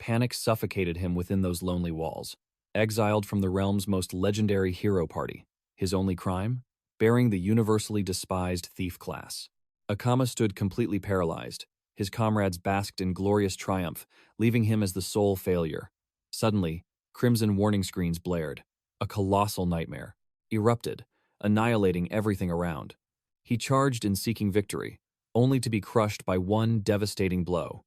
panic suffocated him within those lonely walls. Exiled from the realm's most legendary hero party, his only crime? Bearing the universally despised thief class. Akama stood completely paralyzed. His comrades basked in glorious triumph, leaving him as the sole failure. Suddenly, crimson warning screens blared. A colossal nightmare erupted, annihilating everything around. He charged in seeking victory, only to be crushed by one devastating blow.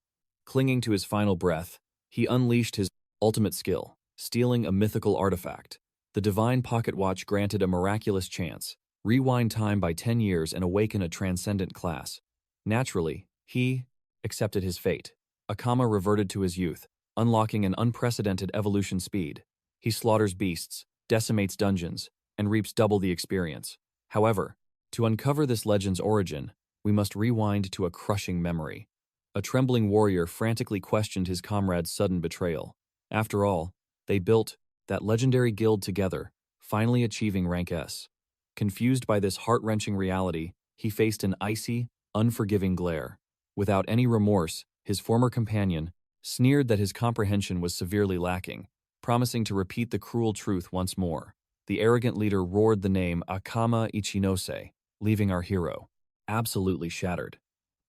Clinging to his final breath, he unleashed his ultimate skill, stealing a mythical artifact. The divine pocket watch granted a miraculous chance: rewind time by 10 years and awaken a transcendent class. Naturally, he accepted his fate. Akama reverted to his youth, unlocking an unprecedented evolution speed. He slaughters beasts, decimates dungeons, and reaps double the experience. However, to uncover this legend's origin, we must rewind to a crushing memory. A trembling warrior frantically questioned his comrade's sudden betrayal. After all, they built that legendary guild together, finally achieving rank S. Confused by this heart-wrenching reality, he faced an icy, unforgiving glare. Without any remorse, his former companion sneered that his comprehension was severely lacking, promising to repeat the cruel truth once more. The arrogant leader roared the name Akama Ichinose, leaving our hero absolutely shattered.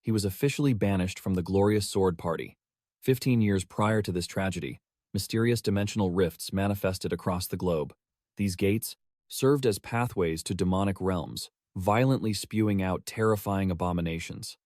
He was officially banished from the glorious sword party. 15 years prior to this tragedy, mysterious dimensional rifts manifested across the globe. These gates served as pathways to demonic realms, violently spewing out terrifying abominations.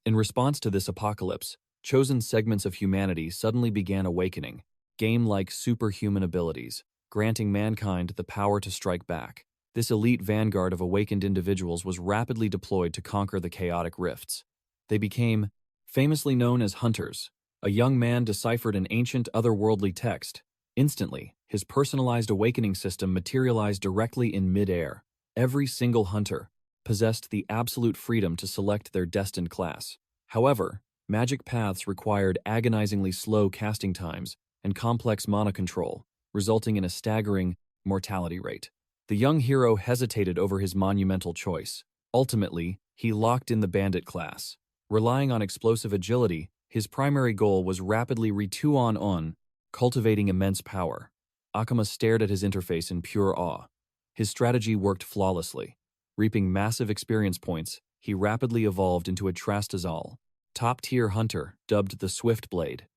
In response to this apocalypse, chosen segments of humanity suddenly began awakening, game-like superhuman abilities, granting mankind the power to strike back. This elite vanguard of awakened individuals was rapidly deployed to conquer the chaotic rifts. They became famously known as hunters. A young man deciphered an ancient otherworldly text. Instantly, his personalized awakening system materialized directly in mid-air. Every single hunter possessed the absolute freedom to select their destined class. However, magic paths required agonizingly slow casting times and complex mana control, resulting in a staggering mortality rate. The young hero hesitated over his monumental choice. Ultimately, he locked in the bandit class. Relying on explosive agility, his primary goal was rapidly re-2-on, cultivating immense power. Akama stared at his interface in pure awe. His strategy worked flawlessly. Reaping massive experience points, he rapidly evolved into a Trastazal, top-tier hunter dubbed the Swift Blade.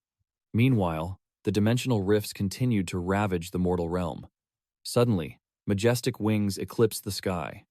Meanwhile, the dimensional rifts continued to ravage the mortal realm. Suddenly, majestic wings eclipsed the sky.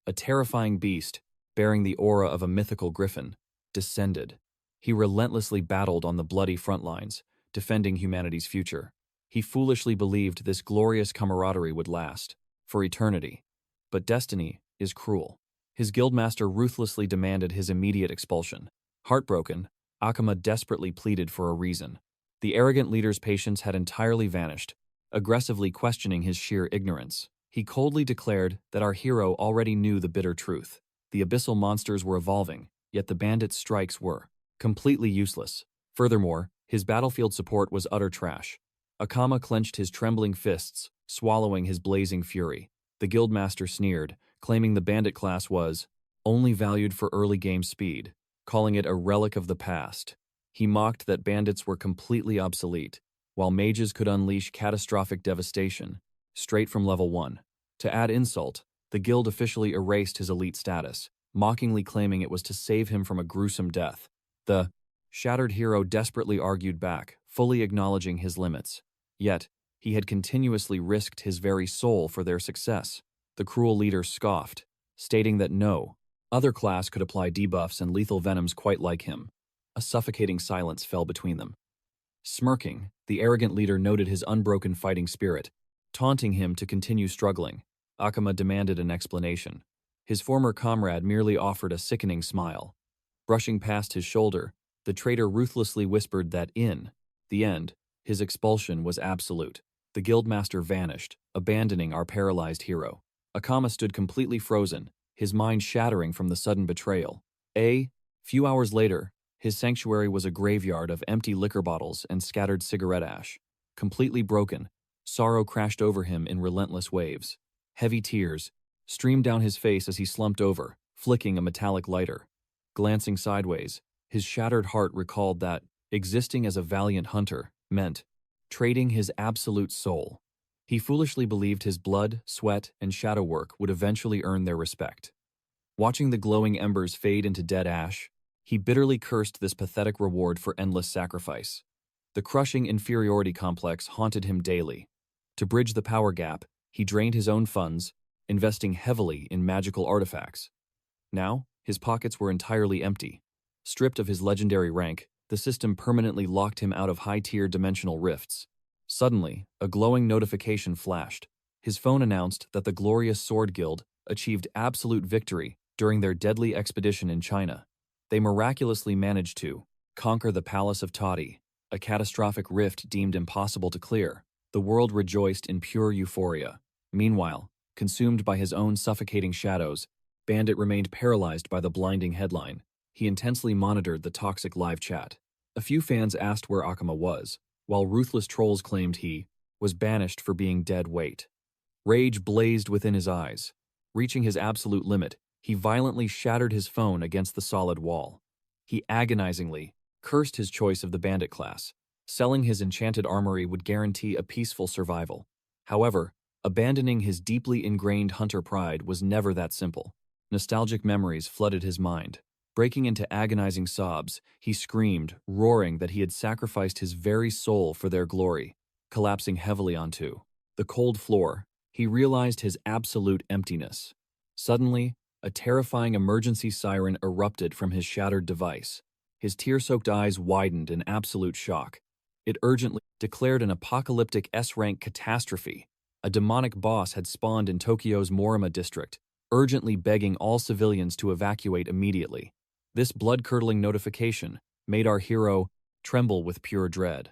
A terrifying beast, bearing the aura of a mythical griffin, descended. He relentlessly battled on the bloody front lines, defending humanity's future. He foolishly believed this glorious camaraderie would last for eternity. But destiny is cruel. His guildmaster ruthlessly demanded his immediate expulsion. Heartbroken, Akama desperately pleaded for a reason. The arrogant leader's patience had entirely vanished, aggressively questioning his sheer ignorance. He coldly declared that our hero already knew the bitter truth. The abyssal monsters were evolving, yet the bandits' strikes were completely useless. Furthermore, his battlefield support was utter trash. Akama clenched his trembling fists, swallowing his blazing fury. The guildmaster sneered, claiming the bandit class was only valued for early game speed, calling it a relic of the past. He mocked that bandits were completely obsolete, while mages could unleash catastrophic devastation straight from level 1. To add insult, the guild officially erased his elite status, mockingly claiming it was to save him from a gruesome death. The shattered hero desperately argued back, fully acknowledging his limits. Yet, he had continuously risked his very soul for their success. The cruel leader scoffed, stating that no other class could apply debuffs and lethal venoms quite like him. A suffocating silence fell between them. Smirking, the arrogant leader noted his unbroken fighting spirit, taunting him to continue struggling. Akama demanded an explanation. His former comrade merely offered a sickening smile. Brushing past his shoulder, the traitor ruthlessly whispered that in the end, his expulsion was absolute. The guildmaster vanished, abandoning our paralyzed hero. Akama stood completely frozen, his mind shattering from the sudden betrayal. A few hours later, his sanctuary was a graveyard of empty liquor bottles and scattered cigarette ash. Completely broken, sorrow crashed over him in relentless waves. Heavy tears streamed down his face as he slumped over, flicking a metallic lighter. Glancing sideways, his shattered heart recalled that existing as a valiant hunter meant trading his absolute soul. He foolishly believed his blood, sweat, and shadow work would eventually earn their respect. Watching the glowing embers fade into dead ash, he bitterly cursed this pathetic reward for endless sacrifice. The crushing inferiority complex haunted him daily. To bridge the power gap, he drained his own funds, investing heavily in magical artifacts. Now, his pockets were entirely empty. Stripped of his legendary rank, the system permanently locked him out of high-tier dimensional rifts. Suddenly, a glowing notification flashed. His phone announced that the Glorious Sword Guild achieved absolute victory during their deadly expedition in China. They miraculously managed to conquer the Palace of Toddy, a catastrophic rift deemed impossible to clear. The world rejoiced in pure euphoria. Meanwhile, consumed by his own suffocating shadows, Bandit remained paralyzed by the blinding headline. He intensely monitored the toxic live chat. A few fans asked where Akama was, while ruthless trolls claimed he was banished for being dead weight. Rage blazed within his eyes. Reaching his absolute limit, he violently shattered his phone against the solid wall. He agonizingly cursed his choice of the bandit class. Selling his enchanted armory would guarantee a peaceful survival. However, abandoning his deeply ingrained hunter pride was never that simple. Nostalgic memories flooded his mind. Breaking into agonizing sobs, he screamed, roaring that he had sacrificed his very soul for their glory. Collapsing heavily onto the cold floor, he realized his absolute emptiness. Suddenly, a terrifying emergency siren erupted from his shattered device. His tear-soaked eyes widened in absolute shock. It urgently declared an apocalyptic S-rank catastrophe. A demonic boss had spawned in Tokyo's Morima district, urgently begging all civilians to evacuate immediately. This blood-curdling notification made our hero tremble with pure dread.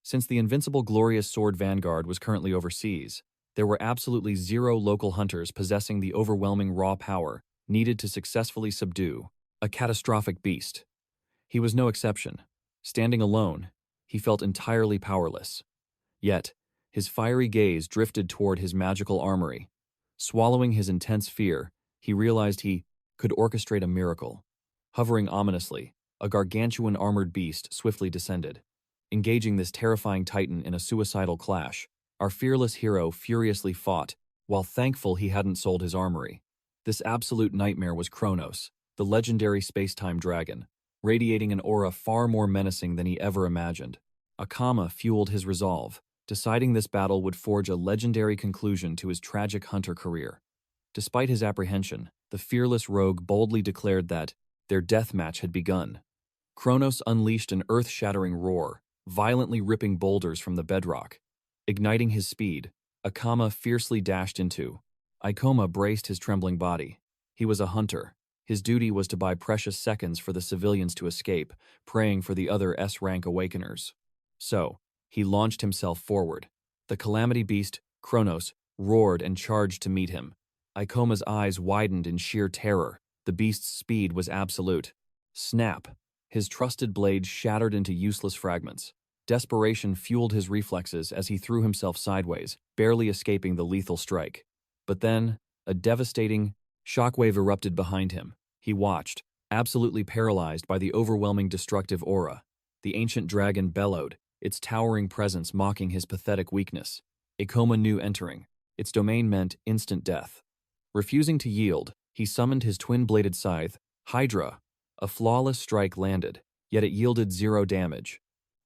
Since the invincible Glorious Sword Vanguard was currently overseas, there were absolutely zero local hunters possessing the overwhelming raw power needed to successfully subdue a catastrophic beast. He was no exception. Standing alone, he felt entirely powerless. Yet, his fiery gaze drifted toward his magical armory. Swallowing his intense fear, he realized he could orchestrate a miracle. Hovering ominously, a gargantuan armored beast swiftly descended. Engaging this terrifying titan in a suicidal clash, our fearless hero furiously fought, while thankful he hadn't sold his armory. This absolute nightmare was Kronos, the legendary space-time dragon, radiating an aura far more menacing than he ever imagined. Akama fueled his resolve, deciding this battle would forge a legendary conclusion to his tragic hunter career. Despite his apprehension, the fearless rogue boldly declared that their death match had begun. Kronos unleashed an earth-shattering roar, violently ripping boulders from the bedrock. Igniting his speed, Akama fiercely dashed into. Ikoma braced his trembling body. He was a hunter. His duty was to buy precious seconds for the civilians to escape, praying for the other S-rank awakeners. So, he launched himself forward. The calamity beast, Kronos, roared and charged to meet him. Ikoma's eyes widened in sheer terror. The beast's speed was absolute. Snap! His trusted blade shattered into useless fragments. Desperation fueled his reflexes as he threw himself sideways, barely escaping the lethal strike. But then, a devastating shockwave erupted behind him. He watched, absolutely paralyzed by the overwhelming destructive aura. The ancient dragon bellowed, its towering presence mocking his pathetic weakness. Ikoma knew entering. Its domain meant instant death. Refusing to yield, he summoned his twin-bladed scythe, Hydra. A flawless strike landed, yet it yielded 0 damage.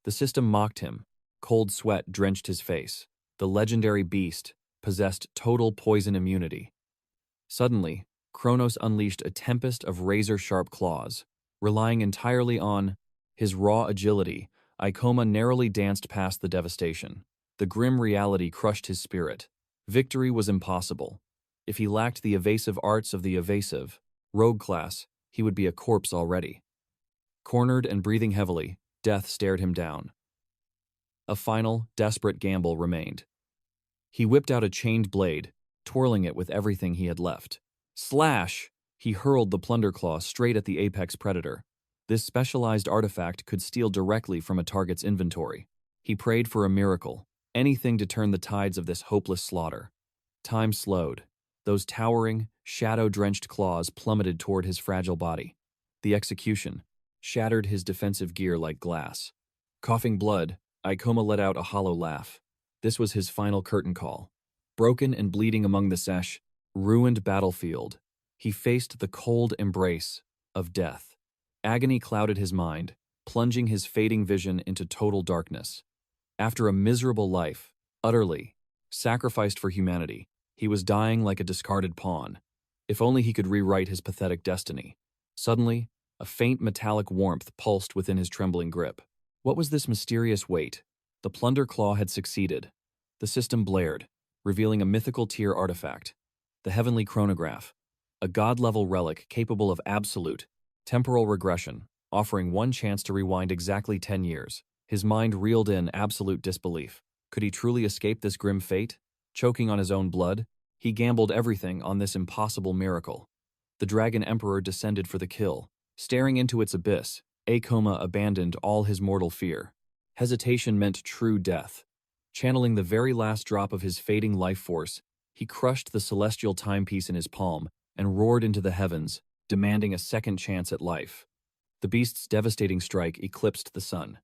The system mocked him. Cold sweat drenched his face. The legendary beast possessed total poison immunity. Suddenly, Kronos unleashed a tempest of razor-sharp claws. Relying entirely on his raw agility, Ikoma narrowly danced past the devastation. The grim reality crushed his spirit. Victory was impossible. If he lacked the evasive arts of the evasive rogue class, he would be a corpse already. Cornered and breathing heavily, death stared him down. A final, desperate gamble remained. He whipped out a chained blade, twirling it with everything he had left. Slash! He hurled the plunder claw straight at the apex predator. This specialized artifact could steal directly from a target's inventory. He prayed for a miracle, anything to turn the tides of this hopeless slaughter. Time slowed. Those towering, shadow-drenched claws plummeted toward his fragile body. The execution shattered his defensive gear like glass. Coughing blood, Ikoma let out a hollow laugh. This was his final curtain call. Broken and bleeding among the sesh, ruined battlefield, he faced the cold embrace of death. Agony clouded his mind, plunging his fading vision into total darkness. After a miserable life, utterly sacrificed for humanity, he was dying like a discarded pawn. If only he could rewrite his pathetic destiny. Suddenly, a faint metallic warmth pulsed within his trembling grip. What was this mysterious weight? The plunder claw had succeeded. The system blared, revealing a mythical tier artifact. The heavenly chronograph, a god-level relic capable of absolute, temporal regression, offering one chance to rewind exactly 10 years. His mind reeled in absolute disbelief. Could he truly escape this grim fate? Choking on his own blood, he gambled everything on this impossible miracle. The Dragon Emperor descended for the kill. Staring into its abyss, Ikoma abandoned all his mortal fear. Hesitation meant true death. Channeling the very last drop of his fading life force, he crushed the celestial timepiece in his palm and roared into the heavens, demanding a second chance at life. The beast's devastating strike eclipsed the sun.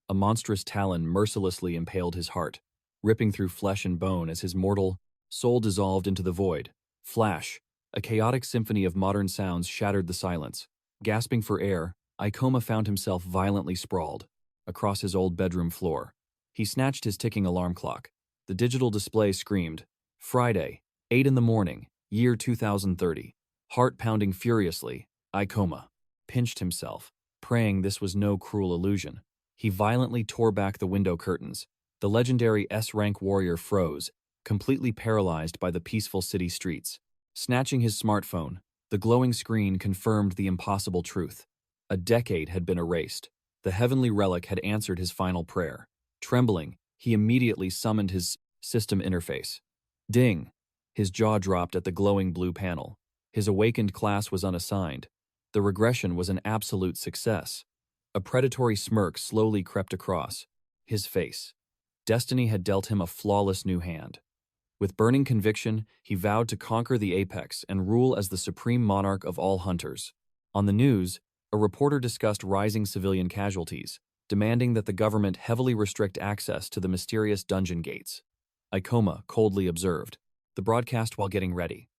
A monstrous talon mercilessly impaled his heart, ripping through flesh and bone as his mortal soul dissolved into the void. Flash, a chaotic symphony of modern sounds shattered the silence. Gasping for air, Ikoma found himself violently sprawled across his old bedroom floor. He snatched his ticking alarm clock. The digital display screamed, Friday, 8 in the morning, year 2030. Heart pounding furiously, Ikoma pinched himself, praying this was no cruel illusion. He violently tore back the window curtains. The legendary S-rank warrior froze, completely paralyzed by the peaceful city streets. Snatching his smartphone, the glowing screen confirmed the impossible truth. A decade had been erased. The heavenly relic had answered his final prayer. Trembling, he immediately summoned his system interface. Ding! His jaw dropped at the glowing blue panel. His awakened class was unassigned. The regression was an absolute success. A predatory smirk slowly crept across his face. Destiny had dealt him a flawless new hand. With burning conviction, he vowed to conquer the apex and rule as the supreme monarch of all hunters. On the news, a reporter discussed rising civilian casualties, demanding that the government heavily restrict access to the mysterious dungeon gates. Ikoma coldly observed the broadcast while getting ready.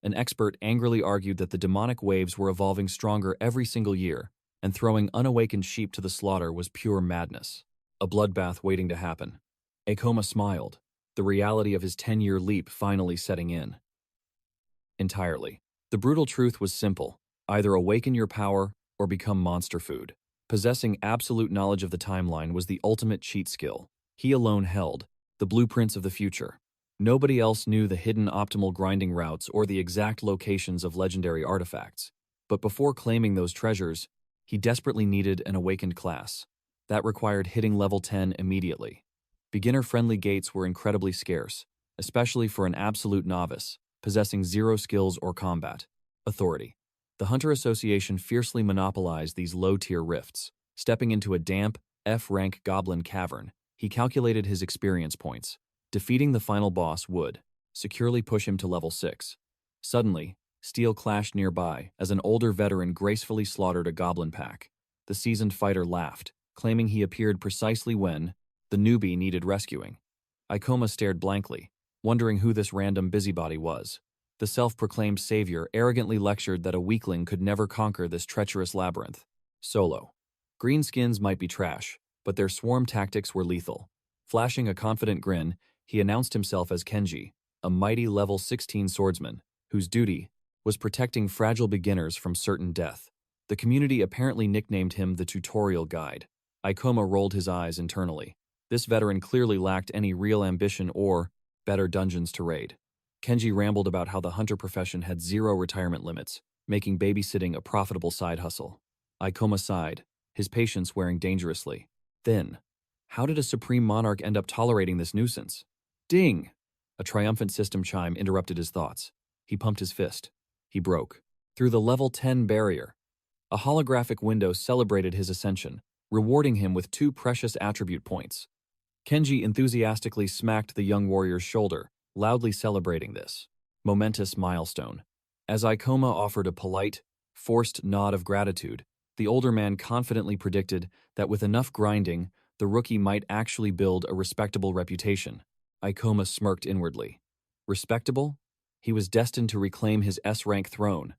An expert angrily argued that the demonic waves were evolving stronger every single year, and throwing unawakened sheep to the slaughter was pure madness. A bloodbath waiting to happen. Ikoma smiled, the reality of his 10-year leap finally setting in. Entirely. The brutal truth was simple: either awaken your power or become monster food. Possessing absolute knowledge of the timeline was the ultimate cheat skill. He alone held the blueprints of the future. Nobody else knew the hidden optimal grinding routes or the exact locations of legendary artifacts. But before claiming those treasures, he desperately needed an awakened class. That required hitting level 10 immediately. Beginner-friendly gates were incredibly scarce, especially for an absolute novice, possessing zero skills or combat authority. The Hunter Association fiercely monopolized these low-tier rifts. Stepping into a damp, F-rank goblin cavern, he calculated his experience points. Defeating the final boss would securely push him to level 6. Suddenly, steel clashed nearby as an older veteran gracefully slaughtered a goblin pack. The seasoned fighter laughed, claiming he appeared precisely when the newbie needed rescuing. Ikoma stared blankly, wondering who this random busybody was. The self-proclaimed savior arrogantly lectured that a weakling could never conquer this treacherous labyrinth. Solo. Greenskins might be trash, but their swarm tactics were lethal. Flashing a confident grin, he announced himself as Kenji, a mighty level 16 swordsman, whose duty was protecting fragile beginners from certain death. The community apparently nicknamed him the tutorial guide. Ikoma rolled his eyes internally. This veteran clearly lacked any real ambition or better dungeons to raid. Kenji rambled about how the hunter profession had zero retirement limits, making babysitting a profitable side hustle. Ikoma sighed, his patience wearing dangerously. Then, how did a supreme monarch end up tolerating this nuisance? Ding! A triumphant system chime interrupted his thoughts. He pumped his fist. He broke through the level 10 barrier. A holographic window celebrated his ascension, rewarding him with 2 precious attribute points. Kenji enthusiastically smacked the young warrior's shoulder, loudly celebrating this momentous milestone. As Ikoma offered a polite, forced nod of gratitude, the older man confidently predicted that with enough grinding, the rookie might actually build a respectable reputation. Ikoma smirked inwardly. Respectable? He was destined to reclaim his S-rank throne.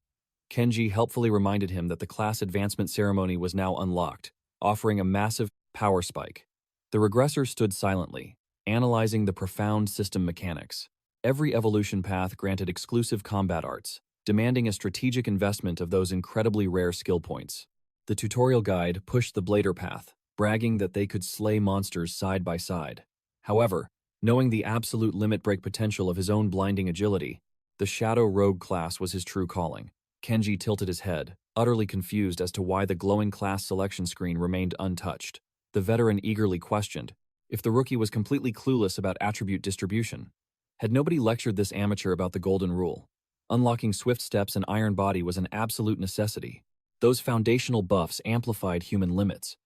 Kenji helpfully reminded him that the class advancement ceremony was now unlocked, offering a massive power spike. The regressor stood silently, analyzing the profound system mechanics. Every evolution path granted exclusive combat arts, demanding a strategic investment of those incredibly rare skill points. The tutorial guide pushed the blader path, bragging that they could slay monsters side by side. However, knowing the absolute limit break potential of his own blinding agility, the Shadow Rogue class was his true calling. Kenji tilted his head, utterly confused as to why the glowing class selection screen remained untouched. The veteran eagerly questioned if the rookie was completely clueless about attribute distribution. Had nobody lectured this amateur about the golden rule? Unlocking swift steps and iron body was an absolute necessity. Those foundational buffs amplified human limits.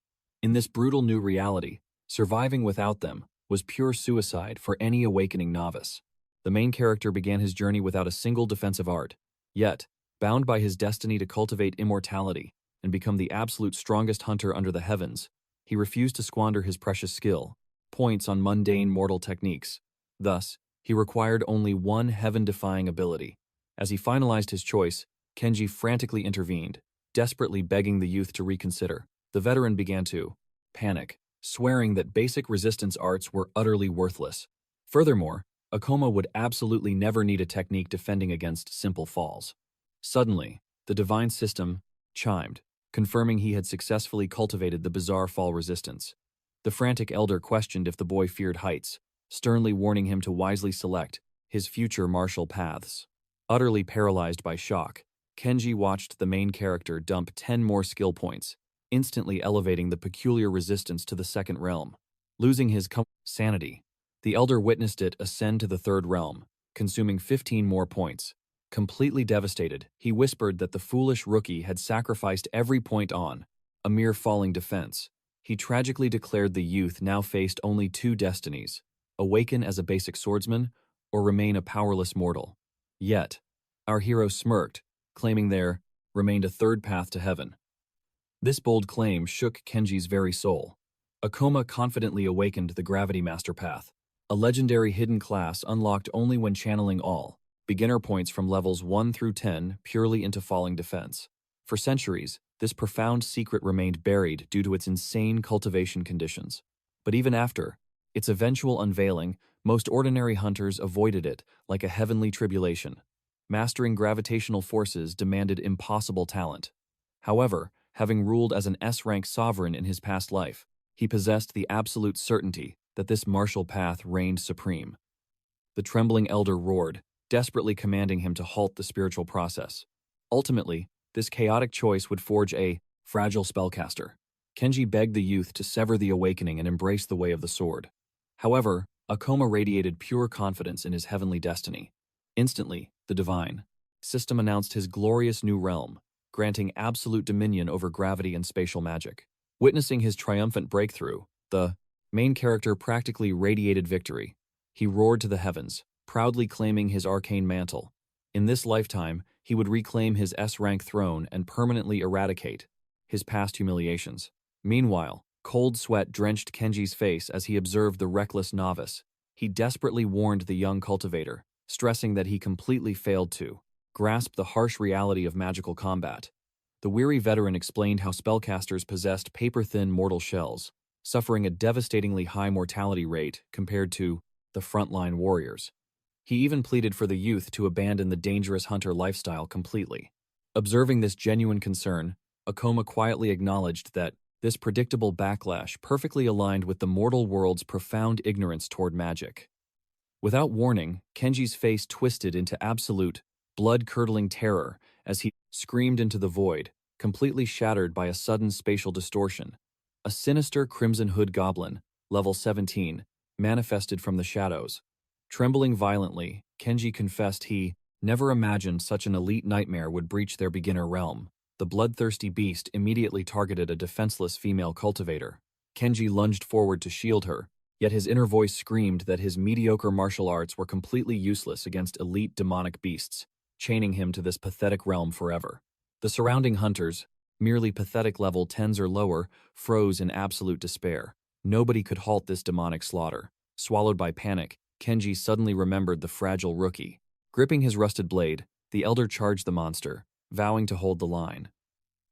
In this brutal new reality, surviving without them was pure suicide for any awakening novice. The main character began his journey without a single defensive art. Yet, bound by his destiny to cultivate immortality and become the absolute strongest hunter under the heavens, he refused to squander his precious skill, points on mundane mortal techniques. Thus, he required only one heaven-defying ability. As he finalized his choice, Kenji frantically intervened, desperately begging the youth to reconsider. The veteran began to panic, swearing that basic resistance arts were utterly worthless. Furthermore, Akoma would absolutely never need a technique defending against simple falls. Suddenly, the divine system chimed, confirming he had successfully cultivated the bizarre fall resistance. The frantic elder questioned if the boy feared heights, sternly warning him to wisely select his future martial paths. Utterly paralyzed by shock, Kenji watched the main character dump 10 more skill points, instantly elevating the peculiar resistance to the second realm. Losing his sanity, the elder witnessed it ascend to the third realm, consuming 15 more points. Completely devastated, he whispered that the foolish rookie had sacrificed every point on a mere falling defense. He tragically declared the youth now faced only two destinies: awaken as a basic swordsman or remain a powerless mortal. Yet, our hero smirked, claiming there remained a third path to heaven. This bold claim shook Kenji's very soul. Akoma confidently awakened the Gravity Master Path, a legendary hidden class unlocked only when channeling all beginner points from levels 1 through 10 purely into falling defense. For centuries, this profound secret remained buried due to its insane cultivation conditions. But even after its eventual unveiling, most ordinary hunters avoided it like a heavenly tribulation. Mastering gravitational forces demanded impossible talent. However, having ruled as an S-rank sovereign in his past life, he possessed the absolute certainty that this martial path reigned supreme. The trembling elder roared, desperately commanding him to halt the spiritual process. Ultimately, this chaotic choice would forge a fragile spellcaster. Kenji begged the youth to sever the awakening and embrace the way of the sword. However, Akoma radiated pure confidence in his heavenly destiny. Instantly, the divine system announced his glorious new realm, granting absolute dominion over gravity and spatial magic. Witnessing his triumphant breakthrough, the main character practically radiated victory. He roared to the heavens, proudly claiming his arcane mantle. In this lifetime, he would reclaim his S-rank throne and permanently eradicate his past humiliations. Meanwhile, cold sweat drenched Kenji's face as he observed the reckless novice. He desperately warned the young cultivator, stressing that he completely failed to grasp the harsh reality of magical combat. The weary veteran explained how spellcasters possessed paper-thin mortal shells, suffering a devastatingly high mortality rate compared to the frontline warriors. He even pleaded for the youth to abandon the dangerous hunter lifestyle completely. Observing this genuine concern, Akoma quietly acknowledged that this predictable backlash perfectly aligned with the mortal world's profound ignorance toward magic. Without warning, Kenji's face twisted into absolute, blood-curdling terror as he screamed into the void, completely shattered by a sudden spatial distortion. A sinister Crimson Hood goblin, level 17, manifested from the shadows. Trembling violently, Kenji confessed he never imagined such an elite nightmare would breach their beginner realm. The bloodthirsty beast immediately targeted a defenseless female cultivator. Kenji lunged forward to shield her, yet his inner voice screamed that his mediocre martial arts were completely useless against elite demonic beasts, chaining him to this pathetic realm forever. The surrounding hunters, merely pathetic level 10s or lower, froze in absolute despair. Nobody could halt this demonic slaughter. Swallowed by panic, Kenji suddenly remembered the fragile rookie. Gripping his rusted blade, the elder charged the monster, vowing to hold the line.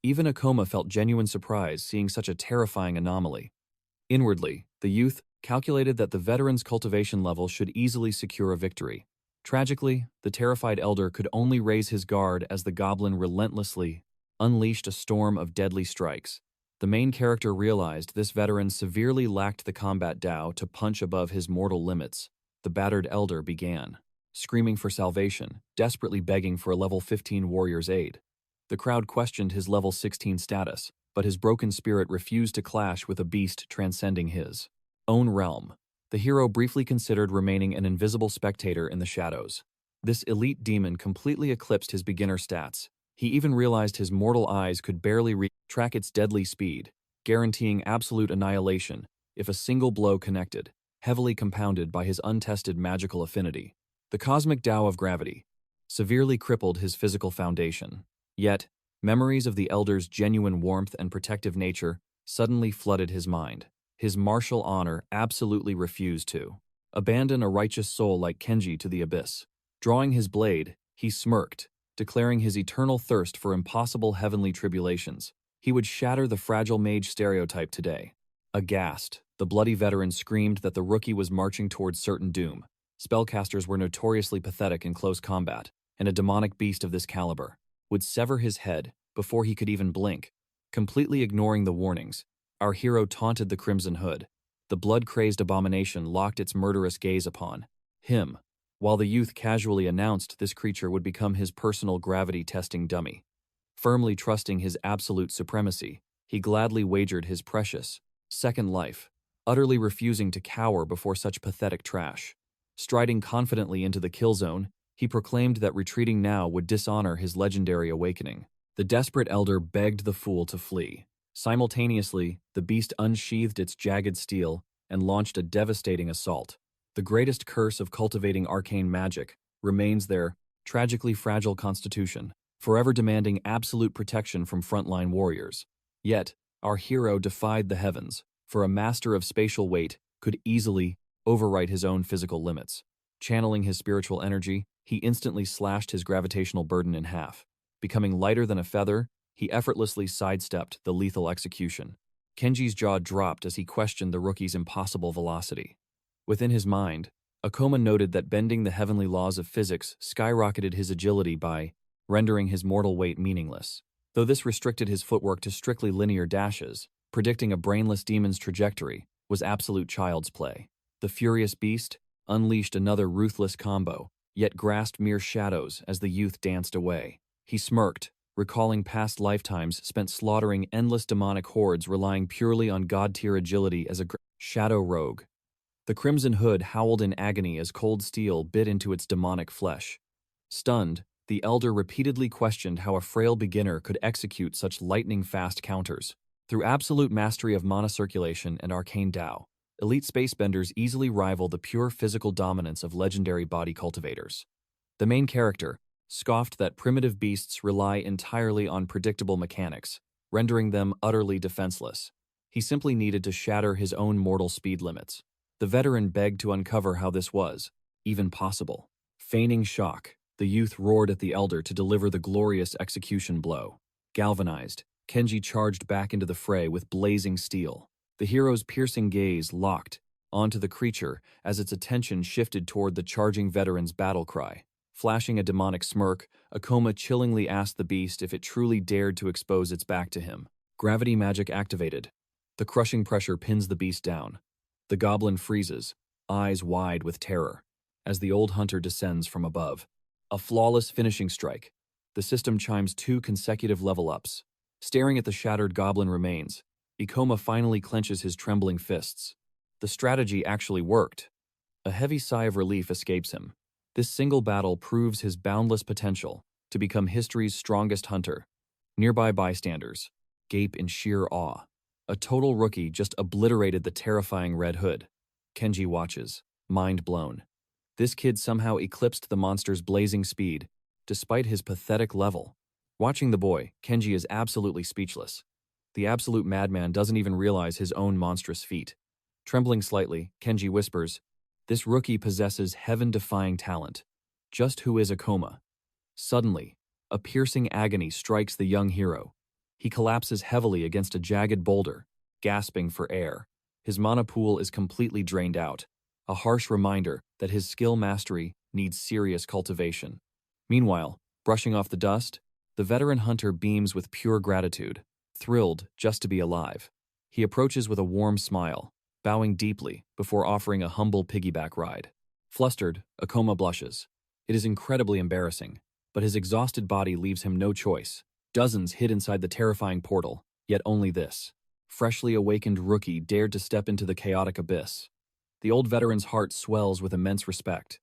Even Akoma felt genuine surprise seeing such a terrifying anomaly. Inwardly, the youth calculated that the veteran's cultivation level should easily secure a victory. Tragically, the terrified elder could only raise his guard as the goblin relentlessly unleashed a storm of deadly strikes. The main character realized this veteran severely lacked the combat Dao to punch above his mortal limits. The battered elder began, screaming for salvation, desperately begging for a level 15 warrior's aid. The crowd questioned his level 16 status, but his broken spirit refused to clash with a beast transcending his own realm. The hero briefly considered remaining an invisible spectator in the shadows. This elite demon completely eclipsed his beginner stats. He even realized his mortal eyes could barely track its deadly speed, guaranteeing absolute annihilation if a single blow connected, heavily compounded by his untested magical affinity. The cosmic Tao of gravity severely crippled his physical foundation. Yet, memories of the elder's genuine warmth and protective nature suddenly flooded his mind. His martial honor absolutely refused to abandon a righteous soul like Kenji to the abyss. Drawing his blade, he smirked, declaring his eternal thirst for impossible heavenly tribulations. He would shatter the fragile mage stereotype today. Aghast, the bloody veteran screamed that the rookie was marching towards certain doom. Spellcasters were notoriously pathetic in close combat, and a demonic beast of this caliber would sever his head before he could even blink. Completely ignoring the warnings, our hero taunted the Crimson Hood. The blood-crazed abomination locked its murderous gaze upon him, while the youth casually announced this creature would become his personal gravity-testing dummy. Firmly trusting his absolute supremacy, he gladly wagered his precious second life, utterly refusing to cower before such pathetic trash. Striding confidently into the kill zone, he proclaimed that retreating now would dishonor his legendary awakening. The desperate elder begged the fool to flee. Simultaneously, the beast unsheathed its jagged steel and launched a devastating assault. The greatest curse of cultivating arcane magic remains their tragically fragile constitution, forever demanding absolute protection from frontline warriors. Yet, our hero defied the heavens, for a master of spatial weight could easily overwrite his own physical limits. Channeling his spiritual energy, he instantly slashed his gravitational burden in half. Becoming lighter than a feather, he effortlessly sidestepped the lethal execution. Kenji's jaw dropped as he questioned the rookie's impossible velocity. Within his mind, Akoma noted that bending the heavenly laws of physics skyrocketed his agility by rendering his mortal weight meaningless. Though this restricted his footwork to strictly linear dashes, predicting a brainless demon's trajectory was absolute child's play. The furious beast unleashed another ruthless combo, yet grasped mere shadows as the youth danced away. He smirked, recalling past lifetimes spent slaughtering endless demonic hordes relying purely on god-tier agility as a shadow rogue. The Crimson Hood howled in agony as cold steel bit into its demonic flesh. Stunned, the elder repeatedly questioned how a frail beginner could execute such lightning-fast counters. Through absolute mastery of mana circulation and arcane Tao, elite spacebenders easily rival the pure physical dominance of legendary body cultivators. The main character scoffed that primitive beasts rely entirely on predictable mechanics, rendering them utterly defenseless. He simply needed to shatter his own mortal speed limits. The veteran begged to uncover how this was even possible. Feigning shock, the youth roared at the elder to deliver the glorious execution blow. Galvanized, Kenji charged back into the fray with blazing steel. The hero's piercing gaze locked onto the creature as its attention shifted toward the charging veteran's battle cry. Flashing a demonic smirk, Akoma chillingly asked the beast if it truly dared to expose its back to him. Gravity magic activated. The crushing pressure pins the beast down. The goblin freezes, eyes wide with terror, as the old hunter descends from above. A flawless finishing strike. The system chimes 2 consecutive level-ups. Staring at the shattered goblin remains, Akoma finally clenches his trembling fists. The strategy actually worked. A heavy sigh of relief escapes him. This single battle proves his boundless potential to become history's strongest hunter. Nearby bystanders gape in sheer awe. A total rookie just obliterated the terrifying Red Hood. Kenji watches, mind blown. This kid somehow eclipsed the monster's blazing speed, despite his pathetic level. Watching the boy, Kenji is absolutely speechless. The absolute madman doesn't even realize his own monstrous feat. Trembling slightly, Kenji whispers, "This rookie possesses heaven-defying talent. Just who is Akoma?" Suddenly, a piercing agony strikes the young hero. He collapses heavily against a jagged boulder, gasping for air. His mana pool is completely drained out, a harsh reminder that his skill mastery needs serious cultivation. Meanwhile, brushing off the dust, the veteran hunter beams with pure gratitude, thrilled just to be alive. He approaches with a warm smile, bowing deeply before offering a humble piggyback ride. Flustered, Akoma blushes. It is incredibly embarrassing, but his exhausted body leaves him no choice. Dozens hid inside the terrifying portal, yet only this freshly awakened rookie dared to step into the chaotic abyss. The old veteran's heart swells with immense respect.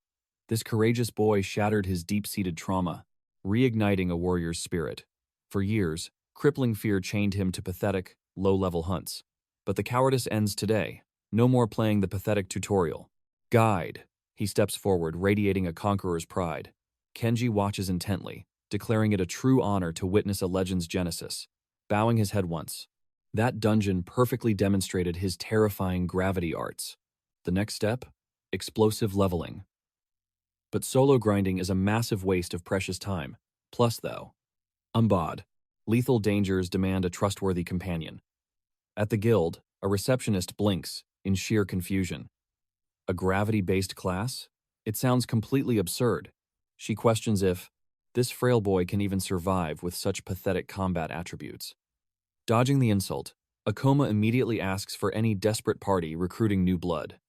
This courageous boy shattered his deep-seated trauma, reigniting a warrior's spirit. For years, crippling fear chained him to pathetic, low-level hunts. But the cowardice ends today. No more playing the pathetic tutorial. Guide. He steps forward, radiating a conqueror's pride. Kenji watches intently, declaring it a true honor to witness a legend's genesis. Bowing his head once. That dungeon perfectly demonstrated his terrifying gravity arts. The next step? Explosive leveling. But solo grinding is a massive waste of precious time. Plus, though, lethal dangers demand a trustworthy companion. At the guild, a receptionist blinks in sheer confusion. A gravity-based class? It sounds completely absurd. She questions if this frail boy can even survive with such pathetic combat attributes. Dodging the insult, Akoma immediately asks for any desperate party recruiting new blood.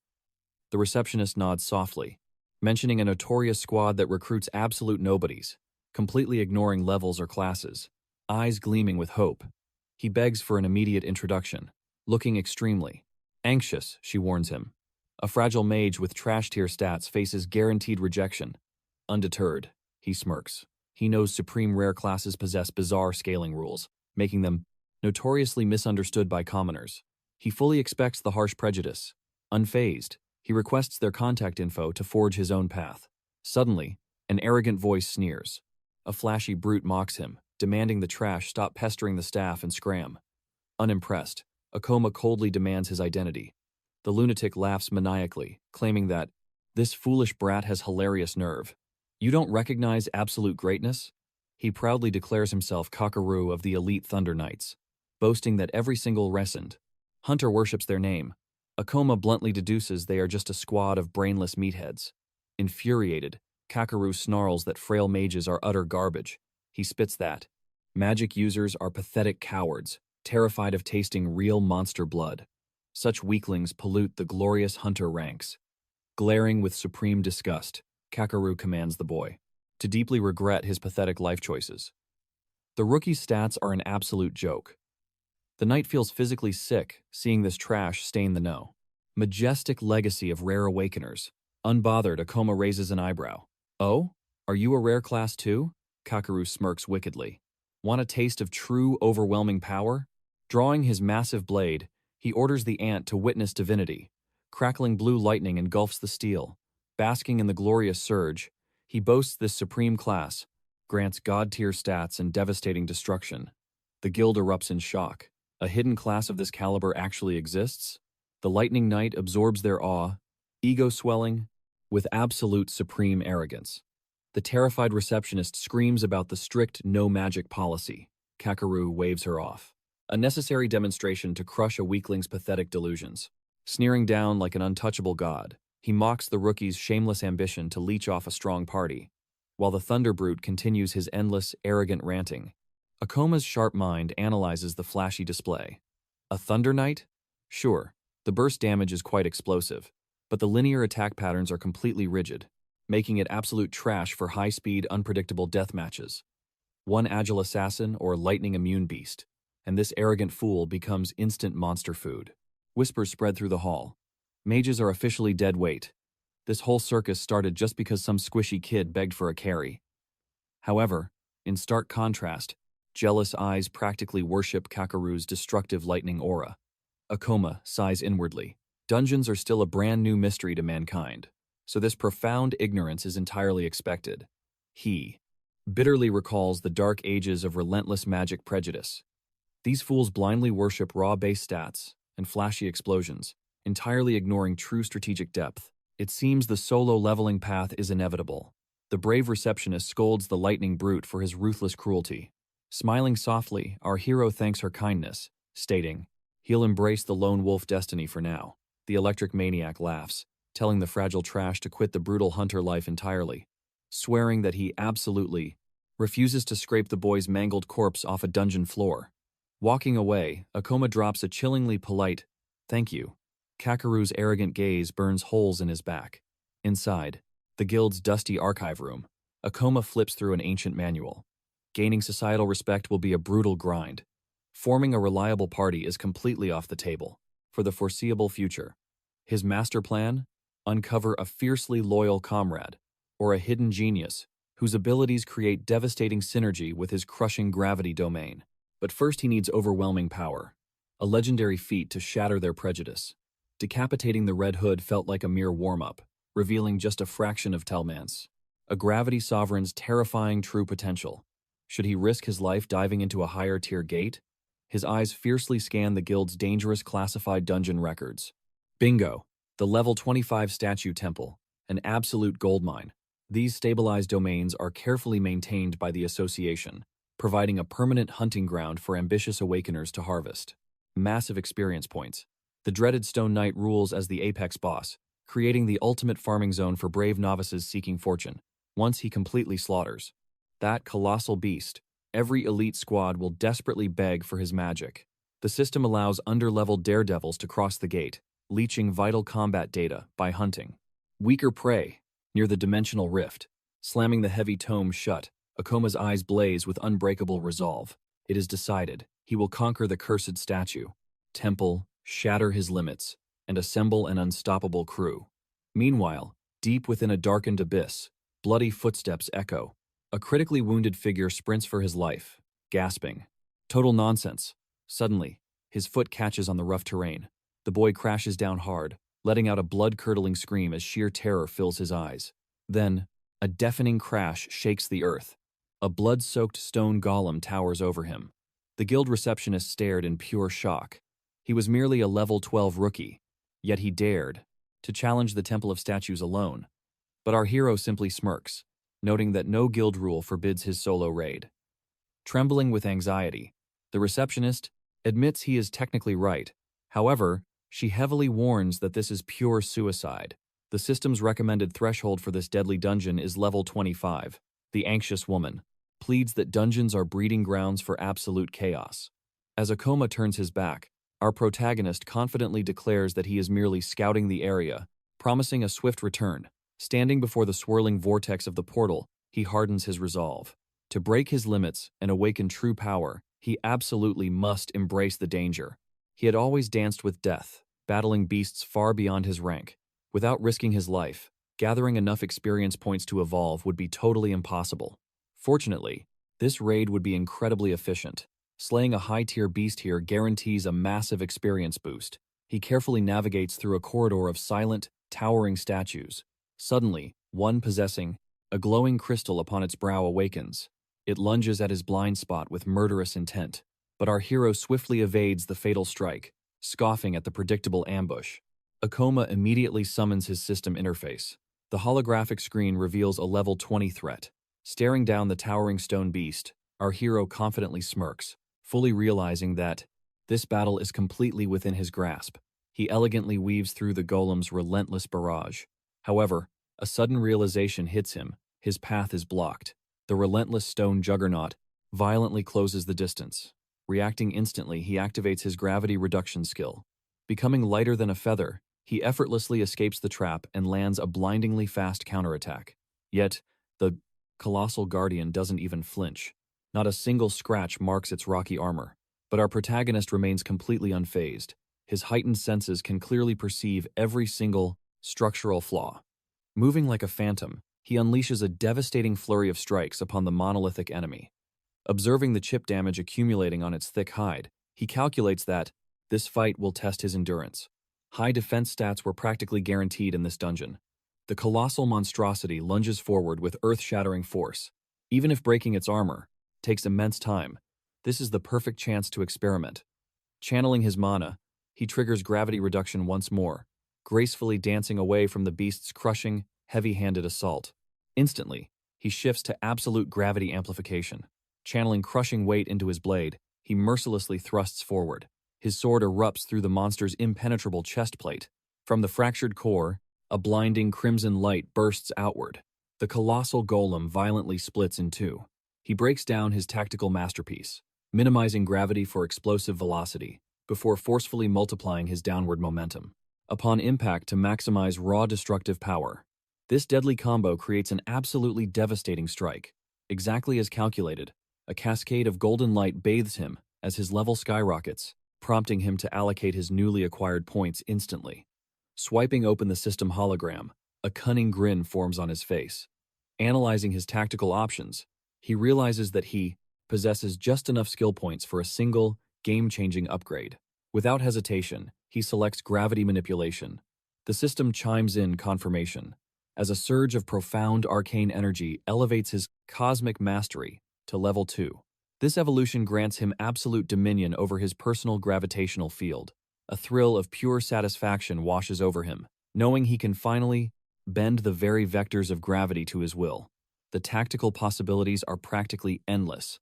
The receptionist nods softly, mentioning a notorious squad that recruits absolute nobodies, completely ignoring levels or classes, eyes gleaming with hope. He begs for an immediate introduction, looking extremely anxious, she warns him. A fragile mage with trash-tier stats faces guaranteed rejection. Undeterred, he smirks. He knows supreme rare classes possess bizarre scaling rules, making them notoriously misunderstood by commoners. He fully expects the harsh prejudice. Unfazed, he requests their contact info to forge his own path. Suddenly, an arrogant voice sneers. A flashy brute mocks him, demanding the trash stop pestering the staff and scram. Unimpressed, Akoma coldly demands his identity. The lunatic laughs maniacally, claiming that this foolish brat has hilarious nerve. You don't recognize absolute greatness? He proudly declares himself Kakaru of the elite Thunder Knights, boasting that every single Resend hunter worships their name. Akoma bluntly deduces they are just a squad of brainless meatheads. Infuriated, Kakaru snarls that frail mages are utter garbage. He spits that magic users are pathetic cowards, terrified of tasting real monster blood. Such weaklings pollute the glorious hunter ranks. Glaring with supreme disgust, Kakaru commands the boy to deeply regret his pathetic life choices. The rookie's stats are an absolute joke. The knight feels physically sick seeing this trash stain the know. Majestic legacy of rare awakeners. Unbothered, Akoma raises an eyebrow. Oh? Are you a rare class too? Kakaru smirks wickedly. Want a taste of true, overwhelming power? Drawing his massive blade, he orders the ant to witness divinity. Crackling blue lightning engulfs the steel. Basking in the glorious surge, he boasts this supreme class, grants god-tier stats and devastating destruction. The guild erupts in shock. A hidden class of this caliber actually exists? The Lightning Knight absorbs their awe, ego swelling, with absolute supreme arrogance. The terrified receptionist screams about the strict no-magic policy. Kakaru waves her off. A necessary demonstration to crush a weakling's pathetic delusions. Sneering down like an untouchable god, he mocks the rookie's shameless ambition to leech off a strong party, while the Thunder Brute continues his endless, arrogant ranting. Akoma's sharp mind analyzes the flashy display. A Thunder Knight? Sure, the burst damage is quite explosive, but the linear attack patterns are completely rigid, making it absolute trash for high-speed, unpredictable death matches. One agile assassin or lightning-immune beast, and this arrogant fool becomes instant monster food. Whispers spread through the hall. Mages are officially dead weight. This whole circus started just because some squishy kid begged for a carry. However, in stark contrast, jealous eyes practically worship Kakaru's destructive lightning aura. Akoma sighs inwardly. Dungeons are still a brand new mystery to mankind, so this profound ignorance is entirely expected. He bitterly recalls the dark ages of relentless magic prejudice. These fools blindly worship raw base stats and flashy explosions, entirely ignoring true strategic depth. It seems the solo leveling path is inevitable. The brave receptionist scolds the lightning brute for his ruthless cruelty. Smiling softly, our hero thanks her kindness, stating, he'll embrace the lone wolf destiny for now. The electric maniac laughs, telling the fragile trash to quit the brutal hunter life entirely, swearing that he absolutely refuses to scrape the boy's mangled corpse off a dungeon floor. Walking away, Akoma drops a chillingly polite, "Thank you." Kakeru's arrogant gaze burns holes in his back. Inside, the guild's dusty archive room, Akoma flips through an ancient manual. Gaining societal respect will be a brutal grind. Forming a reliable party is completely off the table for the foreseeable future. His master plan? Uncover a fiercely loyal comrade, or a hidden genius whose abilities create devastating synergy with his crushing gravity domain. But first he needs overwhelming power, a legendary feat to shatter their prejudice. Decapitating the Red Hood felt like a mere warm-up, revealing just a fraction of Telman's, a gravity sovereign's terrifying true potential. Should he risk his life diving into a higher-tier gate? His eyes fiercely scan the guild's dangerous classified dungeon records. Bingo! The level 25 statue temple, an absolute goldmine. These stabilized domains are carefully maintained by the association, providing a permanent hunting ground for ambitious awakeners to harvest. Massive experience points. The dreaded Stone Knight rules as the apex boss, creating the ultimate farming zone for brave novices seeking fortune, once he completely slaughters that colossal beast. Every elite squad will desperately beg for his magic. The system allows underleveled daredevils to cross the gate, leeching vital combat data by hunting weaker prey near the dimensional rift. Slamming the heavy tome shut, Akoma's eyes blaze with unbreakable resolve. It is decided. He will conquer the cursed statue, temple, shatter his limits, and assemble an unstoppable crew. Meanwhile, deep within a darkened abyss, bloody footsteps echo. A critically wounded figure sprints for his life, gasping. Total nonsense. Suddenly, his foot catches on the rough terrain. The boy crashes down hard, letting out a blood-curdling scream as sheer terror fills his eyes. Then, a deafening crash shakes the earth. A blood-soaked stone golem towers over him. The guild receptionist stared in pure shock. He was merely a level 12 rookie, yet he dared to challenge the Temple of Statues alone. But our hero simply smirks, noting that no guild rule forbids his solo raid. Trembling with anxiety, the receptionist admits he is technically right. However, she heavily warns that this is pure suicide. The system's recommended threshold for this deadly dungeon is level 25. The anxious woman pleads that dungeons are breeding grounds for absolute chaos. As Akoma turns his back, our protagonist confidently declares that he is merely scouting the area, promising a swift return. Standing before the swirling vortex of the portal, he hardens his resolve. To break his limits and awaken true power, he absolutely must embrace the danger. He had always danced with death, battling beasts far beyond his rank. Without risking his life, gathering enough experience points to evolve would be totally impossible. Fortunately, this raid would be incredibly efficient. Slaying a high-tier beast here guarantees a massive experience boost. He carefully navigates through a corridor of silent, towering statues. Suddenly, one possessing a glowing crystal upon its brow awakens. It lunges at his blind spot with murderous intent. But our hero swiftly evades the fatal strike, scoffing at the predictable ambush. Akoma immediately summons his system interface. The holographic screen reveals a level 20 threat. Staring down the towering stone beast, our hero confidently smirks, fully realizing that this battle is completely within his grasp. He elegantly weaves through the golem's relentless barrage. However, a sudden realization hits him. His path is blocked. The relentless stone juggernaut violently closes the distance. Reacting instantly, he activates his gravity reduction skill. Becoming lighter than a feather, he effortlessly escapes the trap and lands a blindingly fast counterattack. Yet, the colossal guardian doesn't even flinch. Not a single scratch marks its rocky armor. But our protagonist remains completely unfazed. His heightened senses can clearly perceive every single structural flaw. Moving like a phantom, he unleashes a devastating flurry of strikes upon the monolithic enemy. Observing the chip damage accumulating on its thick hide, he calculates that this fight will test his endurance. High defense stats were practically guaranteed in this dungeon. The colossal monstrosity lunges forward with earth-shattering force. Even if breaking its armor takes immense time, this is the perfect chance to experiment. Channeling his mana, he triggers gravity reduction once more, gracefully dancing away from the beast's crushing, heavy-handed assault. Instantly, he shifts to absolute gravity amplification. Channeling crushing weight into his blade, he mercilessly thrusts forward. His sword erupts through the monster's impenetrable chest plate. From the fractured core, a blinding crimson light bursts outward. The colossal golem violently splits in two. He breaks down his tactical masterpiece, minimizing gravity for explosive velocity, before forcefully multiplying his downward momentum. Upon impact to maximize raw destructive power, this deadly combo creates an absolutely devastating strike. Exactly as calculated, a cascade of golden light bathes him as his level skyrockets, prompting him to allocate his newly acquired points instantly. Swiping open the system hologram, a cunning grin forms on his face. Analyzing his tactical options, he realizes that he possesses just enough skill points for a single, game-changing upgrade. Without hesitation, he selects gravity manipulation. The system chimes in confirmation, as a surge of profound arcane energy elevates his cosmic mastery to level 2. This evolution grants him absolute dominion over his personal gravitational field. A thrill of pure satisfaction washes over him, knowing he can finally bend the very vectors of gravity to his will. The tactical possibilities are practically endless.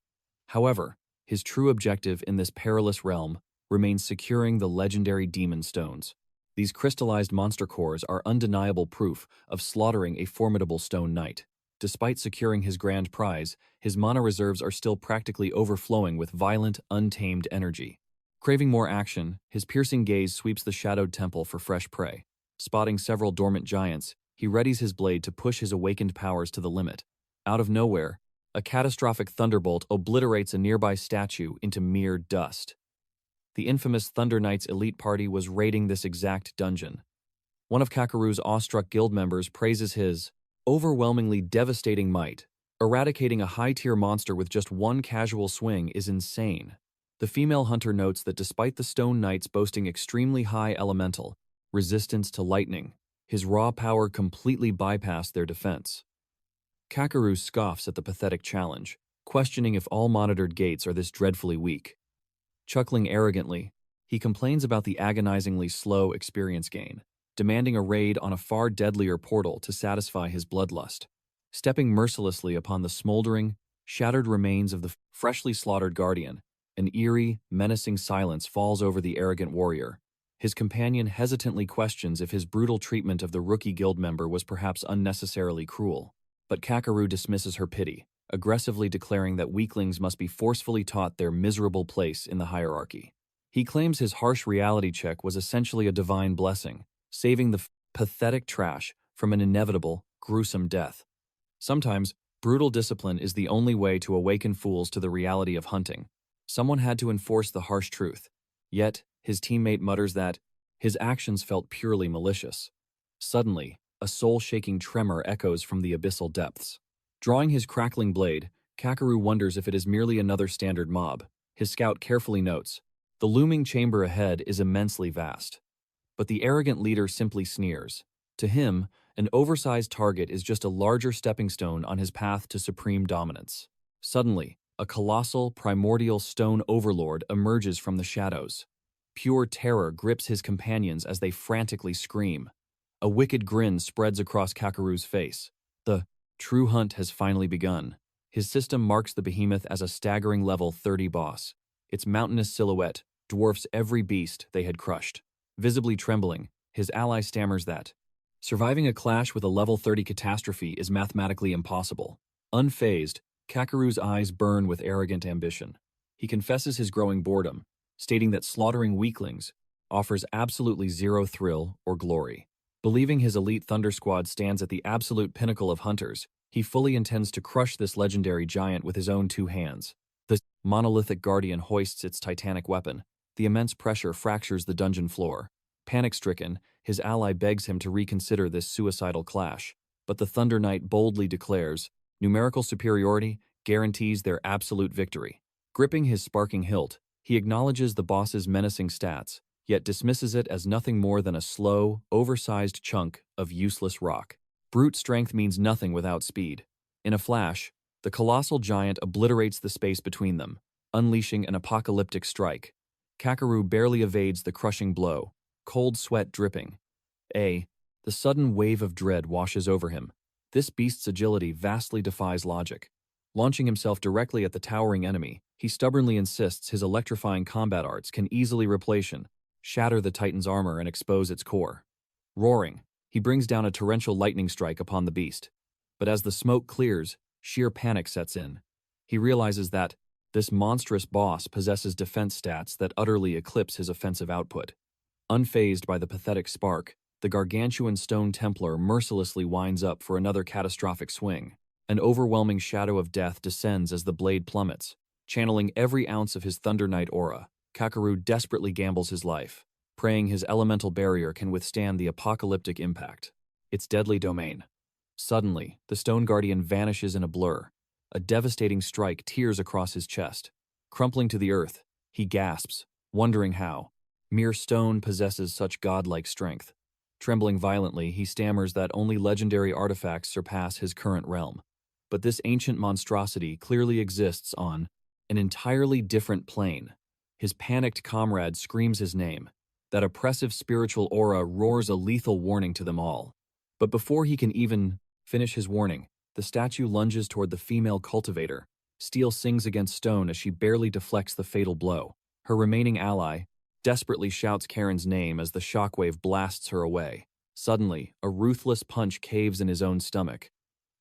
However, his true objective in this perilous realm remains securing the legendary demon stones. These crystallized monster cores are undeniable proof of slaughtering a formidable stone knight. Despite securing his grand prize, his mana reserves are still practically overflowing with violent, untamed energy. Craving more action, his piercing gaze sweeps the shadowed temple for fresh prey. Spotting several dormant giants, he readies his blade to push his awakened powers to the limit. Out of nowhere, a catastrophic thunderbolt obliterates a nearby statue into mere dust. The infamous Thunder Knight's elite party was raiding this exact dungeon. One of Kakeru's awestruck guild members praises his overwhelmingly devastating might. Eradicating a high-tier monster with just one casual swing is insane. The female hunter notes that despite the Stone Knights boasting extremely high elemental resistance to lightning, his raw power completely bypassed their defense. Kakeru scoffs at the pathetic challenge, questioning if all monitored gates are this dreadfully weak. Chuckling arrogantly, he complains about the agonizingly slow experience gain, demanding a raid on a far deadlier portal to satisfy his bloodlust. Stepping mercilessly upon the smoldering, shattered remains of the freshly slaughtered guardian, an eerie, menacing silence falls over the arrogant warrior. His companion hesitantly questions if his brutal treatment of the rookie guild member was perhaps unnecessarily cruel. But Kakeru dismisses her pity, aggressively declaring that weaklings must be forcefully taught their miserable place in the hierarchy. He claims his harsh reality check was essentially a divine blessing, saving the pathetic trash from an inevitable, gruesome death. Sometimes, brutal discipline is the only way to awaken fools to the reality of hunting. Someone had to enforce the harsh truth. Yet, his teammate mutters that his actions felt purely malicious. Suddenly, a soul-shaking tremor echoes from the abyssal depths. Drawing his crackling blade, Kakeru wonders if it is merely another standard mob. His scout carefully notes, the looming chamber ahead is immensely vast. But the arrogant leader simply sneers. To him, an oversized target is just a larger stepping stone on his path to supreme dominance. Suddenly, a colossal, primordial stone overlord emerges from the shadows. Pure terror grips his companions as they frantically scream. A wicked grin spreads across Kakeru's face. The true hunt has finally begun. His system marks the behemoth as a staggering level 30 boss. Its mountainous silhouette dwarfs every beast they had crushed. Visibly trembling, his ally stammers that surviving a clash with a level 30 catastrophe is mathematically impossible. Unfazed, Kakeru's eyes burn with arrogant ambition. He confesses his growing boredom, stating that slaughtering weaklings offers absolutely zero thrill or glory. Believing his elite Thunder Squad stands at the absolute pinnacle of hunters, he fully intends to crush this legendary giant with his own two hands. The monolithic guardian hoists its titanic weapon. The immense pressure fractures the dungeon floor. Panic-stricken, his ally begs him to reconsider this suicidal clash, but the Thunder Knight boldly declares, numerical superiority guarantees their absolute victory. Gripping his sparking hilt, he acknowledges the boss's menacing stats, yet dismisses it as nothing more than a slow, oversized chunk of useless rock. Brute strength means nothing without speed. In a flash, the colossal giant obliterates the space between them, unleashing an apocalyptic strike. Kakaru barely evades the crushing blow, cold sweat dripping. The sudden wave of dread washes over him. This beast's agility vastly defies logic. Launching himself directly at the towering enemy, he stubbornly insists his electrifying combat arts can easily shatter the Titan's armor and expose its core. Roaring, he brings down a torrential lightning strike upon the beast. But as the smoke clears, sheer panic sets in. He realizes that this monstrous boss possesses defense stats that utterly eclipse his offensive output. Unfazed by the pathetic spark, the gargantuan stone Templar mercilessly winds up for another catastrophic swing. An overwhelming shadow of death descends as the blade plummets. Channeling every ounce of his Thunder Knight aura, Kakaru desperately gambles his life, praying his elemental barrier can withstand the apocalyptic impact. Its deadly domain. Suddenly, the Stone Guardian vanishes in a blur. A devastating strike tears across his chest. Crumpling to the earth, he gasps, wondering how mere stone possesses such godlike strength. Trembling violently, he stammers that only legendary artifacts surpass his current realm. But this ancient monstrosity clearly exists on an entirely different plane. His panicked comrade screams his name. That oppressive spiritual aura roars a lethal warning to them all. But before he can even finish his warning, the statue lunges toward the female cultivator. Steel sings against stone as she barely deflects the fatal blow. Her remaining ally desperately shouts Karen's name as the shockwave blasts her away. Suddenly, a ruthless punch caves in his own stomach.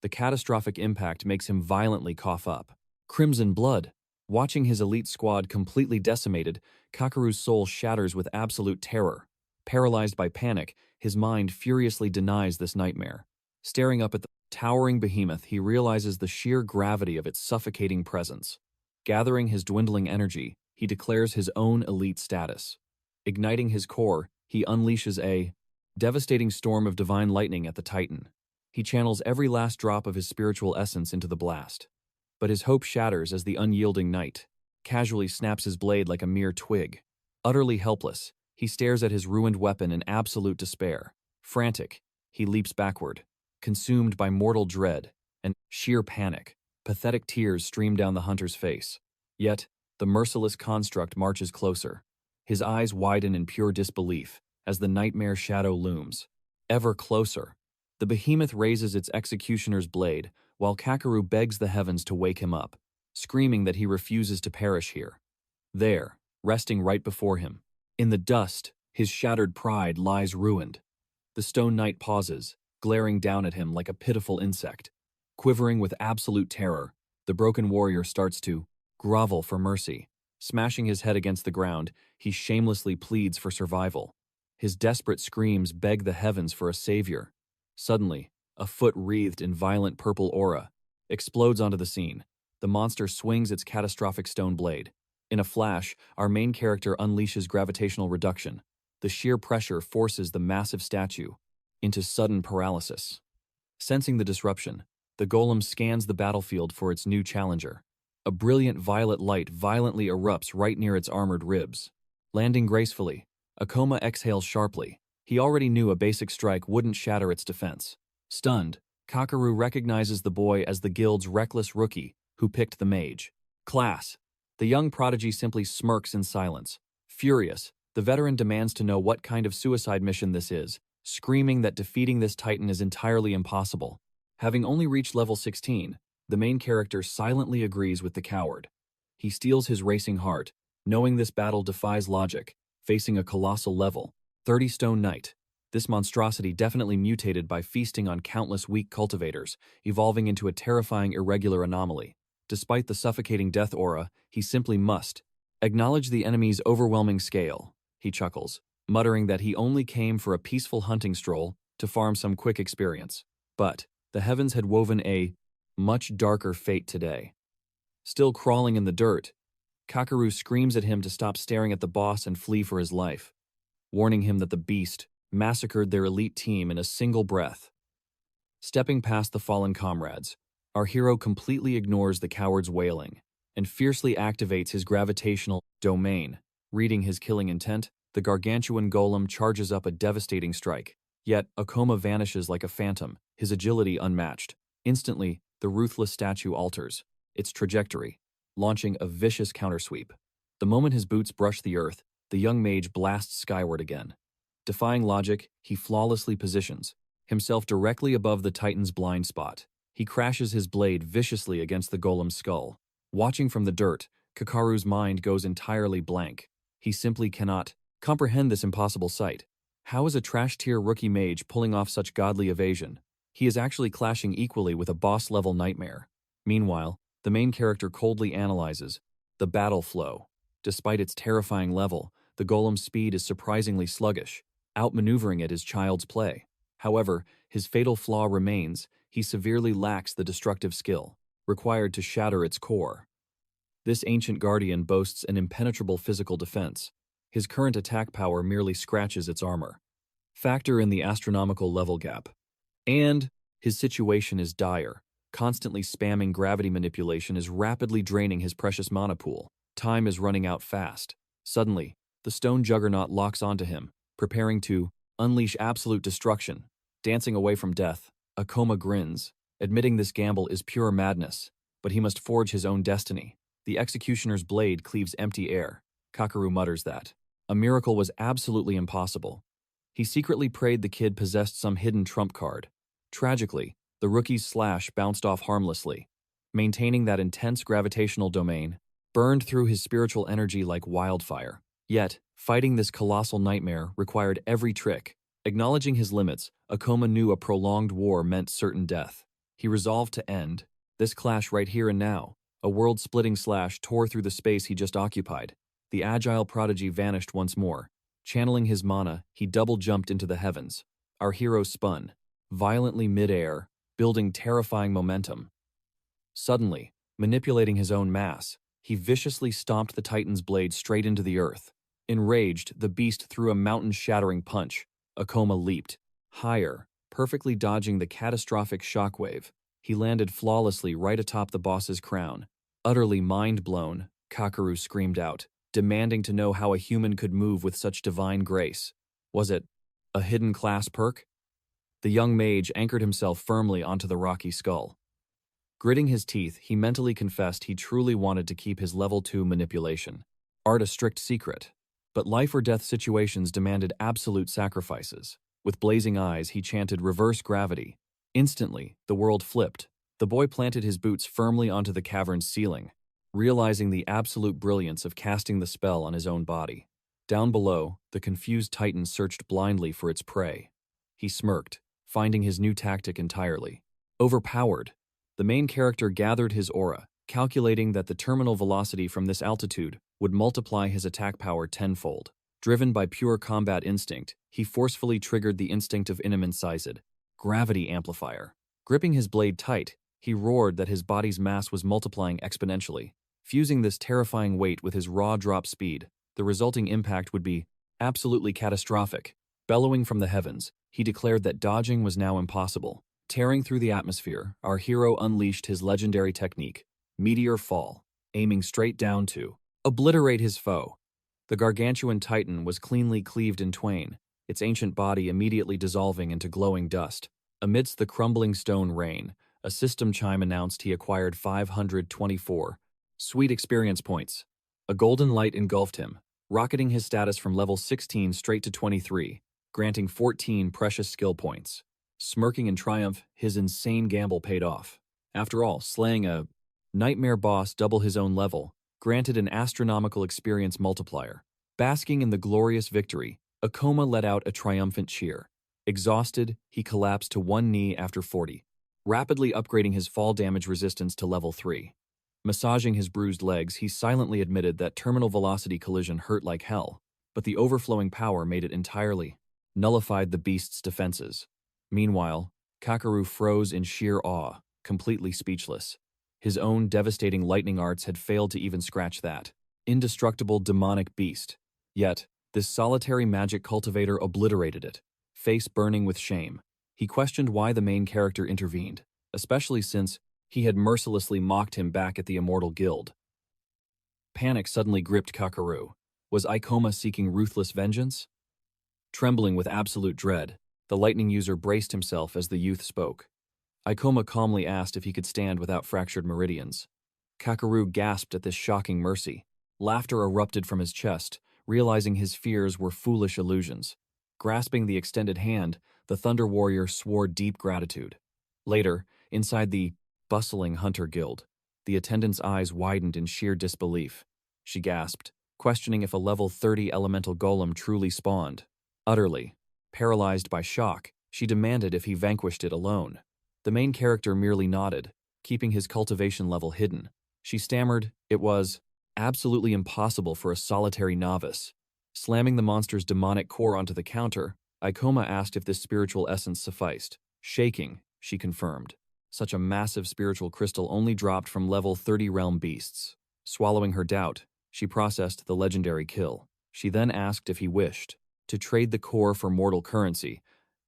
The catastrophic impact makes him violently cough up. Crimson blood. Watching his elite squad completely decimated, Kakaru's soul shatters with absolute terror. Paralyzed by panic, his mind furiously denies this nightmare. Staring up at the towering behemoth, he realizes the sheer gravity of its suffocating presence. Gathering his dwindling energy, he declares his own elite status. Igniting his core, he unleashes a devastating storm of divine lightning at the Titan. He channels every last drop of his spiritual essence into the blast. But his hope shatters as the unyielding knight casually snaps his blade like a mere twig. Utterly helpless, he stares at his ruined weapon in absolute despair. Frantic, he leaps backward, consumed by mortal dread and sheer panic. Pathetic tears stream down the hunter's face. Yet, the merciless construct marches closer. His eyes widen in pure disbelief as the nightmare shadow looms. Ever closer. The behemoth raises its executioner's blade, while Kakaru begs the heavens to wake him up, screaming that he refuses to perish here. There, resting right before him, in the dust, his shattered pride lies ruined. The Stone Knight pauses, glaring down at him like a pitiful insect. Quivering with absolute terror, the broken warrior starts to grovel for mercy. Smashing his head against the ground, he shamelessly pleads for survival. His desperate screams beg the heavens for a savior. Suddenly, a foot wreathed in violent purple aura explodes onto the scene. The monster swings its catastrophic stone blade. In a flash, our main character unleashes gravitational reduction. The sheer pressure forces the massive statue into sudden paralysis. Sensing the disruption, the golem scans the battlefield for its new challenger. A brilliant violet light violently erupts right near its armored ribs. Landing gracefully, Akoma exhales sharply. He already knew a basic strike wouldn't shatter its defense. Stunned, Kakaru recognizes the boy as the guild's reckless rookie who picked the mage. Class. The young prodigy simply smirks in silence. Furious, the veteran demands to know what kind of suicide mission this is, screaming that defeating this titan is entirely impossible. Having only reached level 16, the main character silently agrees with the coward. He steels his racing heart, knowing this battle defies logic, facing a colossal level 30 Stone Knight. This monstrosity definitely mutated by feasting on countless weak cultivators, evolving into a terrifying irregular anomaly. Despite the suffocating death aura, he simply must acknowledge the enemy's overwhelming scale. He chuckles, muttering that he only came for a peaceful hunting stroll to farm some quick experience. But the heavens had woven a much darker fate today. Still crawling in the dirt, Kakaru screams at him to stop staring at the boss and flee for his life, warning him that the beast massacred their elite team in a single breath. Stepping past the fallen comrades, our hero completely ignores the coward's wailing and fiercely activates his gravitational domain. Reading his killing intent, the gargantuan golem charges up a devastating strike. Yet, Akoma vanishes like a phantom, his agility unmatched. Instantly, the ruthless statue alters its trajectory, launching a vicious countersweep. The moment his boots brush the earth, the young mage blasts skyward again. Defying logic, he flawlessly positions himself directly above the Titan's blind spot. He crashes his blade viciously against the golem's skull. Watching from the dirt, Kakaru's mind goes entirely blank. He simply cannot comprehend this impossible sight. How is a trash-tier rookie mage pulling off such godly evasion? He is actually clashing equally with a boss-level nightmare. Meanwhile, the main character coldly analyzes the battle flow. Despite its terrifying level, the golem's speed is surprisingly sluggish. Outmaneuvering it is child's play. However, his fatal flaw remains: he severely lacks the destructive skill required to shatter its core. This ancient guardian boasts an impenetrable physical defense. His current attack power merely scratches its armor. Factor in the astronomical level gap. And his situation is dire. Constantly spamming gravity manipulation is rapidly draining his precious mana pool. Time is running out fast. Suddenly, the stone juggernaut locks onto him, preparing to unleash absolute destruction. Dancing away from death, Akoma grins, admitting this gamble is pure madness, but he must forge his own destiny. The executioner's blade cleaves empty air. Kakaru mutters that a miracle was absolutely impossible. He secretly prayed the kid possessed some hidden trump card. Tragically, the rookie's slash bounced off harmlessly. Maintaining that intense gravitational domain burned through his spiritual energy like wildfire. Yet, fighting this colossal nightmare required every trick. Acknowledging his limits, Akoma knew a prolonged war meant certain death. He resolved to end this clash right here and now. A world-splitting slash tore through the space he just occupied. The agile prodigy vanished once more. Channeling his mana, he double-jumped into the heavens. Our hero spun, violently mid-air, building terrifying momentum. Suddenly, manipulating his own mass, he viciously stomped the Titan's blade straight into the earth. Enraged, the beast threw a mountain-shattering punch. Akoma leaped higher, perfectly dodging the catastrophic shockwave. He landed flawlessly right atop the boss's crown. Utterly mind-blown, Kakaru screamed out, demanding to know how a human could move with such divine grace. Was it a hidden class perk? The young mage anchored himself firmly onto the rocky skull. Gritting his teeth, he mentally confessed he truly wanted to keep his level 2 manipulation art a strict secret. But life-or-death situations demanded absolute sacrifices. With blazing eyes, he chanted reverse gravity. Instantly, the world flipped. The boy planted his boots firmly onto the cavern's ceiling, realizing the absolute brilliance of casting the spell on his own body. Down below, the confused Titan searched blindly for its prey. He smirked, finding his new tactic entirely overpowered. The main character gathered his aura, calculating that the terminal velocity from this altitude would multiply his attack power tenfold. Driven by pure combat instinct, he forcefully triggered the instinct of Inimicized gravity amplifier. Gripping his blade tight, he roared that his body's mass was multiplying exponentially. Fusing this terrifying weight with his raw drop speed, the resulting impact would be absolutely catastrophic. Bellowing from the heavens, he declared that dodging was now impossible. Tearing through the atmosphere, our hero unleashed his legendary technique, Meteor Fall, aiming straight down to obliterate his foe. The gargantuan Titan was cleanly cleaved in twain, its ancient body immediately dissolving into glowing dust. Amidst the crumbling stone rain, a system chime announced he acquired 524 sweet experience points. A golden light engulfed him, rocketing his status from level 16 straight to 23, granting 14 precious skill points. Smirking in triumph, his insane gamble paid off. After all, slaying a nightmare boss double his own level granted an astronomical experience multiplier. Basking in the glorious victory, Akoma let out a triumphant cheer. Exhausted, he collapsed to one knee after 40, rapidly upgrading his fall damage resistance to level 3. Massaging his bruised legs, he silently admitted that terminal velocity collision hurt like hell, but the overflowing power made it entirely nullified the beast's defenses. Meanwhile, Kakaru froze in sheer awe, completely speechless. His own devastating lightning arts had failed to even scratch that indestructible demonic beast. Yet, this solitary magic cultivator obliterated it, face burning with shame. He questioned why the main character intervened, especially since he had mercilessly mocked him back at the Immortal Guild. Panic suddenly gripped Kakaru. Was Ikoma seeking ruthless vengeance? Trembling with absolute dread, the lightning user braced himself as the youth spoke. Ikoma calmly asked if he could stand without fractured meridians. Kakaru gasped at this shocking mercy. Laughter erupted from his chest, realizing his fears were foolish illusions. Grasping the extended hand, the Thunder Warrior swore deep gratitude. Later, inside the bustling Hunter Guild, the attendant's eyes widened in sheer disbelief. She gasped, questioning if a level 30 elemental golem truly spawned. Utterly paralyzed by shock, she demanded if he vanquished it alone. The main character merely nodded, keeping his cultivation level hidden. She stammered it was absolutely impossible for a solitary novice. Slamming the monster's demonic core onto the counter, Ikoma asked if this spiritual essence sufficed. Shaking, she confirmed. Such a massive spiritual crystal only dropped from level 30 realm beasts. Swallowing her doubt, she processed the legendary kill. She then asked if he wished to trade the core for mortal currency,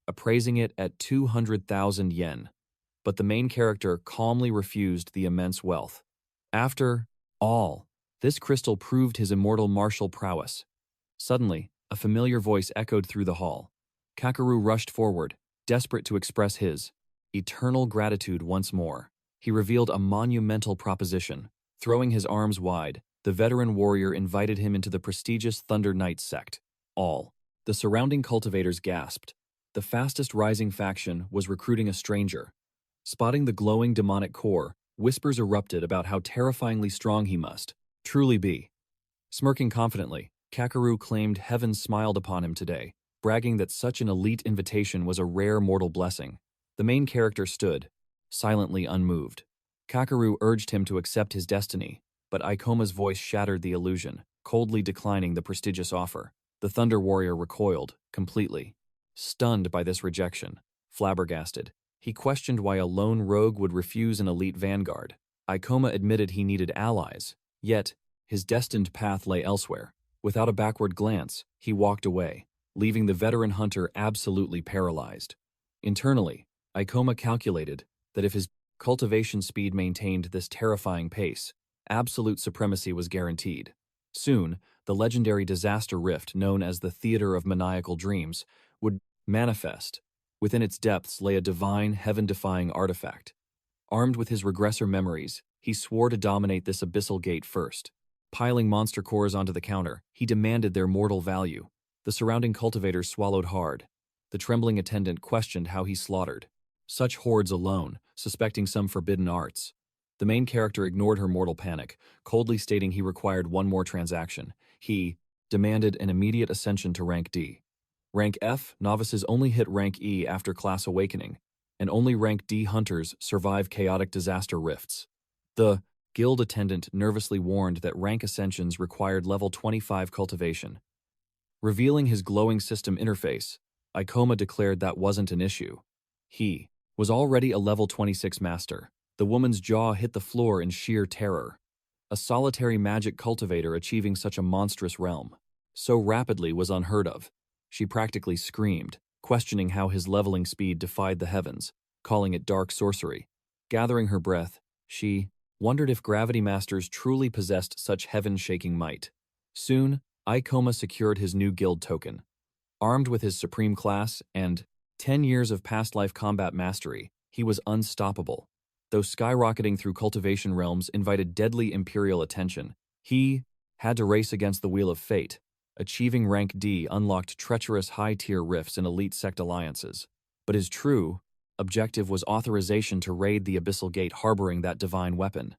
appraising it at 200,000 yen. But the main character calmly refused the immense wealth. After all, this crystal proved his immortal martial prowess. Suddenly, a familiar voice echoed through the hall. Kakeru rushed forward, desperate to express his eternal gratitude once more. He revealed a monumental proposition. Throwing his arms wide, the veteran warrior invited him into the prestigious Thunder Knight sect. The surrounding cultivators gasped. The fastest rising faction was recruiting a stranger. Spotting the glowing demonic core, whispers erupted about how terrifyingly strong he must truly be. Smirking confidently, Kakeru claimed heaven smiled upon him today, bragging that such an elite invitation was a rare mortal blessing. The main character stood, silently unmoved. Kakeru urged him to accept his destiny, but Ikoma's voice shattered the illusion, coldly declining the prestigious offer. The Thunder Warrior recoiled, completely. Stunned by this rejection, flabbergasted, he questioned why a lone rogue would refuse an elite vanguard. Ikoma admitted he needed allies, yet his destined path lay elsewhere. Without a backward glance, he walked away, leaving the veteran hunter absolutely paralyzed. Internally, Ikoma calculated that if his cultivation speed maintained this terrifying pace, absolute supremacy was guaranteed. Soon, the legendary disaster rift known as the Theater of Maniacal Dreams would manifest. Within its depths lay a divine, heaven-defying artifact. Armed with his regressor memories, he swore to dominate this abyssal gate first. Piling monster cores onto the counter, he demanded their mortal value. The surrounding cultivators swallowed hard. The trembling attendant questioned how he slaughtered such hordes alone, suspecting some forbidden arts. The main character ignored her mortal panic, coldly stating he required one more transaction. He demanded an immediate ascension to rank D. Rank F novices only hit rank E after class awakening, and only rank D hunters survive chaotic disaster rifts. The guild attendant nervously warned that rank ascensions required level 25 cultivation. Revealing his glowing system interface, Ikoma declared that wasn't an issue. He was already a level 26 master. The woman's jaw hit the floor in sheer terror. A solitary magic cultivator achieving such a monstrous realm so rapidly was unheard of. She practically screamed, questioning how his leveling speed defied the heavens, calling it dark sorcery. Gathering her breath, she wondered if gravity masters truly possessed such heaven-shaking might. Soon, Ikoma secured his new guild token. Armed with his supreme class and 10 years of past life combat mastery, he was unstoppable. Though skyrocketing through cultivation realms invited deadly imperial attention, he had to race against the wheel of fate. Achieving rank D unlocked treacherous high-tier rifts in elite sect alliances. But his true objective was authorization to raid the abyssal gate harboring that divine weapon.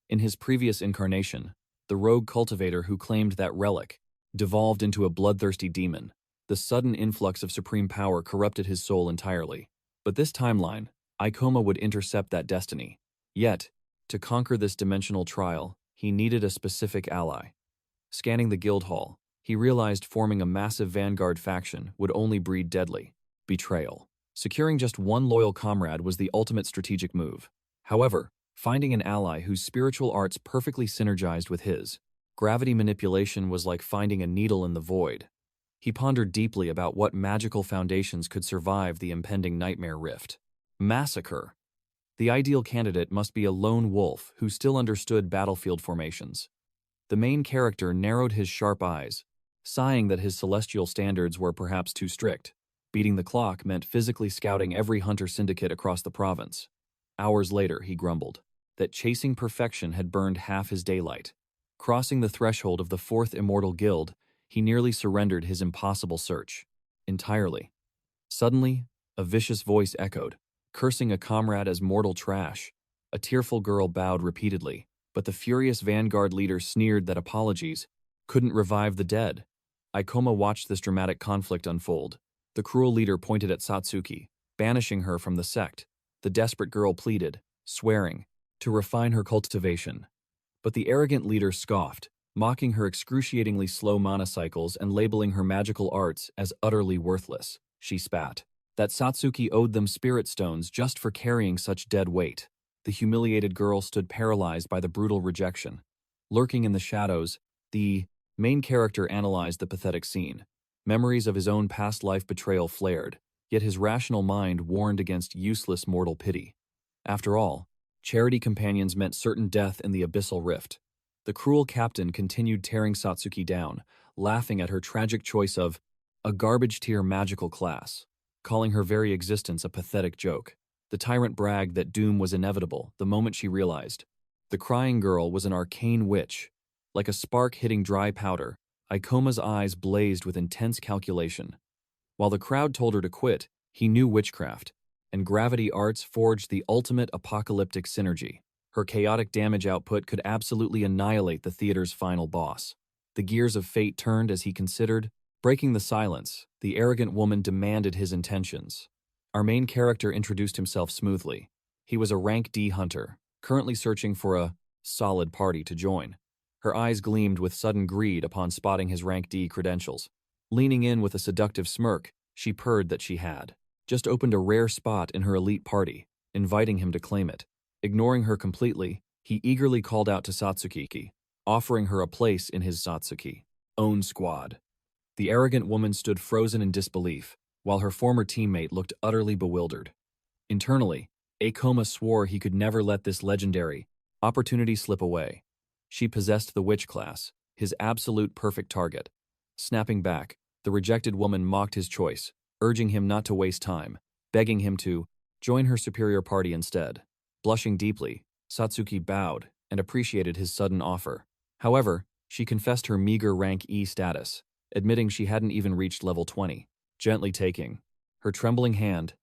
In his previous incarnation, the rogue cultivator who claimed that relic devolved into a bloodthirsty demon. The sudden influx of supreme power corrupted his soul entirely. But this timeline, Ikoma would intercept that destiny. Yet, to conquer this dimensional trial, he needed a specific ally. Scanning the guild hall, he realized forming a massive vanguard faction would only breed deadly betrayal. Securing just one loyal comrade was the ultimate strategic move. However, finding an ally whose spiritual arts perfectly synergized with his gravity manipulation was like finding a needle in the void. He pondered deeply about what magical foundations could survive the impending nightmare rift. Massacre. The ideal candidate must be a lone wolf who still understood battlefield formations. The main character narrowed his sharp eyes, sighing that his celestial standards were perhaps too strict. Beating the clock meant physically scouting every hunter syndicate across the province. Hours later, he grumbled that chasing perfection had burned half his daylight. Crossing the threshold of the fourth immortal guild, he nearly surrendered his impossible search. Entirely. Suddenly, a vicious voice echoed, cursing a comrade as mortal trash. A tearful girl bowed repeatedly, but the furious vanguard leader sneered that apologies couldn't revive the dead. Ikoma watched this dramatic conflict unfold. The cruel leader pointed at Satsuki, banishing her from the sect. The desperate girl pleaded, swearing, to refine her cultivation. But the arrogant leader scoffed, mocking her excruciatingly slow monocycles and labeling her magical arts as utterly worthless. She spat. That Satsuki owed them spirit stones just for carrying such dead weight. The humiliated girl stood paralyzed by the brutal rejection. Lurking in the shadows, the main character analyzed the pathetic scene. Memories of his own past life betrayal flared, yet his rational mind warned against useless mortal pity. After all, charity companions meant certain death in the abyssal rift. The cruel captain continued tearing Satsuki down, laughing at her tragic choice of a garbage-tier magical class, calling her very existence a pathetic joke. The tyrant bragged that doom was inevitable the moment she realized. The crying girl was an arcane witch. Like a spark hitting dry powder, Ikoma's eyes blazed with intense calculation. While the crowd told her to quit, he knew witchcraft, and gravity arts forged the ultimate apocalyptic synergy. Her chaotic damage output could absolutely annihilate the theater's final boss. The gears of fate turned as he considered. Breaking the silence, the arrogant woman demanded his intentions. Our main character introduced himself smoothly. He was a rank D hunter, currently searching for a solid party to join. Her eyes gleamed with sudden greed upon spotting his rank D credentials. Leaning in with a seductive smirk, she purred that she had just opened a rare spot in her elite party, inviting him to claim it. Ignoring her completely, he eagerly called out to Satsuki, offering her a place in his Satsuki own squad. The arrogant woman stood frozen in disbelief, while her former teammate looked utterly bewildered. Internally, Ikoma swore he could never let this legendary opportunity slip away. She possessed the witch class, his absolute perfect target. Snapping back, the rejected woman mocked his choice, urging him not to waste time, begging him to join her superior party instead. Blushing deeply, Satsuki bowed and appreciated his sudden offer. However, she confessed her meager rank E status, admitting she hadn't even reached level 20. Gently taking her trembling hand,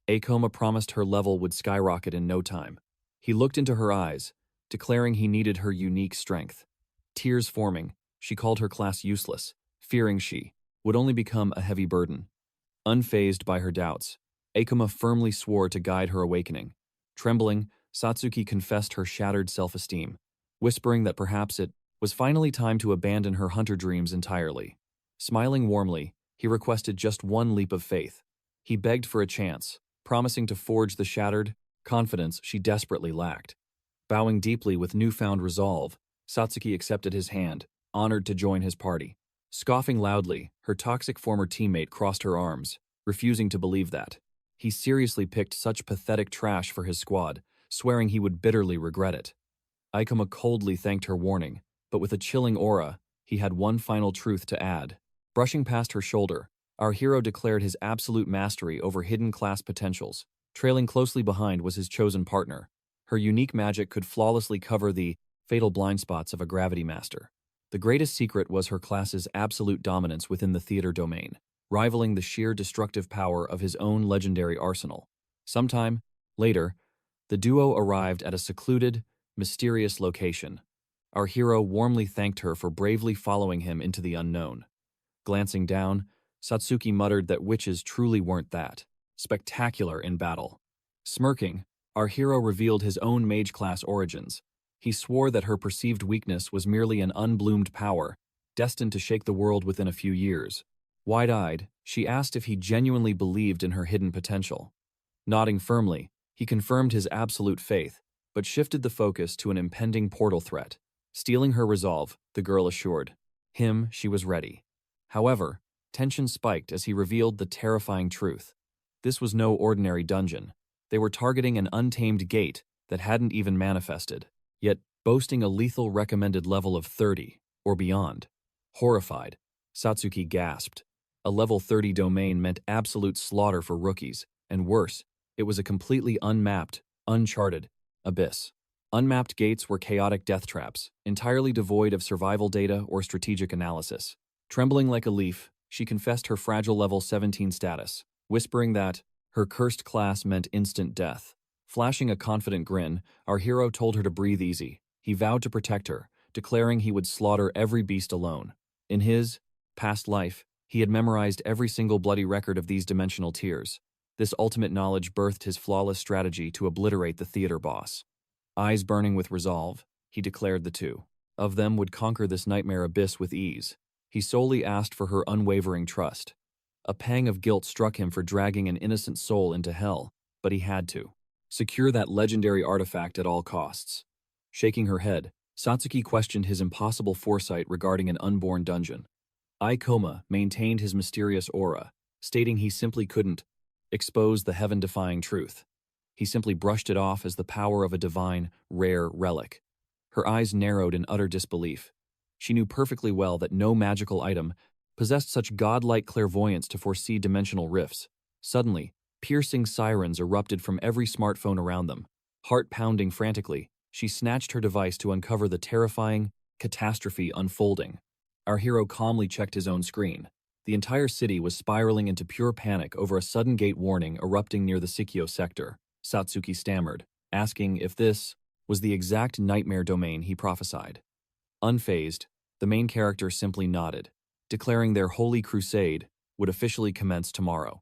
Ikoma promised her level would skyrocket in no time. He looked into her eyes, declaring he needed her unique strength. Tears forming, she called her class useless, fearing she would only become a heavy burden. Unfazed by her doubts, Ikoma firmly swore to guide her awakening. Trembling, Satsuki confessed her shattered self-esteem, whispering that perhaps it was finally time to abandon her hunter dreams entirely. Smiling warmly, he requested just one leap of faith. He begged for a chance, promising to forge the shattered confidence she desperately lacked. Bowing deeply with newfound resolve, Satsuki accepted his hand, honored to join his party. Scoffing loudly, her toxic former teammate crossed her arms, refusing to believe that. He seriously picked such pathetic trash for his squad, swearing he would bitterly regret it. Ikoma coldly thanked her warning, but with a chilling aura, he had one final truth to add. Brushing past her shoulder, our hero declared his absolute mastery over hidden class potentials. Trailing closely behind was his chosen partner. Her unique magic could flawlessly cover the fatal blind spots of a gravity master. The greatest secret was her class's absolute dominance within the theater domain, rivaling the sheer destructive power of his own legendary arsenal. Sometime later, the duo arrived at a secluded, mysterious location. Our hero warmly thanked her for bravely following him into the unknown. Glancing down, Satsuki muttered that witches truly weren't that spectacular in battle. Smirking, our hero revealed his own mage class origins. He swore that her perceived weakness was merely an unbloomed power, destined to shake the world within a few years. Wide-eyed, she asked if he genuinely believed in her hidden potential. Nodding firmly, he confirmed his absolute faith, but shifted the focus to an impending portal threat. Stealing her resolve, the girl assured him she was ready. However, tension spiked as he revealed the terrifying truth. This was no ordinary dungeon. They were targeting an untamed gate that hadn't even manifested, yet boasting a lethal recommended level of 30 or beyond. Horrified, Satsuki gasped. A level 30 domain meant absolute slaughter for rookies, and worse, it was a completely unmapped, uncharted abyss. Unmapped gates were chaotic death traps, entirely devoid of survival data or strategic analysis. Trembling like a leaf, she confessed her fragile level 17 status, whispering that her cursed class meant instant death. Flashing a confident grin, our hero told her to breathe easy. He vowed to protect her, declaring he would slaughter every beast alone. In his past life, he had memorized every single bloody record of these dimensional tiers. This ultimate knowledge birthed his flawless strategy to obliterate the theater boss. Eyes burning with resolve, he declared the two of them would conquer this nightmare abyss with ease. He solely asked for her unwavering trust. A pang of guilt struck him for dragging an innocent soul into hell, but he had to secure that legendary artifact at all costs. Shaking her head, Satsuki questioned his impossible foresight regarding an unborn dungeon. Ikoma maintained his mysterious aura, stating he simply couldn't expose the heaven-defying truth. He simply brushed it off as the power of a divine, rare relic. Her eyes narrowed in utter disbelief. She knew perfectly well that no magical item possessed such godlike clairvoyance to foresee dimensional rifts. Suddenly, piercing sirens erupted from every smartphone around them. Heart pounding frantically, she snatched her device to uncover the terrifying catastrophe unfolding. Our hero calmly checked his own screen. The entire city was spiraling into pure panic over a sudden gate warning erupting near the Sikyo sector. Satsuki stammered, asking if this was the exact nightmare domain he prophesied. Unfazed, the main character simply nodded, declaring their holy crusade would officially commence tomorrow.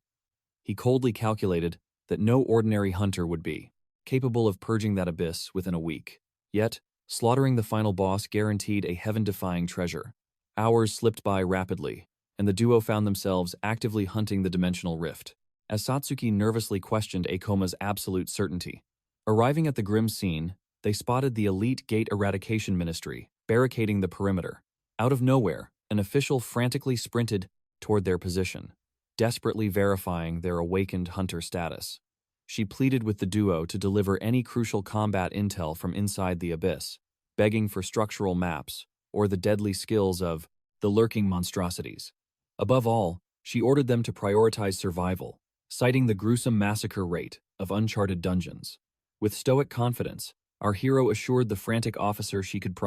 He coldly calculated that no ordinary hunter would be capable of purging that abyss within a week. Yet, slaughtering the final boss guaranteed a heaven-defying treasure. Hours slipped by rapidly, and the duo found themselves actively hunting the dimensional rift, as Satsuki nervously questioned Ikoma's absolute certainty. Arriving at the grim scene, they spotted the elite gate eradication ministry barricading the perimeter. Out of nowhere, an official frantically sprinted toward their position, desperately verifying their awakened hunter status. She pleaded with the duo to deliver any crucial combat intel from inside the abyss, begging for structural maps or the deadly skills of the lurking monstrosities. Above all, she ordered them to prioritize survival, citing the gruesome massacre rate of uncharted dungeons. With stoic confidence, our hero assured the frantic officer she could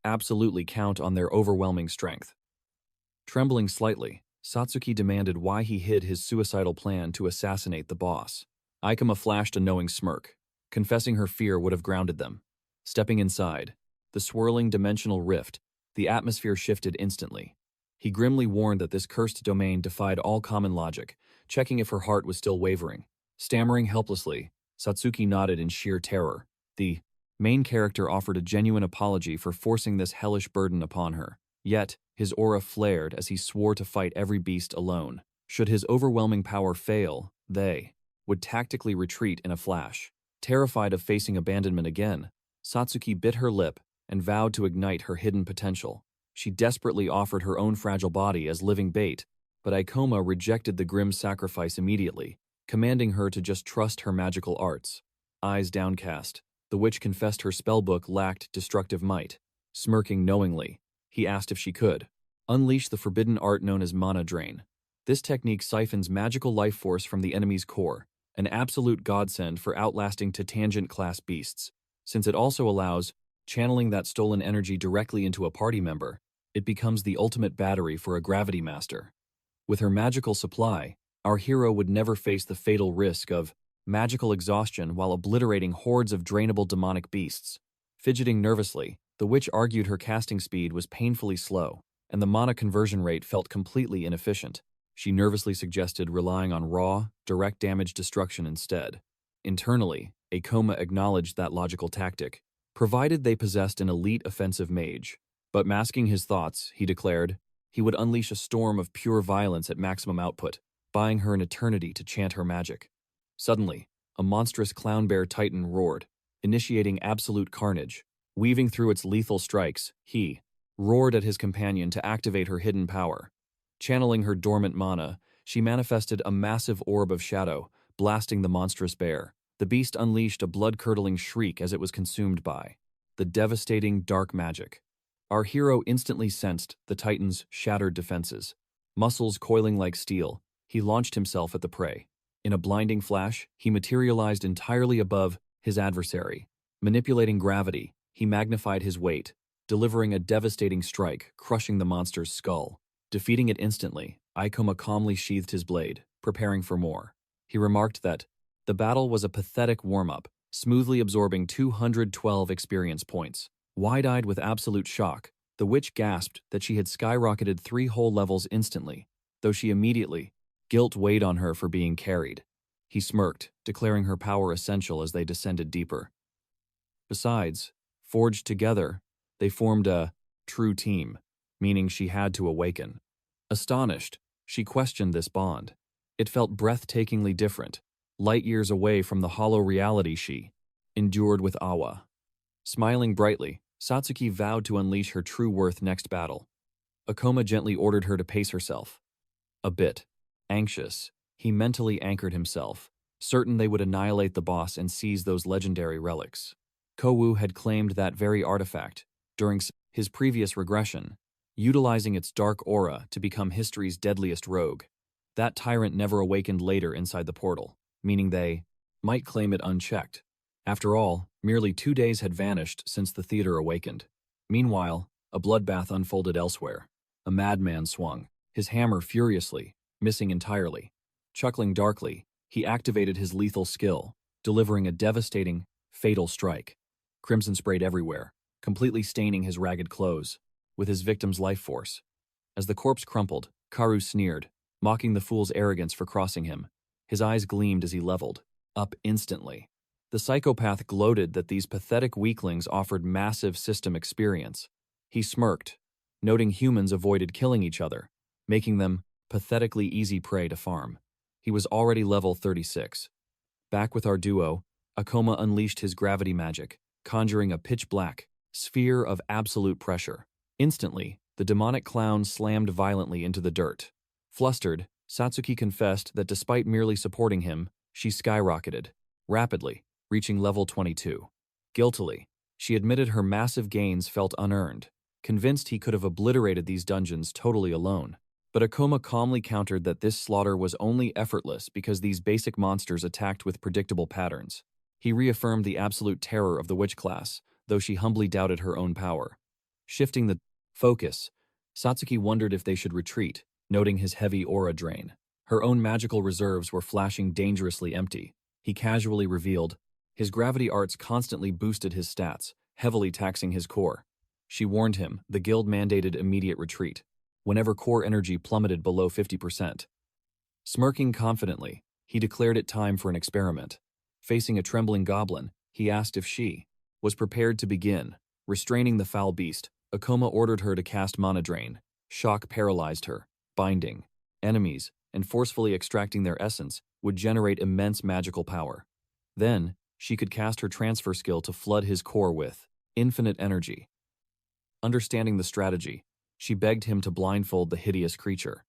absolutely count on their overwhelming strength. Trembling slightly, Satsuki demanded why he hid his suicidal plan to assassinate the boss. Ikoma flashed a knowing smirk, confessing her fear would have grounded them. Stepping inside, the swirling dimensional rift, the atmosphere shifted instantly. He grimly warned that this cursed domain defied all common logic, checking if her heart was still wavering. Stammering helplessly, Satsuki nodded in sheer terror. The main character offered a genuine apology for forcing this hellish burden upon her. Yet, his aura flared as he swore to fight every beast alone. Should his overwhelming power fail, they would tactically retreat in a flash. Terrified of facing abandonment again, Satsuki bit her lip and vowed to ignite her hidden potential. She desperately offered her own fragile body as living bait, but Ikoma rejected the grim sacrifice immediately, commanding her to just trust her magical arts. Eyes downcast, the witch confessed her spellbook lacked destructive might. Smirking knowingly, he asked if she could unleash the forbidden art known as mana drain. This technique siphons magical life force from the enemy's core, an absolute godsend for outlasting to tangent-class beasts. Since it also allows channeling that stolen energy directly into a party member, it becomes the ultimate battery for a gravity master. With her magical supply, our hero would never face the fatal risk of magical exhaustion while obliterating hordes of drainable demonic beasts. Fidgeting nervously, the witch argued her casting speed was painfully slow, and the mana conversion rate felt completely inefficient. She nervously suggested relying on raw, direct damage destruction instead. Internally, Ikoma acknowledged that logical tactic, provided they possessed an elite offensive mage. But masking his thoughts, he declared, he would unleash a storm of pure violence at maximum output, buying her an eternity to chant her magic. Suddenly, a monstrous clown bear titan roared, initiating absolute carnage. Weaving through its lethal strikes, he roared at his companion to activate her hidden power. Channeling her dormant mana, she manifested a massive orb of shadow, blasting the monstrous bear. The beast unleashed a blood-curdling shriek as it was consumed by the devastating dark magic. Our hero instantly sensed the Titan's shattered defenses. Muscles coiling like steel, he launched himself at the prey. In a blinding flash, he materialized entirely above his adversary, Manipulating gravity, he magnified his weight, delivering a devastating strike, crushing the monster's skull. Defeating it instantly, Ikoma calmly sheathed his blade, preparing for more. He remarked that the battle was a pathetic warm-up, smoothly absorbing 212 experience points. Wide-eyed with absolute shock, the witch gasped that she had skyrocketed 3 whole levels instantly, though she immediately, guilt weighed on her for being carried. He smirked, declaring her power essential as they descended deeper. Besides, forged together, they formed a true team, meaning she had to awaken. Astonished, she questioned this bond. It felt breathtakingly different, light years away from the hollow reality she endured with Awa. Smiling brightly, Satsuki vowed to unleash her true worth next battle. Akoma gently ordered her to pace herself. A bit anxious, he mentally anchored himself, certain they would annihilate the boss and seize those legendary relics. Kowu had claimed that very artifact during his previous regression, utilizing its dark aura to become history's deadliest rogue. That tyrant never awakened later inside the portal, meaning they might claim it unchecked. After all, merely 2 days had vanished since the theater awakened. Meanwhile, a bloodbath unfolded elsewhere. A madman swung, his hammer furiously, missing entirely. Chuckling darkly, he activated his lethal skill, delivering a devastating, fatal strike. Crimson sprayed everywhere, completely staining his ragged clothes with his victim's life force. As the corpse crumpled, Karu sneered, mocking the fool's arrogance for crossing him. His eyes gleamed as he leveled up instantly. The psychopath gloated that these pathetic weaklings offered massive system experience. He smirked, noting humans avoided killing each other, making them pathetically easy prey to farm. He was already level 36. Back with our duo, Akoma unleashed his gravity magic, conjuring a pitch-black sphere of absolute pressure. Instantly, the demonic clown slammed violently into the dirt. Flustered, Satsuki confessed that despite merely supporting him, she skyrocketed, rapidly, reaching level 22. Guiltily, she admitted her massive gains felt unearned, convinced he could have obliterated these dungeons totally alone. But Akoma calmly countered that this slaughter was only effortless because these basic monsters attacked with predictable patterns. He reaffirmed the absolute terror of the witch class, though she humbly doubted her own power. Shifting the focus, Satsuki wondered if they should retreat, noting his heavy aura drain. Her own magical reserves were flashing dangerously empty. He casually revealed, his gravity arts constantly boosted his stats, heavily taxing his core. She warned him the guild mandated immediate retreat, whenever core energy plummeted below 50%. Smirking confidently, he declared it time for an experiment. Facing a trembling goblin, he asked if she was prepared to begin. Restraining the foul beast, Akoma ordered her to cast Mana Drain. Shock paralyzed her, binding enemies, and forcefully extracting their essence would generate immense magical power. Then, she could cast her transfer skill to flood his core with infinite energy. Understanding the strategy, she begged him to blindfold the hideous creature.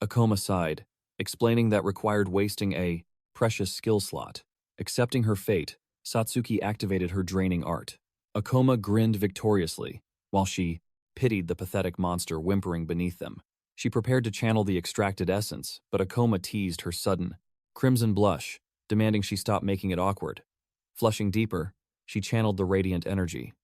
Akoma sighed, explaining that required wasting a precious skill slot. Accepting her fate, Satsuki activated her draining art. Akoma grinned victoriously, while she pitied the pathetic monster whimpering beneath them. She prepared to channel the extracted essence, but Akoma teased her sudden, crimson blush, demanding she stop making it awkward. Flushing deeper, she channeled the radiant energy.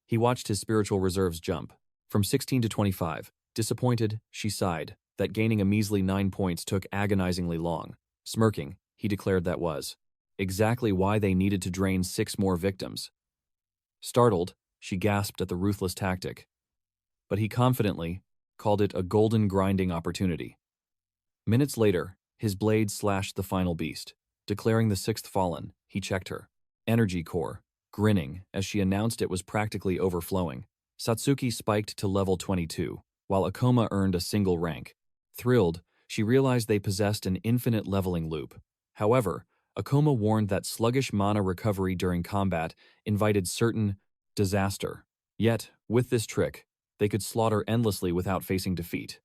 He watched his spiritual reserves jump. From 16 to 25, disappointed, she sighed, that gaining a measly 9 points took agonizingly long. Smirking, he declared that was exactly why they needed to drain 6 more victims. Startled, she gasped at the ruthless tactic. But he confidently called it a golden grinding opportunity. Minutes later, his blade slashed the final beast. Declaring the 6th fallen, he checked her energy core, grinning as she announced it was practically overflowing. Satsuki spiked to level 22, while Akoma earned a single rank. Thrilled, she realized they possessed an infinite leveling loop. However, Akoma warned that sluggish mana recovery during combat invited certain disaster. Yet, with this trick, they could slaughter endlessly without facing defeat.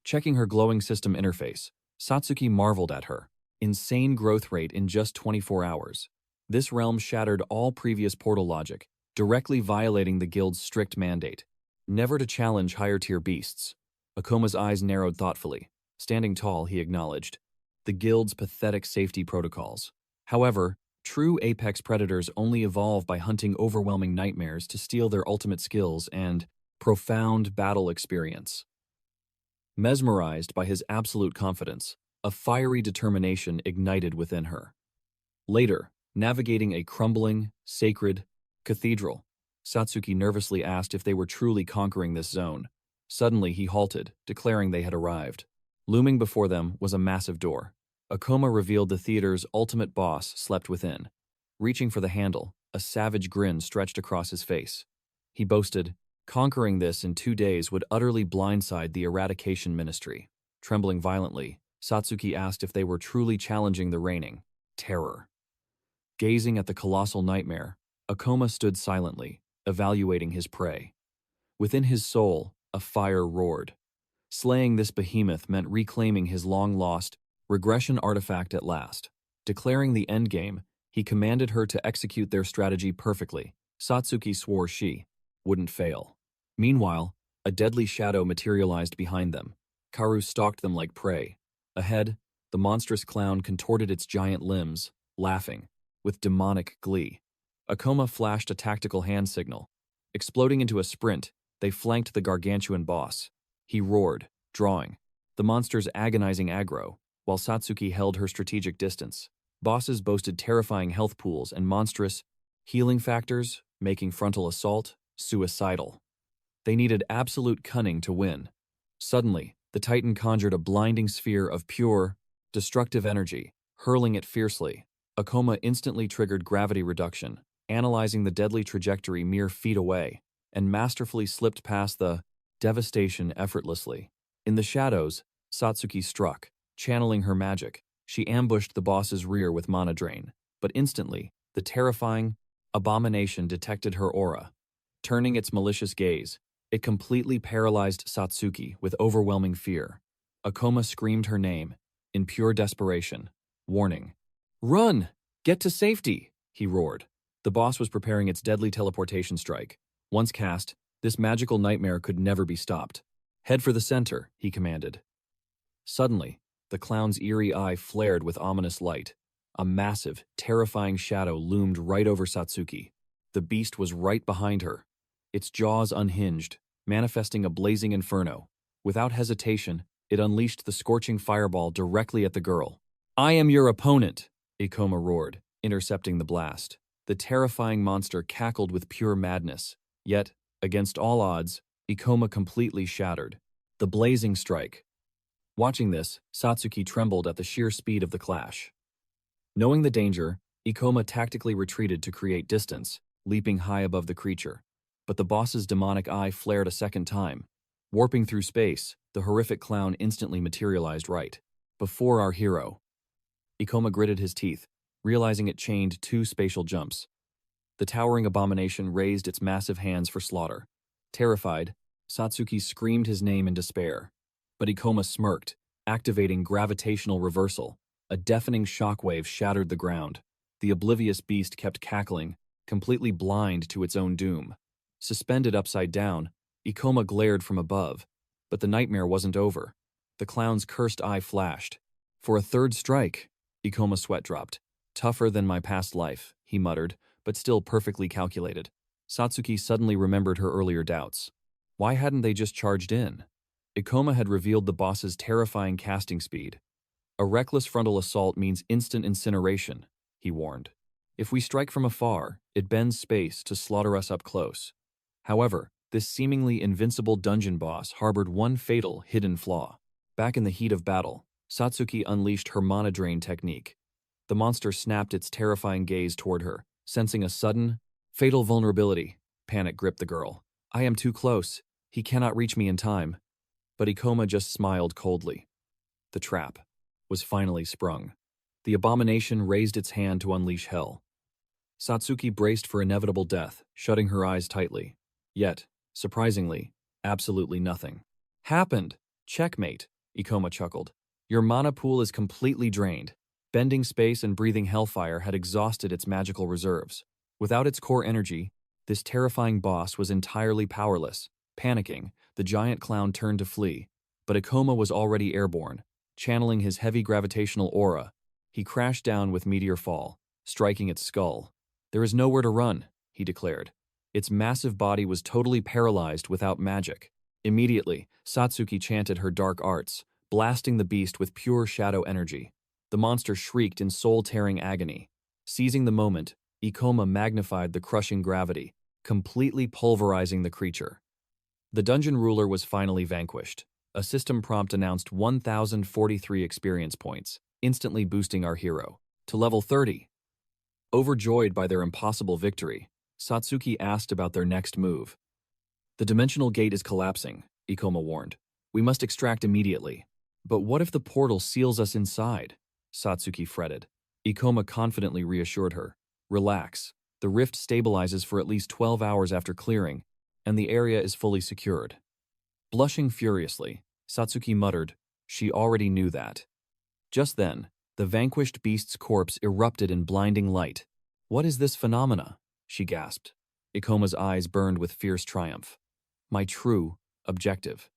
Checking her glowing system interface, Satsuki marveled at her insane growth rate in just 24 hours. This realm shattered all previous portal logic, directly violating the guild's strict mandate, never to challenge higher-tier beasts. Akoma's eyes narrowed thoughtfully. Standing tall, he acknowledged the guild's pathetic safety protocols. However, True apex predators only evolve by hunting overwhelming nightmares to steal their ultimate skills and profound battle experience. Mesmerized by his absolute confidence, a fiery determination ignited within her. Later, navigating a crumbling, sacred cathedral, Satsuki nervously asked if they were truly conquering this zone. Suddenly, he halted, declaring they had arrived. Looming before them was a massive door. Akoma revealed the theater's ultimate boss slept within. Reaching for the handle, a savage grin stretched across his face. He boasted, conquering this in 2 days would utterly blindside the Eradication Ministry. Trembling violently, Satsuki asked if they were truly challenging the reigning terror. Gazing at the colossal nightmare, Akoma stood silently, evaluating his prey. Within his soul, a fire roared. Slaying this behemoth meant reclaiming his long-lost regression artifact at last. Declaring the endgame, he commanded her to execute their strategy perfectly. Satsuki swore she wouldn't fail. Meanwhile, a deadly shadow materialized behind them. Karu stalked them like prey. Ahead, the monstrous clown contorted its giant limbs, laughing, with demonic glee. Akoma flashed a tactical hand signal. Exploding into a sprint, they flanked the gargantuan boss. He roared, drawing the monster's agonizing aggro, while Satsuki held her strategic distance. Bosses boasted terrifying health pools and monstrous healing factors, making frontal assault suicidal. They needed absolute cunning to win. Suddenly, the Titan conjured a blinding sphere of pure, destructive energy, hurling it fiercely. Akoma instantly triggered gravity reduction, analyzing the deadly trajectory mere feet away, and masterfully slipped past the devastation effortlessly. In the shadows, Satsuki struck. Channeling her magic, she ambushed the boss's rear with mana drain, but instantly, the terrifying abomination detected her aura. Turning its malicious gaze, it completely paralyzed Satsuki with overwhelming fear. Akoma screamed her name, in pure desperation. Warning. "Run! Get to safety!" he roared. The boss was preparing its deadly teleportation strike. Once cast, this magical nightmare could never be stopped. "Head for the center," he commanded. Suddenly, the clown's eerie eye flared with ominous light. A massive, terrifying shadow loomed right over Satsuki. The beast was right behind her, its jaws unhinged, manifesting a blazing inferno. Without hesitation, it unleashed the scorching fireball directly at the girl. "I am your opponent," Ikoma roared, intercepting the blast. The terrifying monster cackled with pure madness. Yet, against all odds, Ikoma completely shattered. The blazing strike. Watching this, Satsuki trembled at the sheer speed of the clash. Knowing the danger, Ikoma tactically retreated to create distance, leaping high above the creature. But the boss's demonic eye flared a second time. Warping through space, the horrific clown instantly materialized right before our hero. Ikoma gritted his teeth, realizing it chained 2 spatial jumps. The towering abomination raised its massive hands for slaughter. Terrified, Satsuki screamed his name in despair. But Ikoma smirked, activating gravitational reversal. A deafening shockwave shattered the ground. The oblivious beast kept cackling, completely blind to its own doom. Suspended upside down, Ikoma glared from above. But the nightmare wasn't over. The clown's cursed eye flashed. "For a third strike," Ikoma sweat dropped. "Tougher than my past life," he muttered, but still perfectly calculated. Satsuki suddenly remembered her earlier doubts. Why hadn't they just charged in? Ikoma had revealed the boss's terrifying casting speed. "A reckless frontal assault means instant incineration," he warned. "If we strike from afar, it bends space to slaughter us up close." However, this seemingly invincible dungeon boss harbored one fatal, hidden flaw. Back in the heat of battle, Satsuki unleashed her mana drain technique. The monster snapped its terrifying gaze toward her, sensing a sudden, fatal vulnerability. Panic gripped the girl. "I am too close. He cannot reach me in time." But Ikoma just smiled coldly. The trap was finally sprung. The abomination raised its hand to unleash hell. Satsuki braced for inevitable death, shutting her eyes tightly. Yet, surprisingly, absolutely nothing happened. "Checkmate," Ikoma chuckled. "Your mana pool is completely drained." Bending space and breathing hellfire had exhausted its magical reserves. Without its core energy, this terrifying boss was entirely powerless. Panicking, the giant clown turned to flee, but Ikoma was already airborne. Channeling his heavy gravitational aura, he crashed down with meteor fall, striking its skull. "There is nowhere to run," he declared. Its massive body was totally paralyzed without magic. Immediately, Satsuki chanted her dark arts, blasting the beast with pure shadow energy. The monster shrieked in soul-tearing agony. Seizing the moment, Ikoma magnified the crushing gravity, completely pulverizing the creature. The dungeon ruler was finally vanquished. A system prompt announced 1,043 experience points, instantly boosting our hero to level 30. Overjoyed by their impossible victory, Satsuki asked about their next move. "The dimensional gate is collapsing," Ikoma warned. "We must extract immediately." "But what if the portal seals us inside?" Satsuki fretted. Ikoma confidently reassured her. "Relax. The rift stabilizes for at least 12 hours after clearing, and the area is fully secured." Blushing furiously, Satsuki muttered, "She already knew that." Just then, the vanquished beast's corpse erupted in blinding light. "What is this phenomena?" she gasped. Ikoma's eyes burned with fierce triumph. "My true objective."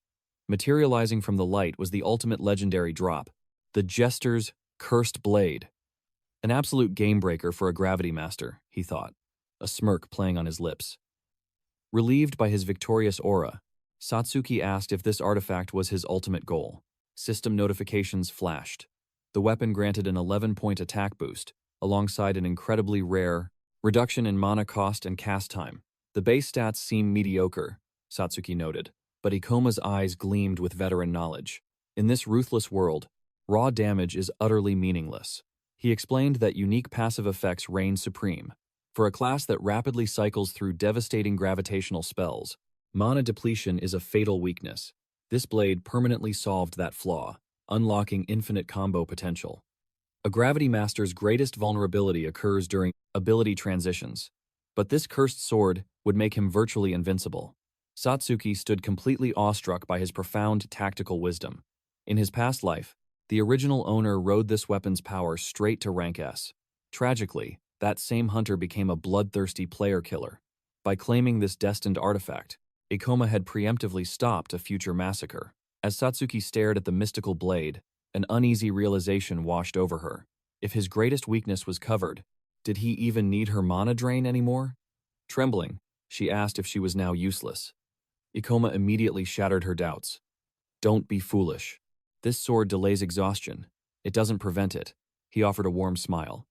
Materializing from the light was the ultimate legendary drop, the Jester's Cursed Blade. An absolute game-breaker for a gravity master, he thought, a smirk playing on his lips. Relieved by his victorious aura, Satsuki asked if this artifact was his ultimate goal. System notifications flashed. The weapon granted an 11-point attack boost, alongside an incredibly rare reduction in mana cost and cast time. The base stats seem mediocre, Satsuki noted, but Ikoma's eyes gleamed with veteran knowledge. In this ruthless world, raw damage is utterly meaningless. He explained that unique passive effects reign supreme. For a class that rapidly cycles through devastating gravitational spells, mana depletion is a fatal weakness. This blade permanently solved that flaw, unlocking infinite combo potential. A gravity master's greatest vulnerability occurs during ability transitions, but this cursed sword would make him virtually invincible. Satsuki stood completely awestruck by his profound tactical wisdom. In his past life, the original owner rode this weapon's power straight to rank S. Tragically, that same hunter became a bloodthirsty player killer. By claiming this destined artifact, Ikoma had preemptively stopped a future massacre. As Satsuki stared at the mystical blade, an uneasy realization washed over her. If his greatest weakness was covered, did he even need her mana drain anymore? Trembling, she asked if she was now useless. Ikoma immediately shattered her doubts. "Don't be foolish. This sword delays exhaustion. It doesn't prevent it." He offered a warm smile.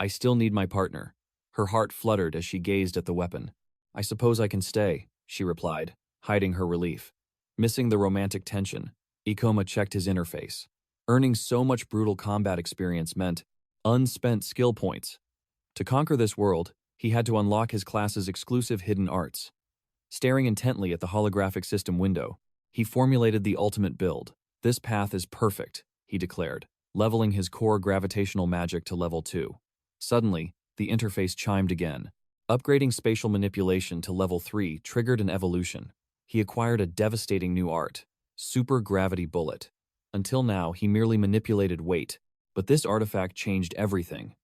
"I still need my partner." Her heart fluttered as she gazed at the weapon. "I suppose I can stay," she replied, hiding her relief. Missing the romantic tension, Ikoma checked his interface. Earning so much brutal combat experience meant unspent skill points. To conquer this world, he had to unlock his class's exclusive hidden arts. Staring intently at the holographic system window, he formulated the ultimate build. "This path is perfect," he declared, leveling his core gravitational magic to level 2. Suddenly, the interface chimed again. Upgrading spatial manipulation to level 3 triggered an evolution. He acquired a devastating new art, Super Gravity Bullet. Until now, he merely manipulated weight, but this artifact changed everything.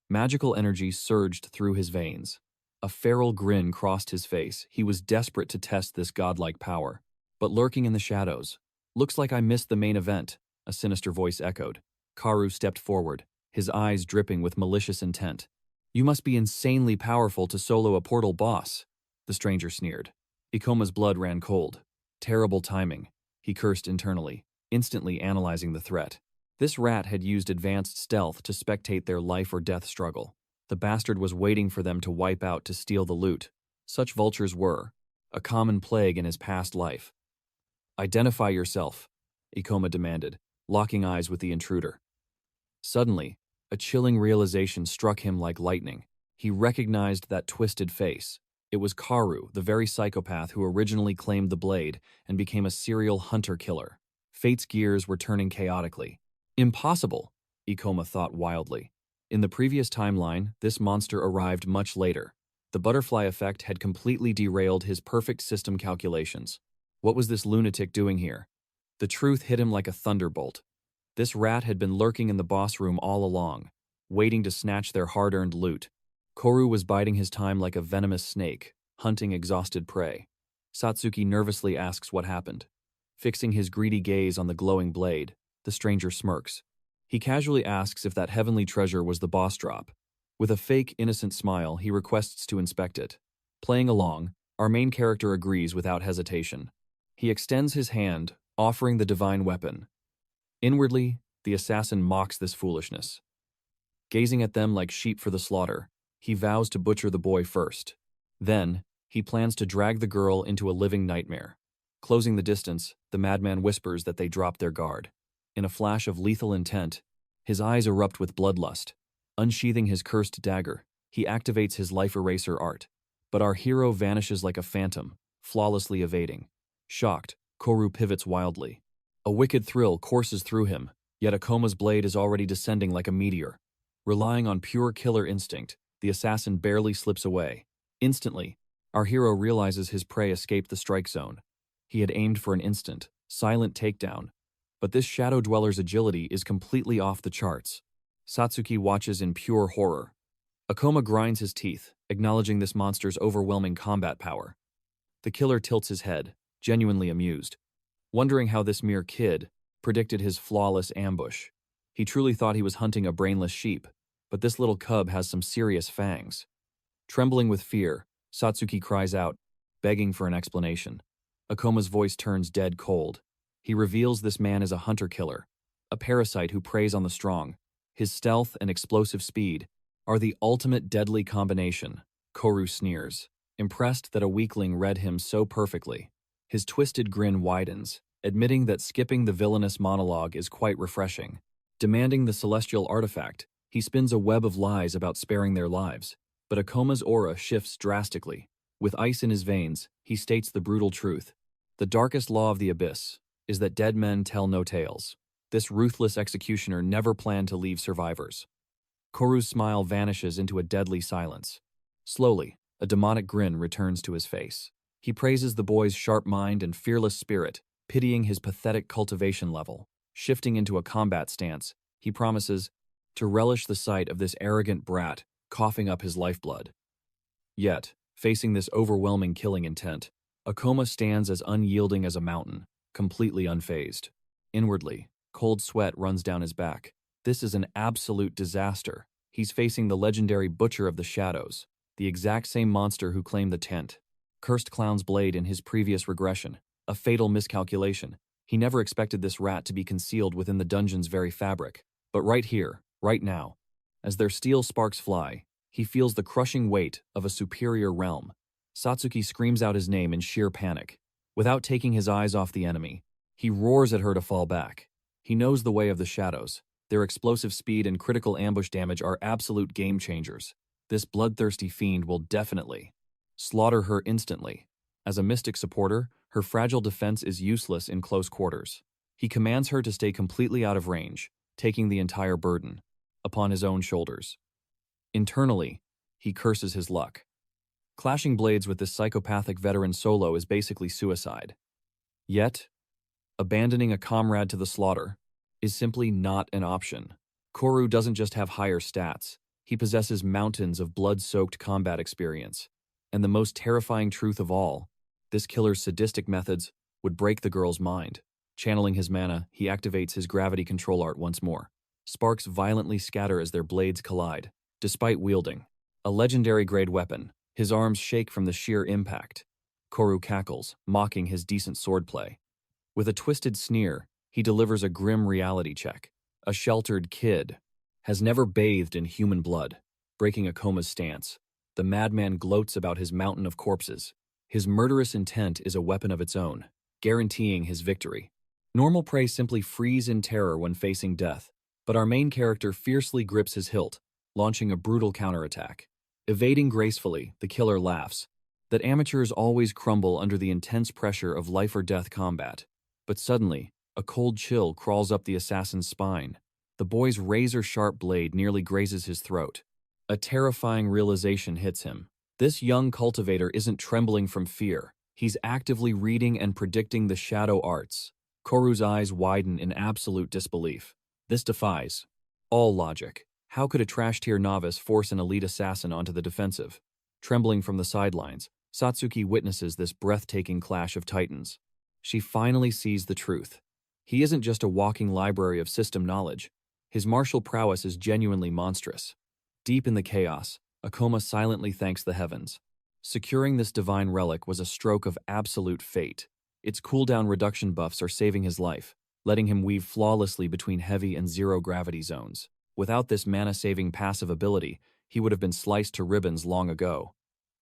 Magical energy surged through his veins. A feral grin crossed his face. He was desperate to test this godlike power. But lurking in the shadows, "Looks like I missed the main event," a sinister voice echoed. Karu stepped forward, his eyes dripping with malicious intent. "You must be insanely powerful to solo a portal boss," the stranger sneered. Ikoma's blood ran cold. Terrible timing, he cursed internally, instantly analyzing the threat. This rat had used advanced stealth to spectate their life or death struggle. The bastard was waiting for them to wipe out to steal the loot. Such vultures were a common plague in his past life. "Identify yourself," Ikoma demanded, locking eyes with the intruder. Suddenly, a chilling realization struck him like lightning. He recognized that twisted face. It was Karu, the very psychopath who originally claimed the blade and became a serial hunter-killer. Fate's gears were turning chaotically. Impossible, Ikoma thought wildly. In the previous timeline, this monster arrived much later. The butterfly effect had completely derailed his perfect system calculations. What was this lunatic doing here? The truth hit him like a thunderbolt. This rat had been lurking in the boss room all along, waiting to snatch their hard-earned loot. Koru was biding his time like a venomous snake, hunting exhausted prey. Satsuki nervously asks what happened. Fixing his greedy gaze on the glowing blade, the stranger smirks. He casually asks if that heavenly treasure was the boss drop. With a fake, innocent smile, he requests to inspect it. Playing along, our main character agrees without hesitation. He extends his hand, offering the divine weapon. Inwardly, the assassin mocks this foolishness. Gazing at them like sheep for the slaughter, he vows to butcher the boy first. Then, he plans to drag the girl into a living nightmare. Closing the distance, the madman whispers that they drop their guard. In a flash of lethal intent, his eyes erupt with bloodlust. Unsheathing his cursed dagger, he activates his life eraser art. But our hero vanishes like a phantom, flawlessly evading. Shocked, Koru pivots wildly. A wicked thrill courses through him, yet Akoma's blade is already descending like a meteor. Relying on pure killer instinct, the assassin barely slips away. Instantly, our hero realizes his prey escaped the strike zone. He had aimed for an instant, silent takedown. But this shadow dweller's agility is completely off the charts. Satsuki watches in pure horror. Akoma grinds his teeth, acknowledging this monster's overwhelming combat power. The killer tilts his head, genuinely amused, wondering how this mere kid predicted his flawless ambush. He truly thought he was hunting a brainless sheep, but this little cub has some serious fangs. Trembling with fear, Satsuki cries out, begging for an explanation. Akoma's voice turns dead cold. He reveals this man is a hunter-killer, a parasite who preys on the strong. His stealth and explosive speed are the ultimate deadly combination, Koru sneers, impressed that a weakling read him so perfectly. His twisted grin widens, admitting that skipping the villainous monologue is quite refreshing. Demanding the celestial artifact, he spins a web of lies about sparing their lives. But Akoma's aura shifts drastically. With ice in his veins, he states the brutal truth. The darkest law of the abyss is that dead men tell no tales. This ruthless executioner never planned to leave survivors. Koru's smile vanishes into a deadly silence. Slowly, a demonic grin returns to his face. He praises the boy's sharp mind and fearless spirit, pitying his pathetic cultivation level. Shifting into a combat stance, he promises to relish the sight of this arrogant brat coughing up his lifeblood. Yet, facing this overwhelming killing intent, Akoma stands as unyielding as a mountain, completely unfazed. Inwardly, cold sweat runs down his back. This is an absolute disaster. He's facing the legendary Butcher of the Shadows, the exact same monster who claimed the tent. Cursed Clown's blade in his previous regression, a fatal miscalculation. He never expected this rat to be concealed within the dungeon's very fabric. But right here, right now, as their steel sparks fly, he feels the crushing weight of a superior realm. Satsuki screams out his name in sheer panic. Without taking his eyes off the enemy, he roars at her to fall back. He knows the way of the shadows. Their explosive speed and critical ambush damage are absolute game changers. This bloodthirsty fiend will definitely slaughter her instantly. As a mystic supporter, her fragile defense is useless in close quarters. He commands her to stay completely out of range, taking the entire burden upon his own shoulders. Internally, he curses his luck. Clashing blades with this psychopathic veteran solo is basically suicide. Yet, abandoning a comrade to the slaughter is simply not an option. Koru doesn't just have higher stats, he possesses mountains of blood-soaked combat experience. And the most terrifying truth of all, this killer's sadistic methods would break the girl's mind. Channeling his mana, he activates his gravity control art once more. Sparks violently scatter as their blades collide. Despite wielding a legendary-grade weapon, his arms shake from the sheer impact. Koru cackles, mocking his decent swordplay. With a twisted sneer, he delivers a grim reality check. A sheltered kid has never bathed in human blood. Breaking Akoma's stance, the madman gloats about his mountain of corpses. His murderous intent is a weapon of its own, guaranteeing his victory. Normal prey simply freeze in terror when facing death, but our main character fiercely grips his hilt, launching a brutal counterattack. Evading gracefully, the killer laughs that amateurs always crumble under the intense pressure of life-or-death combat. But suddenly, a cold chill crawls up the assassin's spine. The boy's razor-sharp blade nearly grazes his throat. A terrifying realization hits him. This young cultivator isn't trembling from fear. He's actively reading and predicting the shadow arts. Koru's eyes widen in absolute disbelief. This defies all logic. How could a trash-tier novice force an elite assassin onto the defensive? Trembling from the sidelines, Satsuki witnesses this breathtaking clash of titans. She finally sees the truth. He isn't just a walking library of system knowledge. His martial prowess is genuinely monstrous. Deep in the chaos, Akoma silently thanks the heavens. Securing this divine relic was a stroke of absolute fate. Its cooldown reduction buffs are saving his life, letting him weave flawlessly between heavy and zero-gravity zones. Without this mana-saving passive ability, he would have been sliced to ribbons long ago.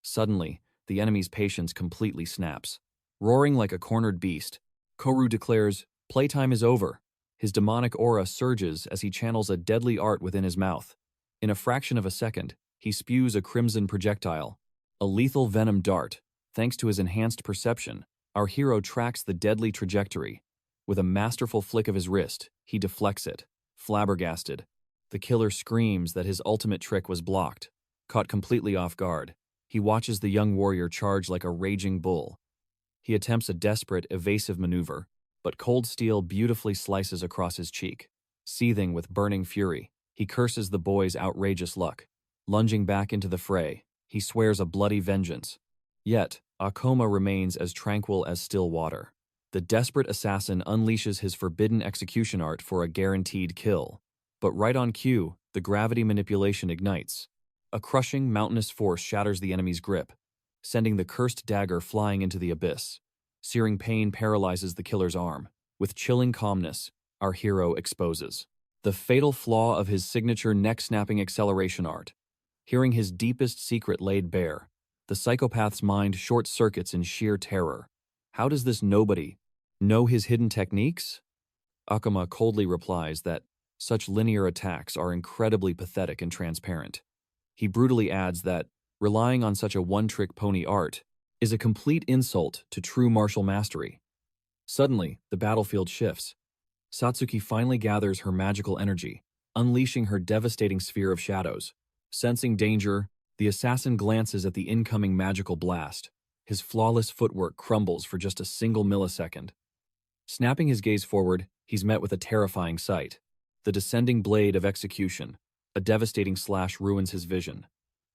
Suddenly, the enemy's patience completely snaps. Roaring like a cornered beast, Koru declares, "Playtime is over." His demonic aura surges as he channels a deadly art within his mouth. In a fraction of a second, he spews a crimson projectile, a lethal venom dart. Thanks to his enhanced perception, our hero tracks the deadly trajectory. With a masterful flick of his wrist, he deflects it. Flabbergasted, the killer screams that his ultimate trick was blocked. Caught completely off guard, he watches the young warrior charge like a raging bull. He attempts a desperate, evasive maneuver, but cold steel beautifully slices across his cheek. Seething with burning fury, he curses the boy's outrageous luck. Lunging back into the fray, he swears a bloody vengeance. Yet, Akoma remains as tranquil as still water. The desperate assassin unleashes his forbidden execution art for a guaranteed kill. But right on cue, the gravity manipulation ignites. A crushing, mountainous force shatters the enemy's grip, sending the cursed dagger flying into the abyss. Searing pain paralyzes the killer's arm. With chilling calmness, our hero exposes the fatal flaw of his signature neck-snapping acceleration art. Hearing his deepest secret laid bare, the psychopath's mind short-circuits in sheer terror. How does this nobody know his hidden techniques? Akuma coldly replies that such linear attacks are incredibly pathetic and transparent. He brutally adds that relying on such a one-trick pony art is a complete insult to true martial mastery. Suddenly, the battlefield shifts. Satsuki finally gathers her magical energy, unleashing her devastating sphere of shadows. Sensing danger, the assassin glances at the incoming magical blast. His flawless footwork crumbles for just a single millisecond. Snapping his gaze forward, he's met with a terrifying sight. The descending blade of execution. A devastating slash ruins his vision.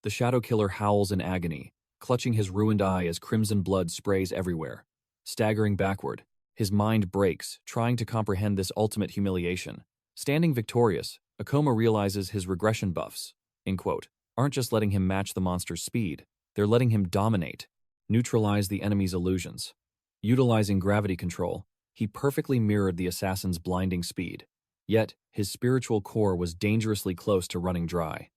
The shadow killer howls in agony, clutching his ruined eye as crimson blood sprays everywhere. Staggering backward, his mind breaks, trying to comprehend this ultimate humiliation. Standing victorious, Akoma realizes his regression buffs, in quote, aren't just letting him match the monster's speed, they're letting him dominate, neutralize the enemy's illusions. Utilizing gravity control, he perfectly mirrored the assassin's blinding speed. Yet, his spiritual core was dangerously close to running dry.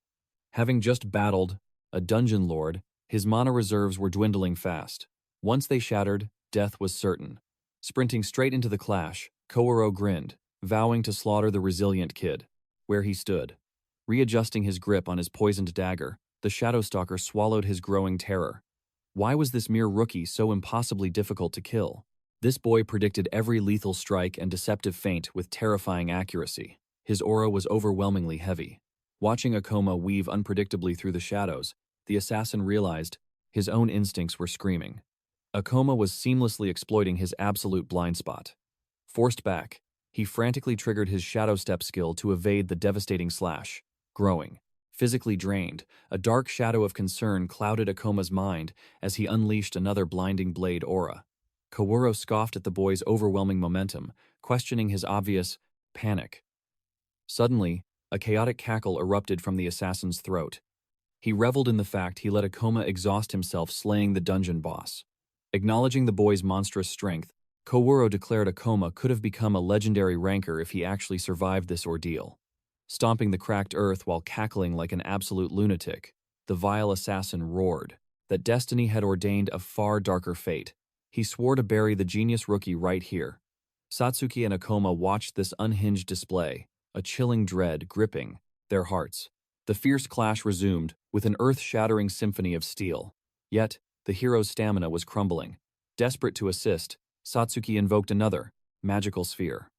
Having just battled a dungeon lord, his mana reserves were dwindling fast. Once they shattered, death was certain. Sprinting straight into the clash, Kouro grinned, vowing to slaughter the resilient kid. Where he stood, readjusting his grip on his poisoned dagger, the Shadowstalker swallowed his growing terror. Why was this mere rookie so impossibly difficult to kill? This boy predicted every lethal strike and deceptive feint with terrifying accuracy. His aura was overwhelmingly heavy. Watching Akoma weave unpredictably through the shadows, the assassin realized his own instincts were screaming. Akoma was seamlessly exploiting his absolute blind spot. Forced back, he frantically triggered his Shadow Step skill to evade the devastating slash. Growing, physically drained, a dark shadow of concern clouded Akoma's mind as he unleashed another blinding blade aura. Kawuro scoffed at the boy's overwhelming momentum, questioning his obvious panic. Suddenly, a chaotic cackle erupted from the assassin's throat. He reveled in the fact he let Akoma exhaust himself slaying the dungeon boss. Acknowledging the boy's monstrous strength, Kawuro declared Akoma could have become a legendary ranker if he actually survived this ordeal. Stomping the cracked earth while cackling like an absolute lunatic, the vile assassin roared that destiny had ordained a far darker fate. He swore to bury the genius rookie right here. Satsuki and Akoma watched this unhinged display, a chilling dread gripping their hearts. The fierce clash resumed with an earth-shattering symphony of steel. Yet, the hero's stamina was crumbling. Desperate to assist, Satsuki invoked another magical sphere.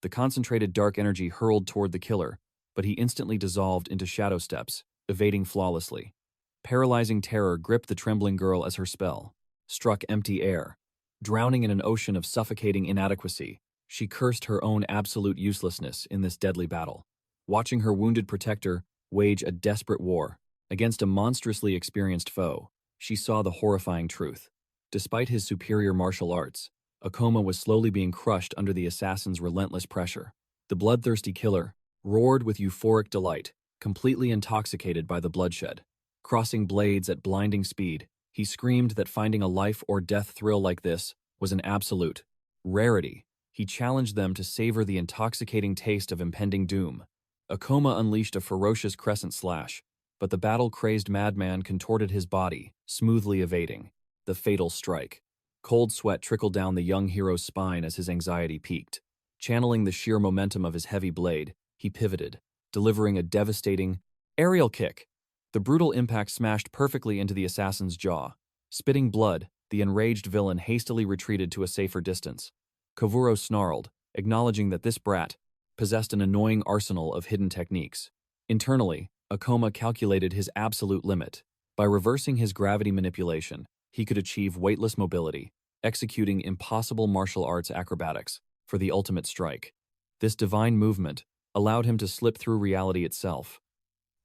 The concentrated dark energy hurled toward the killer, but he instantly dissolved into shadow steps, evading flawlessly. Paralyzing terror gripped the trembling girl as her spell struck empty air. Drowning in an ocean of suffocating inadequacy, she cursed her own absolute uselessness in this deadly battle. Watching her wounded protector wage a desperate war against a monstrously experienced foe, she saw the horrifying truth. Despite his superior martial arts, Akoma was slowly being crushed under the assassin's relentless pressure. The bloodthirsty killer roared with euphoric delight, completely intoxicated by the bloodshed. Crossing blades at blinding speed, he screamed that finding a life-or-death thrill like this was an absolute rarity. He challenged them to savor the intoxicating taste of impending doom. Akoma unleashed a ferocious crescent slash, but the battle-crazed madman contorted his body, smoothly evading the fatal strike. Cold sweat trickled down the young hero's spine as his anxiety peaked. Channeling the sheer momentum of his heavy blade, he pivoted, delivering a devastating aerial kick. The brutal impact smashed perfectly into the assassin's jaw. Spitting blood, the enraged villain hastily retreated to a safer distance. Kovuro snarled, acknowledging that this brat possessed an annoying arsenal of hidden techniques. Internally, Akoma calculated his absolute limit. By reversing his gravity manipulation, he could achieve weightless mobility, executing impossible martial arts acrobatics for the ultimate strike. This divine movement allowed him to slip through reality itself.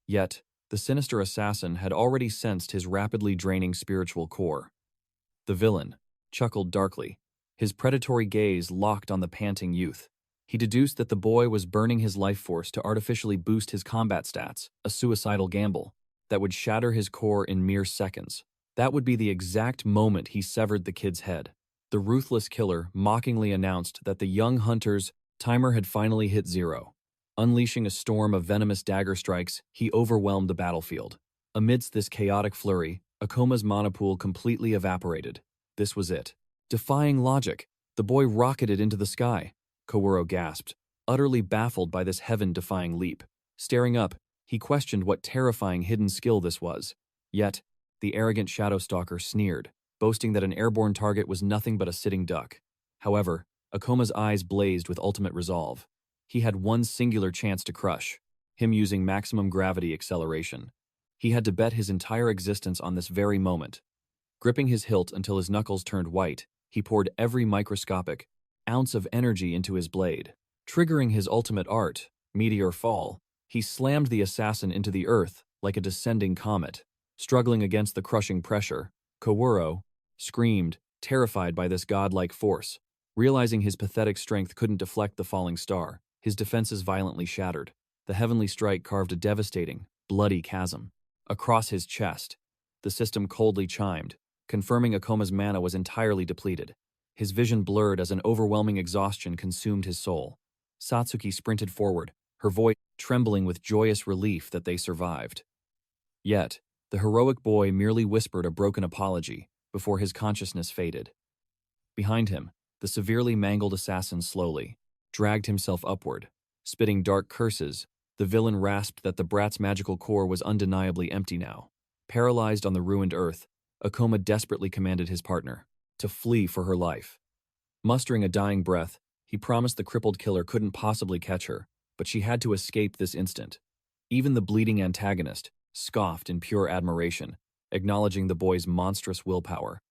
Yet, the sinister assassin had already sensed his rapidly draining spiritual core. The villain chuckled darkly, his predatory gaze locked on the panting youth. He deduced that the boy was burning his life force to artificially boost his combat stats, a suicidal gamble that would shatter his core in mere seconds. That would be the exact moment he severed the kid's head. The ruthless killer mockingly announced that the young hunter's timer had finally hit 0. Unleashing a storm of venomous dagger strikes, he overwhelmed the battlefield. Amidst this chaotic flurry, Akoma's mana pool completely evaporated. This was it. Defying logic, the boy rocketed into the sky. Kawuro gasped, utterly baffled by this heaven-defying leap. Staring up, he questioned what terrifying hidden skill this was. Yet, the arrogant Shadowstalker sneered, boasting that an airborne target was nothing but a sitting duck. However, Akoma's eyes blazed with ultimate resolve. He had one singular chance to crush, him using maximum gravity acceleration. He had to bet his entire existence on this very moment. Gripping his hilt until his knuckles turned white, he poured every microscopic ounce of energy into his blade. Triggering his ultimate art, Meteor Fall, he slammed the assassin into the earth like a descending comet. Struggling against the crushing pressure, Kawuro screamed, terrified by this godlike force. Realizing his pathetic strength couldn't deflect the falling star, his defenses violently shattered. The heavenly strike carved a devastating, bloody chasm across his chest. The system coldly chimed, confirming Akoma's mana was entirely depleted. His vision blurred as an overwhelming exhaustion consumed his soul. Satsuki sprinted forward, her voice trembling with joyous relief that they survived. Yet, the heroic boy merely whispered a broken apology before his consciousness faded. Behind him, the severely mangled assassin slowly dragged himself upward. Spitting dark curses, the villain rasped that the brat's magical core was undeniably empty now. Paralyzed on the ruined earth, Akoma desperately commanded his partner to flee for her life. Mustering a dying breath, he promised the crippled killer couldn't possibly catch her, but she had to escape this instant. Even the bleeding antagonist scoffed in pure admiration, acknowledging the boy's monstrous willpower.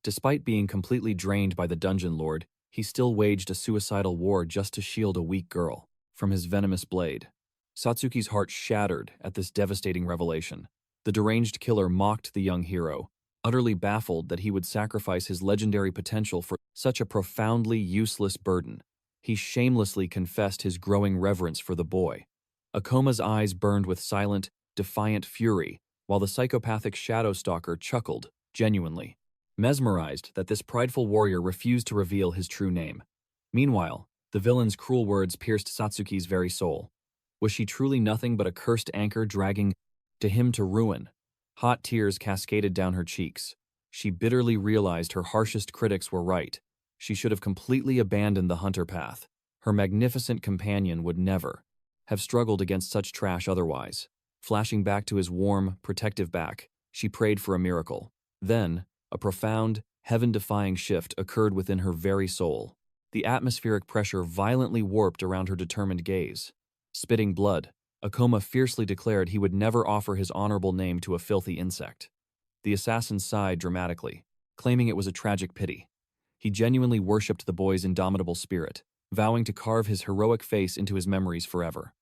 Despite being completely drained by the dungeon lord, he still waged a suicidal war just to shield a weak girl from his venomous blade. Satsuki's heart shattered at this devastating revelation. The deranged killer mocked the young hero, utterly baffled that he would sacrifice his legendary potential for such a profoundly useless burden. He shamelessly confessed his growing reverence for the boy. Akoma's eyes burned with silent, defiant fury, while the psychopathic Shadowstalker chuckled, genuinely mesmerized that this prideful warrior refused to reveal his true name. Meanwhile, the villain's cruel words pierced Satsuki's very soul. Was she truly nothing but a cursed anchor dragging to him to ruin? Hot tears cascaded down her cheeks. She bitterly realized her harshest critics were right. She should have completely abandoned the hunter path. Her magnificent companion would never have struggled against such trash otherwise. Flashing back to his warm, protective back, she prayed for a miracle. Then, a profound, heaven-defying shift occurred within her very soul. The atmospheric pressure violently warped around her determined gaze. Spitting blood, Akoma fiercely declared he would never offer his honorable name to a filthy insect. The assassin sighed dramatically, claiming it was a tragic pity. He genuinely worshipped the boy's indomitable spirit, vowing to carve his heroic face into his memories forever.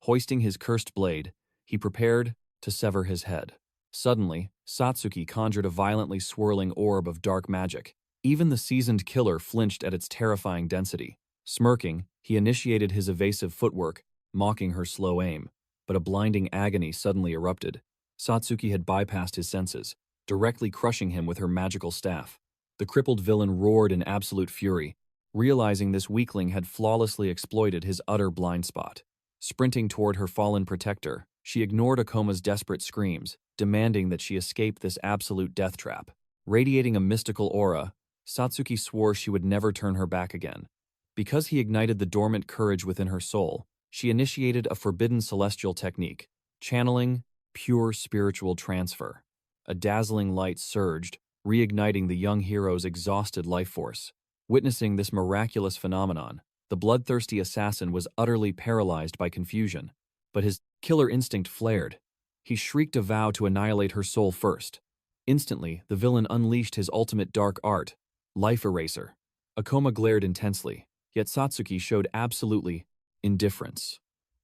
Hoisting his cursed blade, he prepared to sever his head. Suddenly, Satsuki conjured a violently swirling orb of dark magic. Even the seasoned killer flinched at its terrifying density. Smirking, he initiated his evasive footwork, mocking her slow aim. but a blinding agony suddenly erupted. Satsuki had bypassed his senses, directly crushing him with her magical staff. The crippled villain roared in absolute fury, realizing this weakling had flawlessly exploited his utter blind spot. Sprinting toward her fallen protector, she ignored Akoma's desperate screams, demanding that she escape this absolute death trap. Radiating a mystical aura, Satsuki swore she would never turn her back again. Because he ignited the dormant courage within her soul, she initiated a forbidden celestial technique, channeling pure spiritual transfer. A dazzling light surged, reigniting the young hero's exhausted life force. Witnessing this miraculous phenomenon, the bloodthirsty assassin was utterly paralyzed by confusion, but his killer instinct flared. He shrieked a vow to annihilate her soul first. Instantly, the villain unleashed his ultimate dark art, Life Eraser. Akoma glared intensely, yet Satsuki showed absolutely indifference.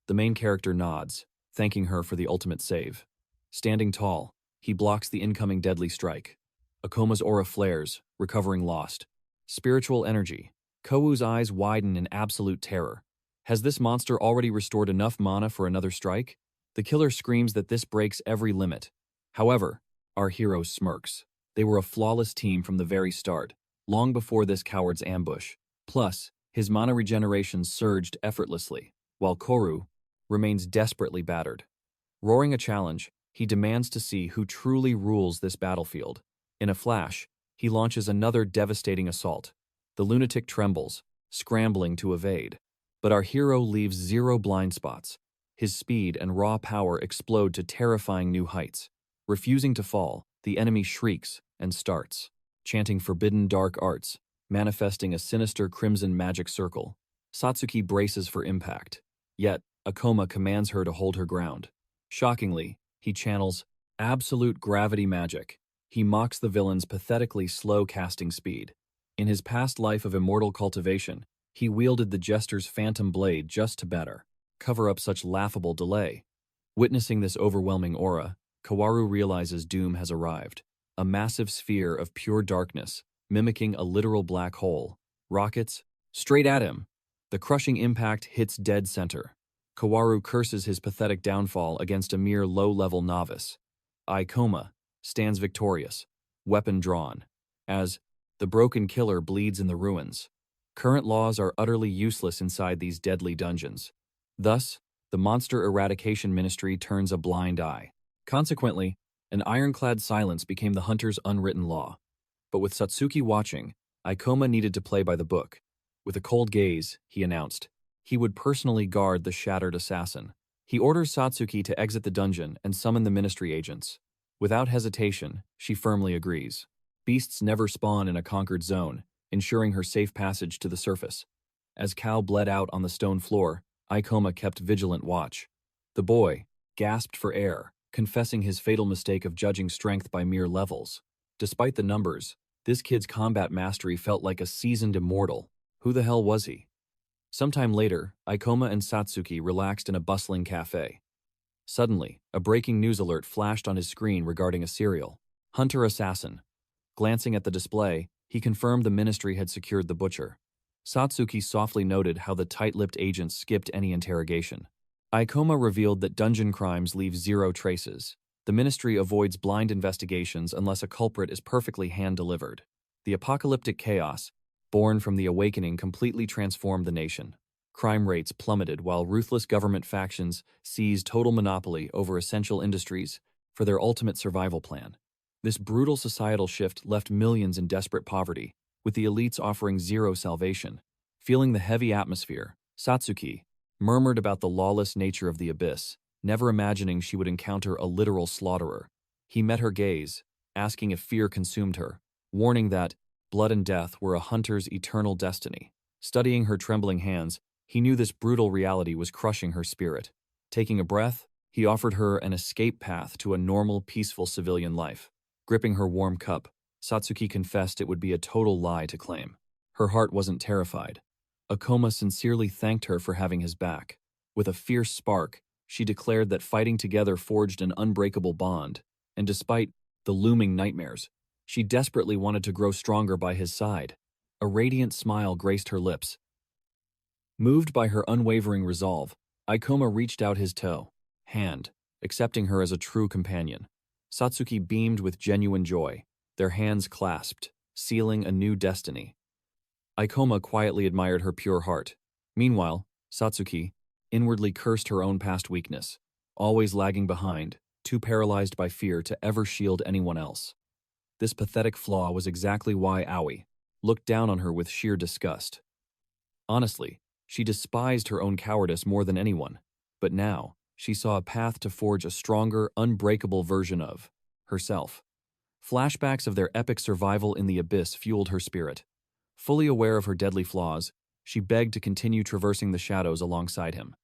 The main character nods, thanking her for the ultimate save. Standing tall, he blocks the incoming deadly strike. Akoma's aura flares, recovering lost. Spiritual energy. Kou's eyes widen in absolute terror. Has this monster already restored enough mana for another strike? The killer screams that this breaks every limit. However, our hero smirks. They were a flawless team from the very start, long before this coward's ambush. Plus, his mana regeneration surged effortlessly, while Koru remains desperately battered. Roaring a challenge, he demands to see who truly rules this battlefield. In a flash, he launches another devastating assault. The lunatic trembles, scrambling to evade. But our hero leaves zero blind spots. His speed and raw power explode to terrifying new heights. Refusing to fall, the enemy shrieks and starts, chanting forbidden dark arts, manifesting a sinister crimson magic circle. Satsuki braces for impact. Yet, Akoma commands her to hold her ground. Shockingly, he channels absolute gravity magic. He mocks the villain's pathetically slow casting speed. In his past life of immortal cultivation, he wielded the jester's phantom blade just to cover up such laughable delay. Witnessing this overwhelming aura, Kawaru realizes doom has arrived. A massive sphere of pure darkness, mimicking a literal black hole, rockets straight at him. The crushing impact hits dead center. Kawaru curses his pathetic downfall against a mere low-level novice. Ikoma stands victorious, weapon drawn, as the broken killer bleeds in the ruins. Current laws are utterly useless inside these deadly dungeons. Thus, the Monster Eradication Ministry turns a blind eye. Consequently, an ironclad silence became the hunter's unwritten law. But with Satsuki watching, Ikoma needed to play by the book. With a cold gaze, he announced, he would personally guard the shattered assassin. He orders Satsuki to exit the dungeon and summon the ministry agents. Without hesitation, she firmly agrees. Beasts never spawn in a conquered zone, ensuring her safe passage to the surface. As Cal bled out on the stone floor, Ikoma kept vigilant watch. The boy gasped for air, confessing his fatal mistake of judging strength by mere levels. Despite the numbers, this kid's combat mastery felt like a seasoned immortal. Who the hell was he? Sometime later, Ikoma and Satsuki relaxed in a bustling cafe. Suddenly, a breaking news alert flashed on his screen regarding a serial hunter assassin. Glancing at the display, he confirmed the ministry had secured the butcher. Satsuki softly noted how the tight-lipped agents skipped any interrogation. Ikoma revealed that dungeon crimes leave zero traces. The ministry avoids blind investigations unless a culprit is perfectly hand-delivered. The apocalyptic chaos, born from the awakening, completely transformed the nation. Crime rates plummeted while ruthless government factions seized total monopoly over essential industries for their ultimate survival plan. This brutal societal shift left millions in desperate poverty, with the elites offering zero salvation. Feeling the heavy atmosphere, Satsuki murmured about the lawless nature of the abyss, never imagining she would encounter a literal slaughterer. He met her gaze, asking if fear consumed her, warning that blood and death were a hunter's eternal destiny. Studying her trembling hands, he knew this brutal reality was crushing her spirit. Taking a breath, he offered her an escape path to a normal, peaceful civilian life. Gripping her warm cup, Satsuki confessed it would be a total lie to claim. Her heart wasn't terrified. Akoma sincerely thanked her for having his back. With a fierce spark, she declared that fighting together forged an unbreakable bond, and despite the looming nightmares, she desperately wanted to grow stronger by his side. A radiant smile graced her lips. Moved by her unwavering resolve, Ikoma reached out his toe, hand, accepting her as a true companion. Satsuki beamed with genuine joy, their hands clasped, sealing a new destiny. Ikoma quietly admired her pure heart. Meanwhile, Satsuki inwardly cursed her own past weakness, always lagging behind, too paralyzed by fear to ever shield anyone else. This pathetic flaw was exactly why Aoi looked down on her with sheer disgust. Honestly, she despised her own cowardice more than anyone, but now she saw a path to forge a stronger, unbreakable version of herself. Flashbacks of their epic survival in the abyss fueled her spirit. Fully aware of her deadly flaws, she begged to continue traversing the shadows alongside him.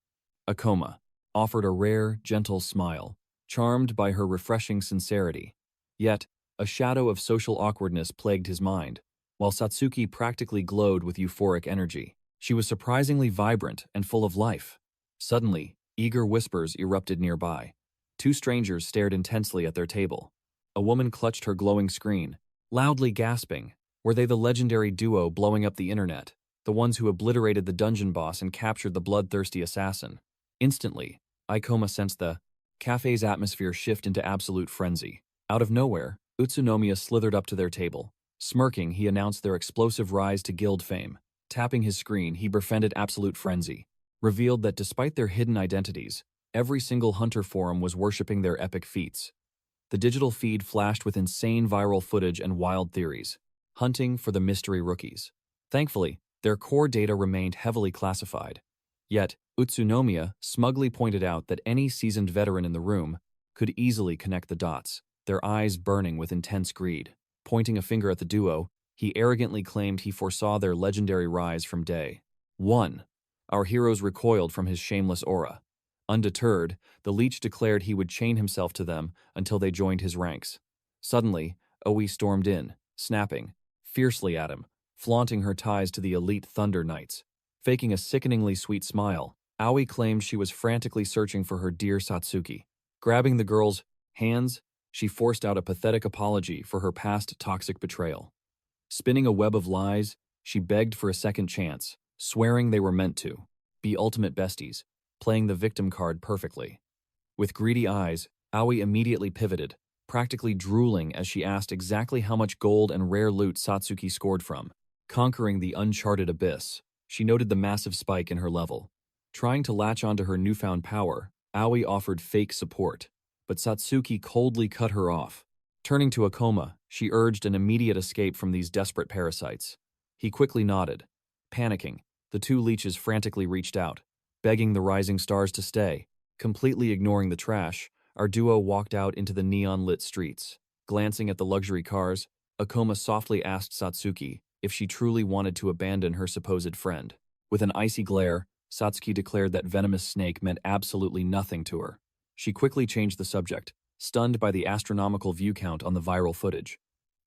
Akoma offered a rare, gentle smile, charmed by her refreshing sincerity. Yet, a shadow of social awkwardness plagued his mind, while Satsuki practically glowed with euphoric energy. She was surprisingly vibrant and full of life. Suddenly, eager whispers erupted nearby. Two strangers stared intensely at their table. A woman clutched her glowing screen, loudly gasping. Were they the legendary duo blowing up the internet, the ones who obliterated the dungeon boss and captured the bloodthirsty assassin? Instantly, Ikoma sensed the cafe's atmosphere shift into absolute frenzy. Out of nowhere, Utsunomiya slithered up to their table. Smirking, he announced their explosive rise to guild fame. Tapping his screen, he befriended absolute frenzy, revealed that despite their hidden identities, every single hunter forum was worshipping their epic feats. The digital feed flashed with insane viral footage and wild theories, hunting for the mystery rookies. Thankfully, their core data remained heavily classified. Yet, Utsunomiya smugly pointed out that any seasoned veteran in the room could easily connect the dots, their eyes burning with intense greed. Pointing a finger at the duo, he arrogantly claimed he foresaw their legendary rise from day one. Our heroes recoiled from his shameless aura. Undeterred, the leech declared he would chain himself to them until they joined his ranks. Suddenly, Oi stormed in, snapping fiercely at him, flaunting her ties to the elite Thunder Knights. Faking a sickeningly sweet smile, Aoi claimed she was frantically searching for her dear Satsuki. Grabbing the girl's hands, she forced out a pathetic apology for her past toxic betrayal. Spinning a web of lies, she begged for a second chance, swearing they were meant to be ultimate besties, playing the victim card perfectly. With greedy eyes, Aoi immediately pivoted, practically drooling as she asked exactly how much gold and rare loot Satsuki scored from. Conquering the uncharted abyss, she noted the massive spike in her level. Trying to latch onto her newfound power, Aoi offered fake support, but Satsuki coldly cut her off. Turning to Akoma, she urged an immediate escape from these desperate parasites. He quickly nodded. Panicking, the two leeches frantically reached out, begging the rising stars to stay. Completely ignoring the trash, our duo walked out into the neon-lit streets. Glancing at the luxury cars, Akoma softly asked Satsuki if she truly wanted to abandon her supposed friend. With an icy glare, Satsuki declared that venomous snake meant absolutely nothing to her. She quickly changed the subject, stunned by the astronomical view count on the viral footage.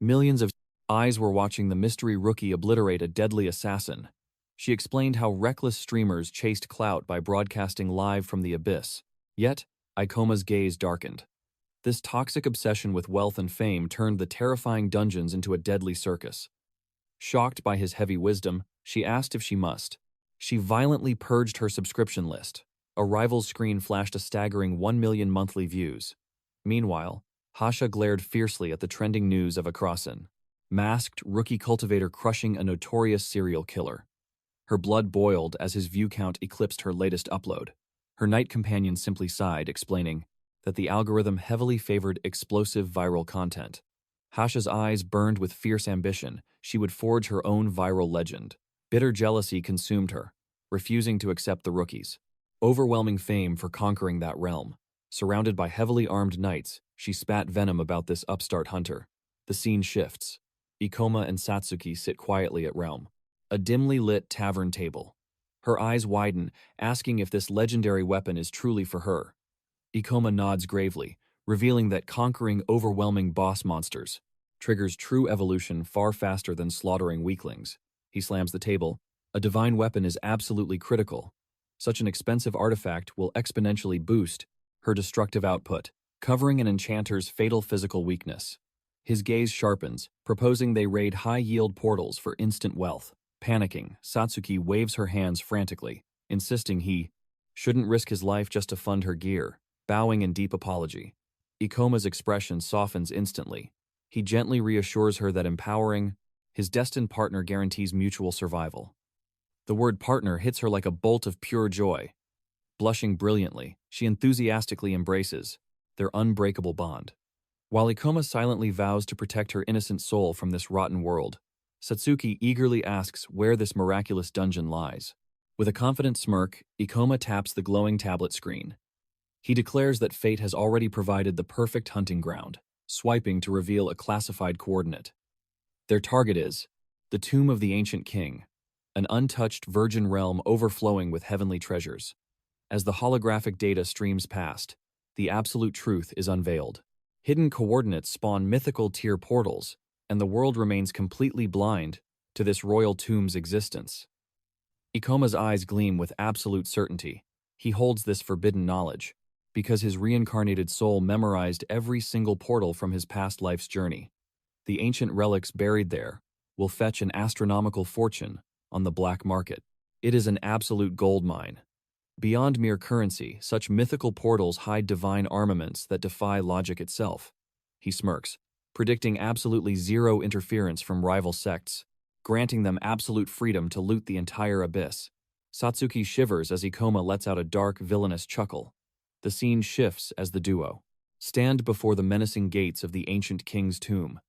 Millions of eyes were watching the mystery rookie obliterate a deadly assassin. She explained how reckless streamers chased clout by broadcasting live from the abyss. Yet, Ikoma's gaze darkened. This toxic obsession with wealth and fame turned the terrifying dungeons into a deadly circus. Shocked by his heavy wisdom, she asked if she must. She violently purged her subscription list. A rival's screen flashed a staggering 1 million monthly views. Meanwhile, Hasha glared fiercely at the trending news of a Crossen. Masked rookie cultivator crushing a notorious serial killer. Her blood boiled as his view count eclipsed her latest upload. Her knight companion simply sighed, explaining that the algorithm heavily favored explosive viral content. Hasha's eyes burned with fierce ambition. She would forge her own viral legend. Bitter jealousy consumed her, refusing to accept the rookie's overwhelming fame for conquering that realm. Surrounded by heavily armed knights, she spat venom about this upstart hunter. The scene shifts. Ikoma and Satsuki sit quietly at realm, a dimly lit tavern table. Her eyes widen, asking if this legendary weapon is truly for her. Ikoma nods gravely, revealing that conquering overwhelming boss monsters triggers true evolution far faster than slaughtering weaklings. He slams the table. A divine weapon is absolutely critical. Such an expensive artifact will exponentially boost her destructive output, covering an enchanter's fatal physical weakness. His gaze sharpens, proposing they raid high-yield portals for instant wealth. Panicking, Satsuki waves her hands frantically, insisting he shouldn't risk his life just to fund her gear. bowing in deep apology. Ikoma's expression softens instantly. He gently reassures her that empowering his destined partner guarantees mutual survival. The word partner hits her like a bolt of pure joy. Blushing brilliantly, she enthusiastically embraces their unbreakable bond. While Ikoma silently vows to protect her innocent soul from this rotten world, Satsuki eagerly asks where this miraculous dungeon lies. With a confident smirk, Ikoma taps the glowing tablet screen. He declares that fate has already provided the perfect hunting ground, swiping to reveal a classified coordinate. Their target is the Tomb of the Ancient King, an untouched virgin realm overflowing with heavenly treasures. As the holographic data streams past, the absolute truth is unveiled. Hidden coordinates spawn mythical tier portals, and the world remains completely blind to this royal tomb's existence. Ikoma's eyes gleam with absolute certainty. He holds this forbidden knowledge, because his reincarnated soul memorized every single portal from his past life's journey. The ancient relics buried there will fetch an astronomical fortune on the black market. It is an absolute gold mine. Beyond mere currency, such mythical portals hide divine armaments that defy logic itself. He smirks, predicting absolutely zero interference from rival sects, granting them absolute freedom to loot the entire abyss. Satsuki shivers as Ikoma lets out a dark, villainous chuckle. The scene shifts as the duo stand before the menacing gates of the ancient king's tomb.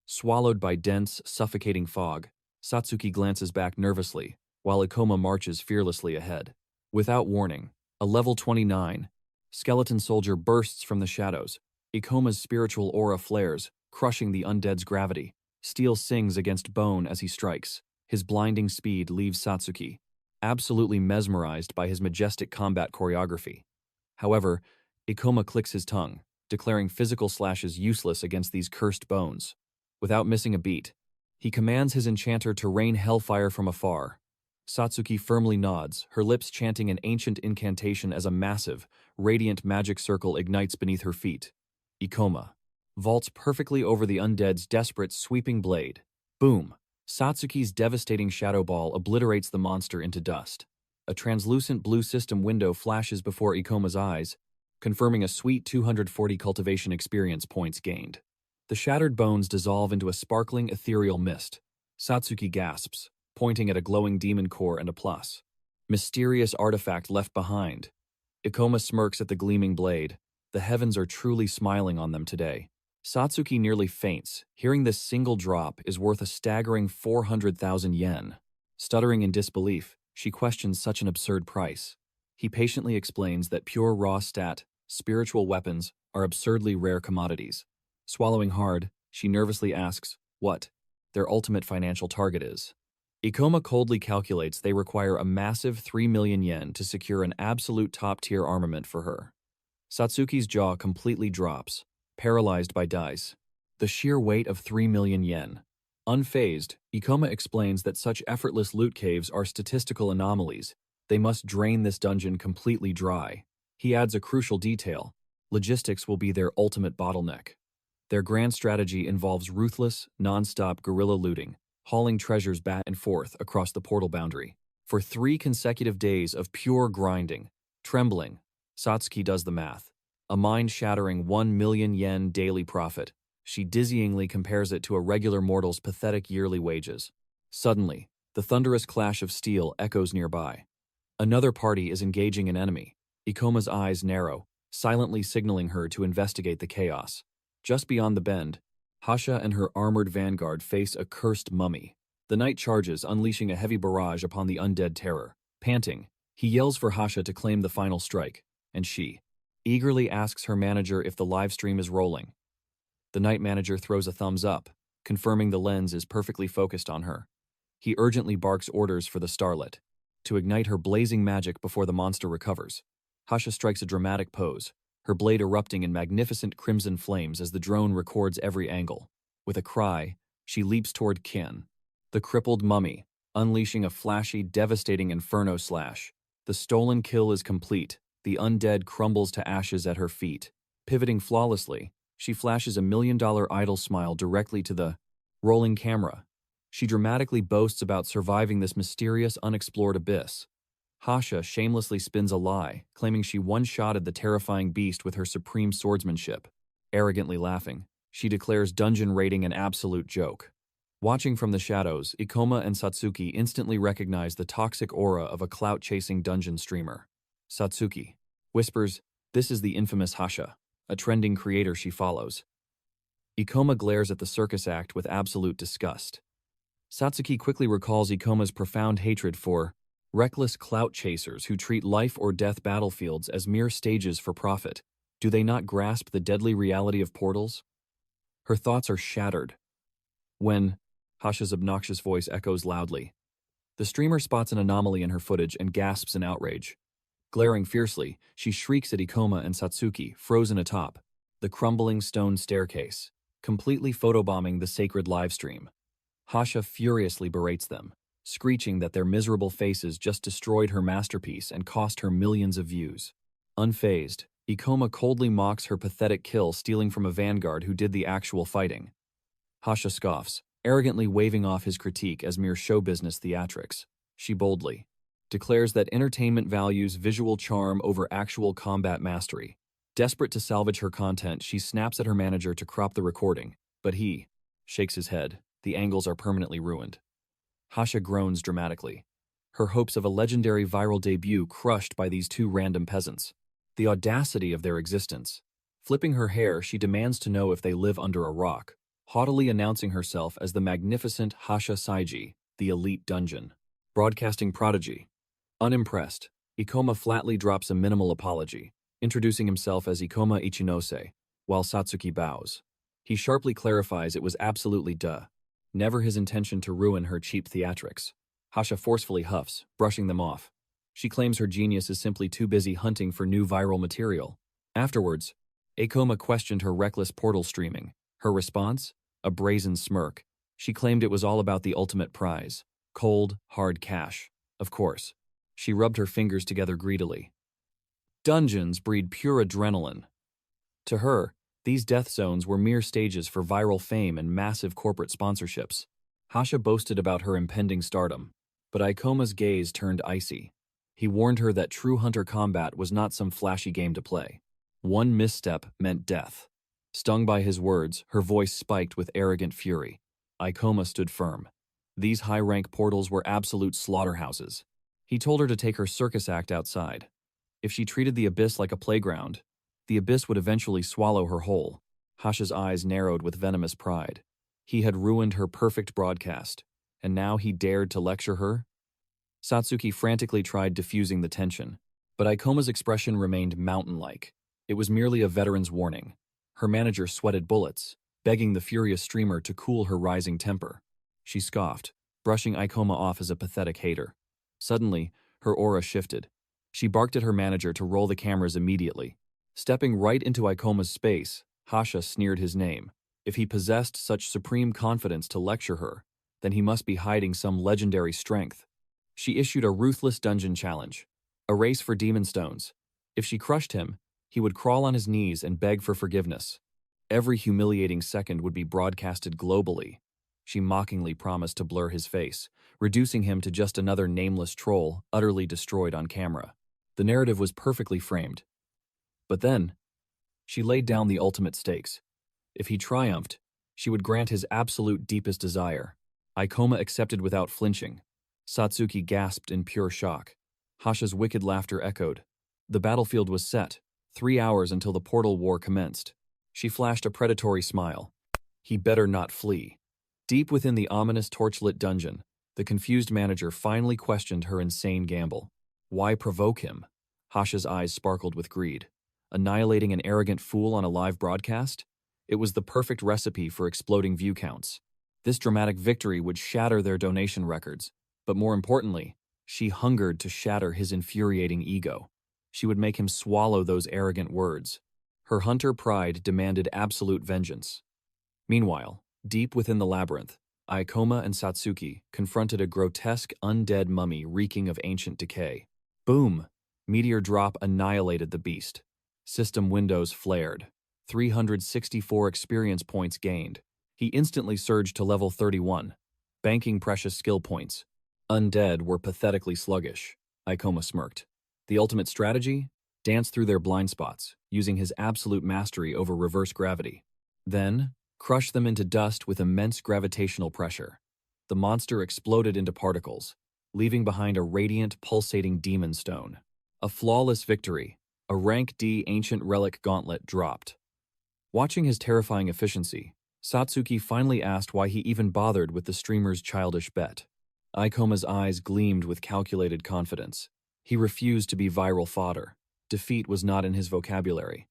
Swallowed by dense, suffocating fog, Satsuki glances back nervously, while Ikoma marches fearlessly ahead. Without warning, a level 29 skeleton soldier bursts from the shadows. Ikoma's spiritual aura flares, crushing the undead's gravity. Steel sings against bone as he strikes. His blinding speed leaves Satsuki absolutely mesmerized by his majestic combat choreography. However, Ikoma clicks his tongue, declaring physical slashes useless against these cursed bones. Without missing a beat, he commands his enchanter to rain hellfire from afar. Satsuki firmly nods, her lips chanting an ancient incantation as a massive, radiant magic circle ignites beneath her feet. Ikoma vaults perfectly over the undead's desperate sweeping blade. Boom! Satsuki's devastating shadow ball obliterates the monster into dust. A translucent blue system window flashes before Ikoma's eyes, confirming a sweet 240 cultivation experience points gained. The shattered bones dissolve into a sparkling ethereal mist. Satsuki gasps, pointing at a glowing demon core and a plus. Mysterious artifact left behind. Ikoma smirks at the gleaming blade. The heavens are truly smiling on them today. Satsuki nearly faints. Hearing this single drop is worth a staggering 400,000 yen. Stuttering in disbelief, she questions such an absurd price. He patiently explains that pure raw spiritual weapons are absurdly rare commodities. Swallowing hard, she nervously asks what their ultimate financial target is. Ikoma coldly calculates they require a massive 3 million yen to secure an absolute top-tier armament for her. Satsuki's jaw completely drops, paralyzed by dice. The sheer weight of 3 million yen. Unfazed, Ikoma explains that such effortless loot caves are statistical anomalies. They must drain this dungeon completely dry. He adds a crucial detail. Logistics will be their ultimate bottleneck. Their grand strategy involves ruthless, non-stop guerrilla looting, hauling treasures back and forth across the portal boundary. For 3 consecutive days of pure grinding, trembling, Satsuki does the math. A mind-shattering 1 million yen daily profit. She dizzyingly compares it to a regular mortal's pathetic yearly wages. Suddenly, the thunderous clash of steel echoes nearby. Another party is engaging an enemy. Ikoma's eyes narrow, silently signaling her to investigate the chaos. Just beyond the bend, Hasha and her armored vanguard face a cursed mummy. The knight charges, unleashing a heavy barrage upon the undead terror. Panting, he yells for Hasha to claim the final strike, and she eagerly asks her manager if the live stream is rolling. The knight manager throws a thumbs up, confirming the lens is perfectly focused on her. He urgently barks orders for the starlet to ignite her blazing magic before the monster recovers. Hasha strikes a dramatic pose, her blade erupting in magnificent crimson flames as the drone records every angle. With a cry, she leaps toward Kin, the crippled mummy, unleashing a flashy, devastating inferno slash. The stolen kill is complete. The undead crumbles to ashes at her feet. Pivoting flawlessly, she flashes a $1 million idle smile directly to the rolling camera. She dramatically boasts about surviving this mysterious, unexplored abyss. Hasha shamelessly spins a lie, claiming she one-shotted the terrifying beast with her supreme swordsmanship. Arrogantly laughing, she declares dungeon raiding an absolute joke. Watching from the shadows, Ikoma and Satsuki instantly recognize the toxic aura of a clout-chasing dungeon streamer. Satsuki whispers, "This is the infamous Hasha," a trending creator she follows. Ikoma glares at the circus act with absolute disgust. Satsuki quickly recalls Ikoma's profound hatred for reckless clout chasers who treat life-or-death battlefields as mere stages for profit. Do they not grasp the deadly reality of portals? Her thoughts are shattered when Hasha's obnoxious voice echoes loudly. The streamer spots an anomaly in her footage and gasps in outrage. Glaring fiercely, she shrieks at Ikoma and Satsuki, frozen atop the crumbling stone staircase, completely photobombing the sacred livestream. Hasha furiously berates them, screeching that their miserable faces just destroyed her masterpiece and cost her millions of views. Unfazed, Ikoma coldly mocks her pathetic kill stealing from a vanguard who did the actual fighting. Hasha scoffs, arrogantly waving off his critique as mere show business theatrics. She boldly declares that entertainment values visual charm over actual combat mastery. Desperate to salvage her content, she snaps at her manager to crop the recording, but he shakes his head. The angles are permanently ruined. Hasha groans dramatically, her hopes of a legendary viral debut crushed by these two random peasants. The audacity of their existence. Flipping her hair, she demands to know if they live under a rock, haughtily announcing herself as the magnificent Hasha Saiji, the elite dungeon. Broadcasting prodigy. Unimpressed, Ikoma flatly drops a minimal apology, introducing himself as Ikoma Ichinose, while Satsuki bows. He sharply clarifies it was absolutely never his intention to ruin her cheap theatrics. Hasha forcefully huffs, brushing them off. She claims her genius is simply too busy hunting for new viral material. Afterwards, Ikoma questioned her reckless portal streaming. Her response? A brazen smirk. She claimed it was all about the ultimate prize. Cold, hard cash. Of course. She rubbed her fingers together greedily. Dungeons breed pure adrenaline. To her, these death zones were mere stages for viral fame and massive corporate sponsorships. Hasha boasted about her impending stardom, but Ikoma's gaze turned icy. He warned her that true hunter combat was not some flashy game to play. One misstep meant death. Stung by his words, her voice spiked with arrogant fury. Ikoma stood firm. These high-rank portals were absolute slaughterhouses. He told her to take her circus act outside. If she treated the abyss like a playground, the abyss would eventually swallow her whole. Hasha's eyes narrowed with venomous pride. He had ruined her perfect broadcast, and now he dared to lecture her? Satsuki frantically tried diffusing the tension, but Ikoma's expression remained mountain-like. It was merely a veteran's warning. Her manager sweated bullets, begging the furious streamer to cool her rising temper. She scoffed, brushing Ikoma off as a pathetic hater. Suddenly, her aura shifted. She barked at her manager to roll the cameras immediately. Stepping right into Ikoma's space, Hasha sneered his name. If he possessed such supreme confidence to lecture her, then he must be hiding some legendary strength. She issued a ruthless dungeon challenge, a race for demon stones. If she crushed him, he would crawl on his knees and beg for forgiveness. Every humiliating second would be broadcasted globally. She mockingly promised to blur his face, reducing him to just another nameless troll utterly destroyed on camera. The narrative was perfectly framed. But then, she laid down the ultimate stakes. If he triumphed, she would grant his absolute deepest desire. Ikoma accepted without flinching. Satsuki gasped in pure shock. Hasha's wicked laughter echoed. The battlefield was set, 3 hours until the portal war commenced. She flashed a predatory smile. He better not flee. Deep within the ominous torchlit dungeon, the confused manager finally questioned her insane gamble. Why provoke him? Hasha's eyes sparkled with greed. Annihilating an arrogant fool on a live broadcast? It was the perfect recipe for exploding view counts. This dramatic victory would shatter their donation records, but more importantly, she hungered to shatter his infuriating ego. She would make him swallow those arrogant words. Her hunter pride demanded absolute vengeance. Meanwhile, deep within the labyrinth, Ikoma and Satsuki confronted a grotesque undead mummy reeking of ancient decay. Boom! Meteor drop annihilated the beast. System windows flared. 364 experience points gained. He instantly surged to level 31, banking precious skill points. Undead were pathetically sluggish. Ikoma smirked. The ultimate strategy? Dance through their blind spots, using his absolute mastery over reverse gravity. Then, crush them into dust with immense gravitational pressure. The monster exploded into particles, leaving behind a radiant, pulsating demon stone. A flawless victory. A rank D ancient relic gauntlet dropped. Watching his terrifying efficiency, Satsuki finally asked why he even bothered with the streamer's childish bet. Ikoma's eyes gleamed with calculated confidence. He refused to be viral fodder. Defeat was not in his vocabulary.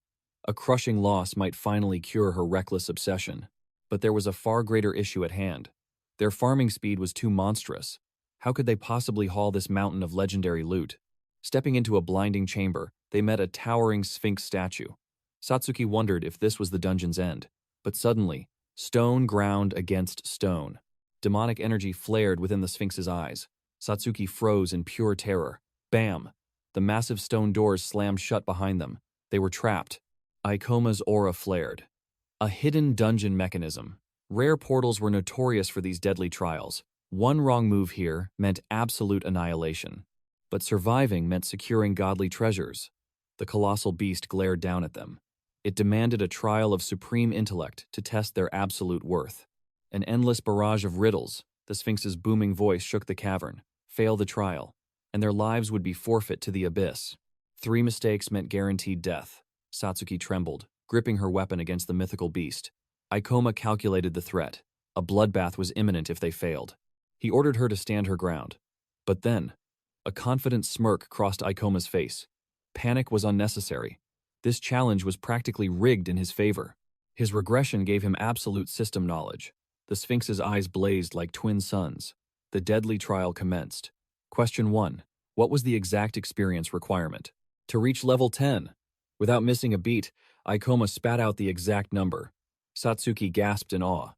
A crushing loss might finally cure her reckless obsession. But there was a far greater issue at hand. Their farming speed was too monstrous. How could they possibly haul this mountain of legendary loot? Stepping into a blinding chamber, they met a towering Sphinx statue. Satsuki wondered if this was the dungeon's end. But suddenly, stone ground against stone. Demonic energy flared within the Sphinx's eyes. Satsuki froze in pure terror. Bam! The massive stone doors slammed shut behind them. They were trapped. Ikoma's aura flared. A hidden dungeon mechanism. Rare portals were notorious for these deadly trials. One wrong move here meant absolute annihilation. But surviving meant securing godly treasures. The colossal beast glared down at them. It demanded a trial of supreme intellect to test their absolute worth. An endless barrage of riddles, the Sphinx's booming voice shook the cavern. Fail the trial, and their lives would be forfeit to the abyss. 3 mistakes meant guaranteed death. Satsuki trembled, gripping her weapon against the mythical beast. Ikoma calculated the threat. A bloodbath was imminent if they failed. He ordered her to stand her ground. But then, a confident smirk crossed Ikoma's face. Panic was unnecessary. This challenge was practically rigged in his favor. His regression gave him absolute system knowledge. The Sphinx's eyes blazed like twin suns. The deadly trial commenced. Question 1. What was the exact experience requirement? To reach level 10. Without missing a beat, Ikoma spat out the exact number. Satsuki gasped in awe.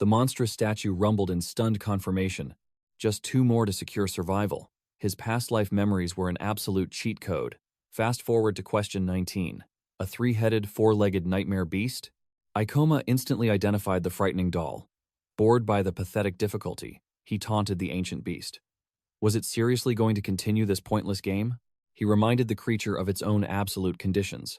The monstrous statue rumbled in stunned confirmation. Just 2 more to secure survival. His past life memories were an absolute cheat code. Fast forward to question 19. A 3-headed, 4-legged nightmare beast? Ikoma instantly identified the frightening doll. Bored by the pathetic difficulty, he taunted the ancient beast. Was it seriously going to continue this pointless game? He reminded the creature of its own absolute conditions.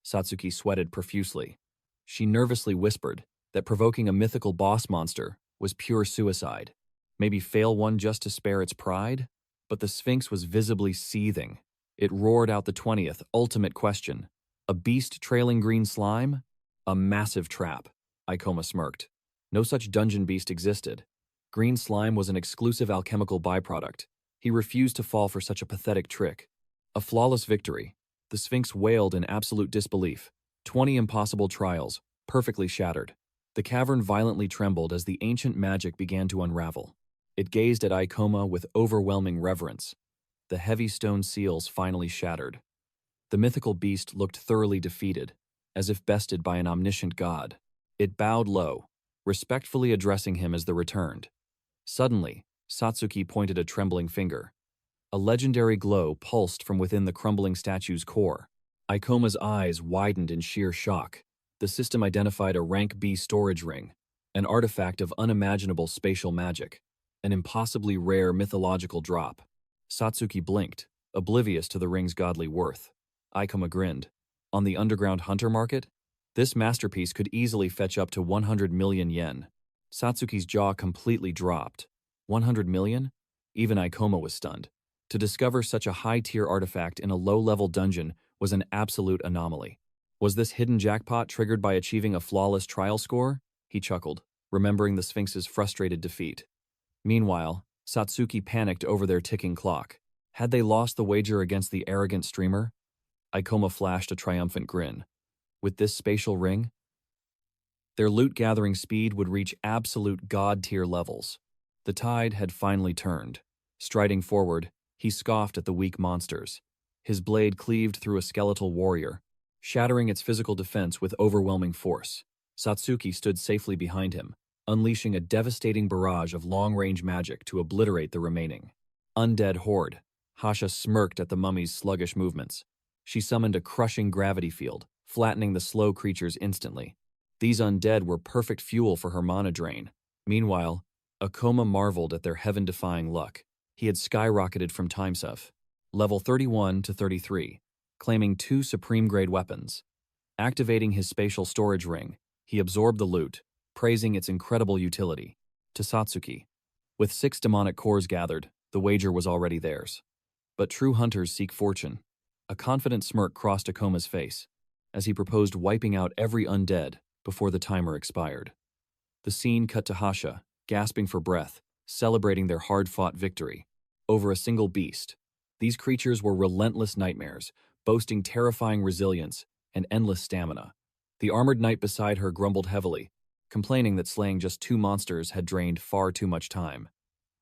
Satsuki sweated profusely. She nervously whispered that provoking a mythical boss monster was pure suicide. Maybe fail one just to spare its pride? But the Sphinx was visibly seething. It roared out the 20th, ultimate question. A beast trailing green slime? A massive trap. Ikoma smirked. No such dungeon beast existed. Green slime was an exclusive alchemical byproduct. He refused to fall for such a pathetic trick. A flawless victory. The Sphinx wailed in absolute disbelief. 20 impossible trials, perfectly shattered. The cavern violently trembled as the ancient magic began to unravel. It gazed at Ikoma with overwhelming reverence. The heavy stone seals finally shattered. The mythical beast looked thoroughly defeated, as if bested by an omniscient god. It bowed low, respectfully addressing him as the returned. Suddenly, Satsuki pointed a trembling finger. A legendary glow pulsed from within the crumbling statue's core. Ikoma's eyes widened in sheer shock. The system identified a rank B storage ring, an artifact of unimaginable spatial magic, an impossibly rare mythological drop. Satsuki blinked, oblivious to the ring's godly worth. Ikoma grinned. On the underground hunter market? This masterpiece could easily fetch up to 100 million yen. Satsuki's jaw completely dropped. 100 million? Even Ikoma was stunned. To discover such a high-tier artifact in a low-level dungeon was an absolute anomaly. Was this hidden jackpot triggered by achieving a flawless trial score? He chuckled, remembering the Sphinx's frustrated defeat. Meanwhile, Satsuki panicked over their ticking clock. Had they lost the wager against the arrogant streamer? Ikoma flashed a triumphant grin. With this spatial ring, their loot-gathering speed would reach absolute god-tier levels. The tide had finally turned. Striding forward, he scoffed at the weak monsters. His blade cleaved through a skeletal warrior, shattering its physical defense with overwhelming force. Satsuki stood safely behind him, unleashing a devastating barrage of long-range magic to obliterate the remaining undead horde. Hasha smirked at the mummy's sluggish movements. She summoned a crushing gravity field, flattening the slow creatures instantly. These undead were perfect fuel for her mana drain. Meanwhile, Ikoma marveled at their heaven-defying luck. He had skyrocketed from Timesuff. level 31 to 33, claiming 2 supreme-grade weapons. Activating his spatial storage ring, he absorbed the loot, praising its incredible utility. To Satsuki, with 6 demonic cores gathered, the wager was already theirs. But true hunters seek fortune. A confident smirk crossed Akoma's face as he proposed wiping out every undead before the timer expired. The scene cut to Hasha, gasping for breath, celebrating their hard-fought victory over a single beast. These creatures were relentless nightmares, boasting terrifying resilience and endless stamina. The armored knight beside her grumbled heavily, complaining that slaying just 2 monsters had drained far too much time.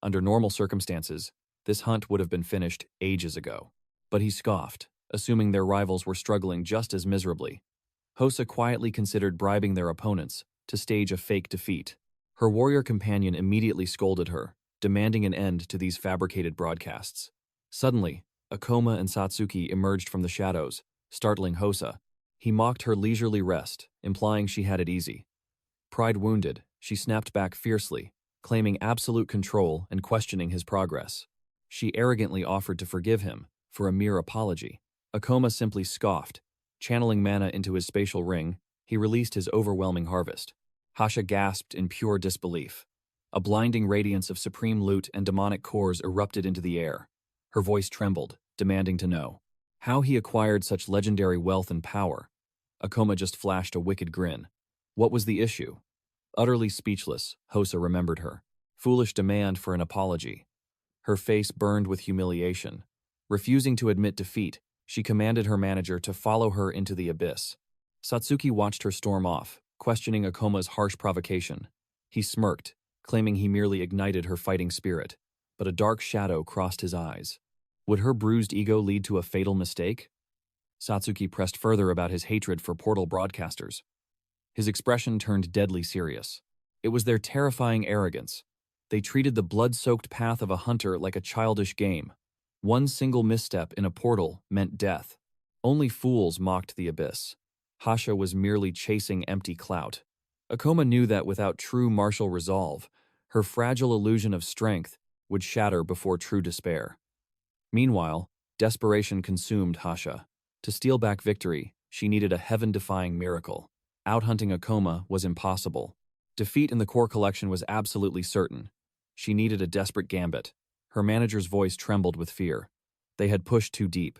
Under normal circumstances, this hunt would have been finished ages ago. But he scoffed, assuming their rivals were struggling just as miserably. Hosa quietly considered bribing their opponents to stage a fake defeat. Her warrior companion immediately scolded her, demanding an end to these fabricated broadcasts. Suddenly, Akoma and Satsuki emerged from the shadows, startling Hosa. He mocked her leisurely rest, implying she had it easy. Pride wounded, she snapped back fiercely, claiming absolute control and questioning his progress. She arrogantly offered to forgive him for a mere apology. Akoma simply scoffed. Channeling mana into his spatial ring, he released his overwhelming harvest. Hasha gasped in pure disbelief. A blinding radiance of supreme loot and demonic cores erupted into the air. Her voice trembled, demanding to know how he acquired such legendary wealth and power. Akoma just flashed a wicked grin. What was the issue? Utterly speechless, Hosa remembered her. Foolish demand for an apology. Her face burned with humiliation. Refusing to admit defeat, she commanded her manager to follow her into the abyss. Satsuki watched her storm off, questioning Akoma's harsh provocation. He smirked, claiming he merely ignited her fighting spirit, but a dark shadow crossed his eyes. Would her bruised ego lead to a fatal mistake? Satsuki pressed further about his hatred for portal broadcasters. His expression turned deadly serious. It was their terrifying arrogance. They treated the blood-soaked path of a hunter like a childish game. One single misstep in a portal meant death. Only fools mocked the abyss. Hasha was merely chasing empty clout. Akoma knew that without true martial resolve, her fragile illusion of strength would shatter before true despair. Meanwhile, desperation consumed Hasha. To steal back victory, she needed a heaven-defying miracle. Out-hunting Akoma was impossible. Defeat in the core collection was absolutely certain. She needed a desperate gambit. Her manager's voice trembled with fear. They had pushed too deep.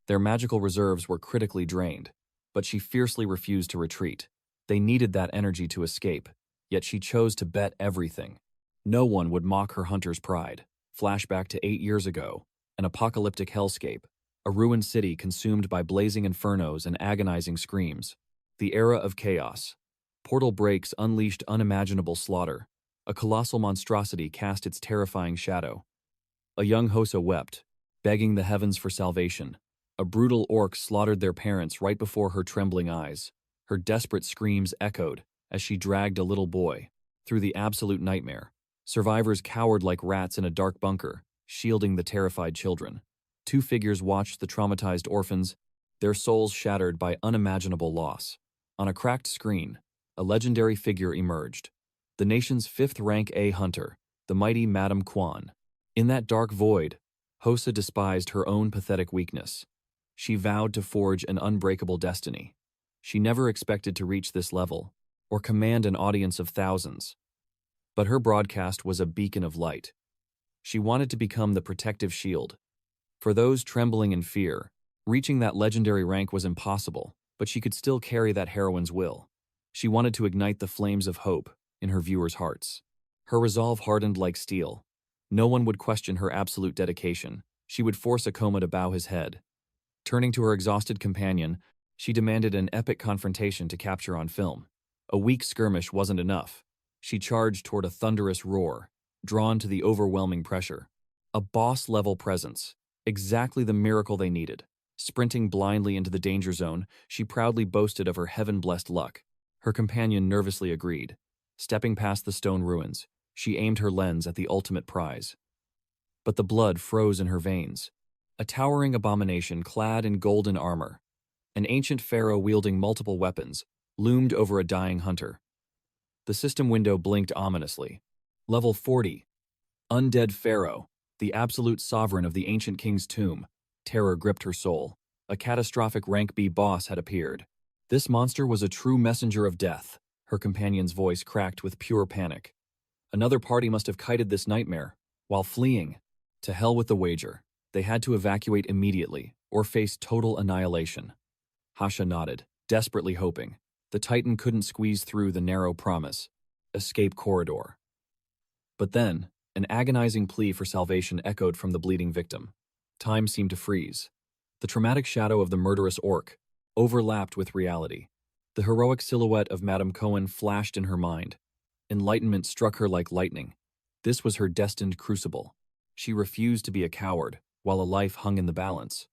Their magical reserves were critically drained, but she fiercely refused to retreat. They needed that energy to escape, yet she chose to bet everything. No one would mock her hunter's pride. Flashback to 8 years ago, an apocalyptic hellscape, a ruined city consumed by blazing infernos and agonizing screams. The era of chaos. Portal breaks unleashed unimaginable slaughter. A colossal monstrosity cast its terrifying shadow. A young Hosa wept, begging the heavens for salvation. A brutal orc slaughtered their parents right before her trembling eyes. Her desperate screams echoed as she dragged a little boy through the absolute nightmare. Survivors cowered like rats in a dark bunker, shielding the terrified children. 2 figures watched the traumatized orphans, their souls shattered by unimaginable loss. On a cracked screen, a legendary figure emerged. The nation's 5th-rank A hunter, the mighty Madame Quan. In that dark void, Hosa despised her own pathetic weakness. She vowed to forge an unbreakable destiny. She never expected to reach this level, or command an audience of thousands. But her broadcast was a beacon of light. She wanted to become the protective shield. For those trembling in fear, reaching that legendary rank was impossible, but she could still carry that heroine's will. She wanted to ignite the flames of hope in her viewers' hearts. Her resolve hardened like steel. No one would question her absolute dedication. She would force Akoma to bow his head. Turning to her exhausted companion, she demanded an epic confrontation to capture on film. A weak skirmish wasn't enough. She charged toward a thunderous roar, drawn to the overwhelming pressure. A boss-level presence, exactly the miracle they needed. Sprinting blindly into the danger zone, she proudly boasted of her heaven-blessed luck. Her companion nervously agreed. Stepping past the stone ruins, she aimed her lens at the ultimate prize. But the blood froze in her veins. A towering abomination clad in golden armor, an ancient pharaoh wielding multiple weapons, loomed over a dying hunter. The system window blinked ominously. Level 40. Undead Pharaoh, the absolute sovereign of the ancient king's tomb, terror gripped her soul. A catastrophic rank B boss had appeared. This monster was a true messenger of death. Her companion's voice cracked with pure panic. Another party must have kited this nightmare while fleeing. To hell with the wager. They had to evacuate immediately or face total annihilation. Hasha nodded, desperately hoping. The Titan couldn't squeeze through the narrow promise. Escape corridor. But then, an agonizing plea for salvation echoed from the bleeding victim. Time seemed to freeze. The traumatic shadow of the murderous orc overlapped with reality. The heroic silhouette of Madame Cohen flashed in her mind. Enlightenment struck her like lightning. This was her destined crucible. She refused to be a coward, while a life hung in the balance.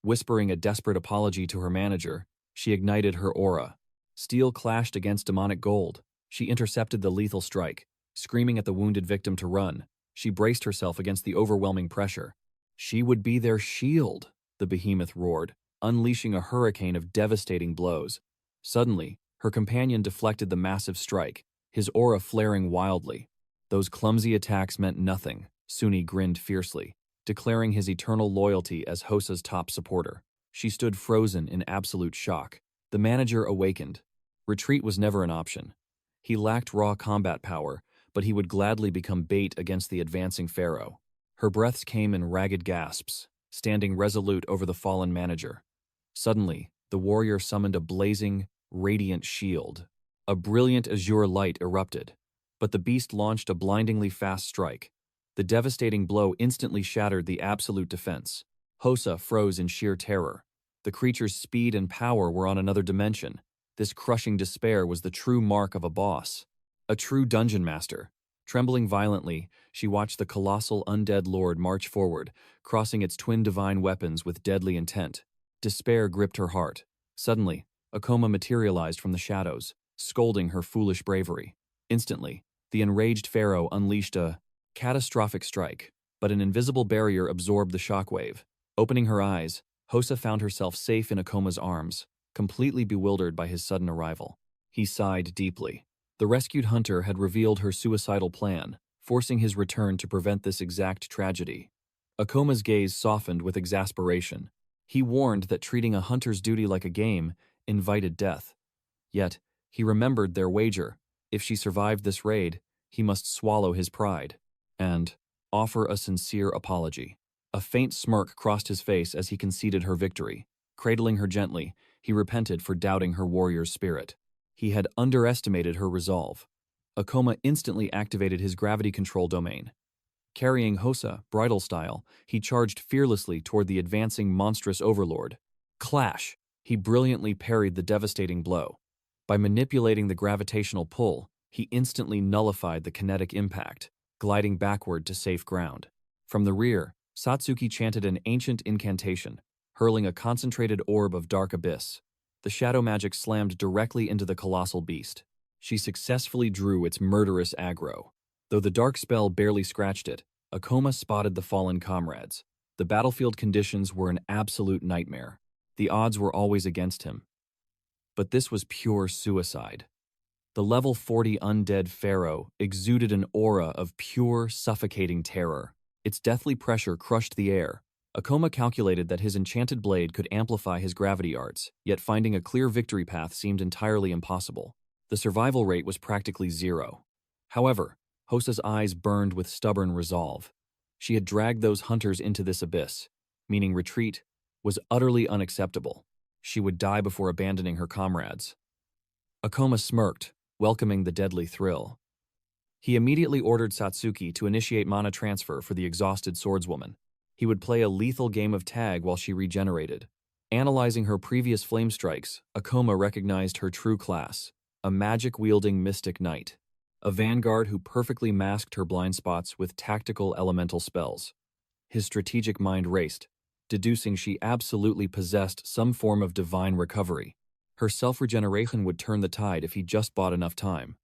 Whispering a desperate apology to her manager, she ignited her aura. Steel clashed against demonic gold. She intercepted the lethal strike. Screaming at the wounded victim to run, she braced herself against the overwhelming pressure. She would be their shield, the behemoth roared, unleashing a hurricane of devastating blows. Suddenly, her companion deflected the massive strike, his aura flaring wildly. Those clumsy attacks meant nothing. Suni grinned fiercely, declaring his eternal loyalty as Hosa's top supporter. She stood frozen in absolute shock. The manager awakened. Retreat was never an option. He lacked raw combat power, but he would gladly become bait against the advancing pharaoh. Her breaths came in ragged gasps, standing resolute over the fallen manager. Suddenly, the warrior summoned a blazing, radiant shield. A brilliant azure light erupted, but the beast launched a blindingly fast strike. The devastating blow instantly shattered the absolute defense. Hosa froze in sheer terror. The creature's speed and power were on another dimension. This crushing despair was the true mark of a boss. A true dungeon master. Trembling violently, she watched the colossal undead lord march forward, crossing its twin divine weapons with deadly intent. Despair gripped her heart. Suddenly, Akoma materialized from the shadows, scolding her foolish bravery. Instantly, the enraged pharaoh unleashed a catastrophic strike, but an invisible barrier absorbed the shockwave. Opening her eyes, Hosa found herself safe in Akoma's arms, completely bewildered by his sudden arrival. He sighed deeply. The rescued hunter had revealed her suicidal plan, forcing his return to prevent this exact tragedy. Akoma's gaze softened with exasperation. He warned that treating a hunter's duty like a game invited death. Yet, he remembered their wager. If she survived this raid, he must swallow his pride and offer a sincere apology. A faint smirk crossed his face as he conceded her victory. Cradling her gently, he repented for doubting her warrior's spirit. He had underestimated her resolve. Akoma instantly activated his gravity control domain. Carrying Hosa, bridal style, he charged fearlessly toward the advancing monstrous overlord. Clash! He brilliantly parried the devastating blow. By manipulating the gravitational pull, he instantly nullified the kinetic impact, gliding backward to safe ground. From the rear, Satsuki chanted an ancient incantation, hurling a concentrated orb of dark abyss. The shadow magic slammed directly into the colossal beast. She successfully drew its murderous aggro. Though the dark spell barely scratched it, Akoma spotted the fallen comrades. The battlefield conditions were an absolute nightmare. The odds were always against him. But this was pure suicide. The level 40 undead pharaoh exuded an aura of pure, suffocating terror. Its deathly pressure crushed the air. Akoma calculated that his enchanted blade could amplify his gravity arts, yet finding a clear victory path seemed entirely impossible. The survival rate was practically zero. However, Hosa's eyes burned with stubborn resolve. She had dragged those hunters into this abyss, meaning retreat was utterly unacceptable. She would die before abandoning her comrades. Akoma smirked, welcoming the deadly thrill. He immediately ordered Satsuki to initiate mana transfer for the exhausted swordswoman. He would play a lethal game of tag while she regenerated. Analyzing her previous flame strikes, Akoma recognized her true class, a magic-wielding mystic knight, a vanguard who perfectly masked her blind spots with tactical elemental spells. His strategic mind raced, deducing she absolutely possessed some form of divine recovery. Her self-regeneration would turn the tide if he just bought enough time.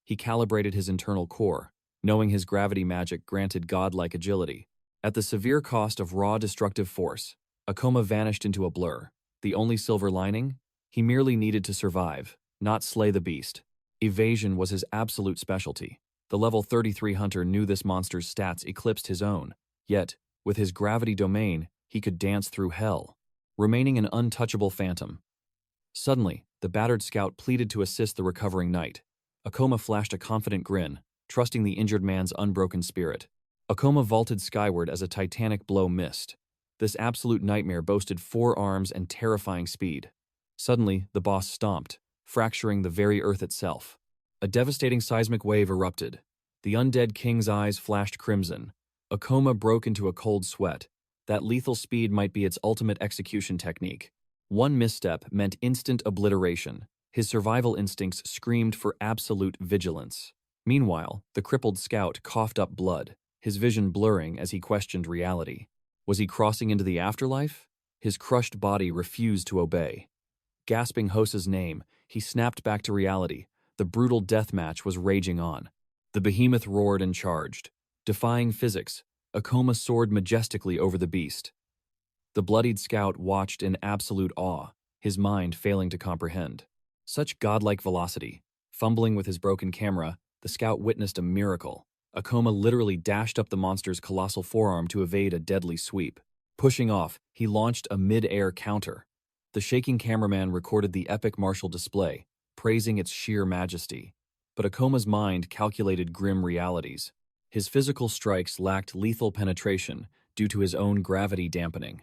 He calibrated his internal core, knowing his gravity magic granted godlike agility. At the severe cost of raw destructive force, Akoma vanished into a blur. The only silver lining? He merely needed to survive, not slay the beast. Evasion was his absolute specialty. The level 33 hunter knew this monster's stats eclipsed his own. Yet, with his gravity domain, He could dance through hell, remaining an untouchable phantom. Suddenly, the battered scout pleaded to assist the recovering knight. Akoma flashed a confident grin, trusting the injured man's unbroken spirit. Akoma vaulted skyward as a titanic blow missed. This absolute nightmare boasted 4 arms and terrifying speed. Suddenly, the boss stomped, fracturing the very earth itself. A devastating seismic wave erupted. The undead king's eyes flashed crimson. Akoma broke into a cold sweat. That lethal speed might be its ultimate execution technique. One misstep meant instant obliteration. His survival instincts screamed for absolute vigilance. Meanwhile, the crippled scout coughed up blood, his vision blurring as he questioned reality. Was he crossing into the afterlife? His crushed body refused to obey. Gasping Hosa's name, he snapped back to reality. The brutal death match was raging on. The behemoth roared and charged. Defying physics, Akoma soared majestically over the beast. The bloodied scout watched in absolute awe, his mind failing to comprehend. Such godlike velocity. Fumbling with his broken camera, the scout witnessed a miracle. Akoma literally dashed up the monster's colossal forearm to evade a deadly sweep. Pushing off, he launched a mid-air counter. The shaking cameraman recorded the epic martial display, praising its sheer majesty. But Akoma's mind calculated grim realities. His physical strikes lacked lethal penetration due to his own gravity dampening.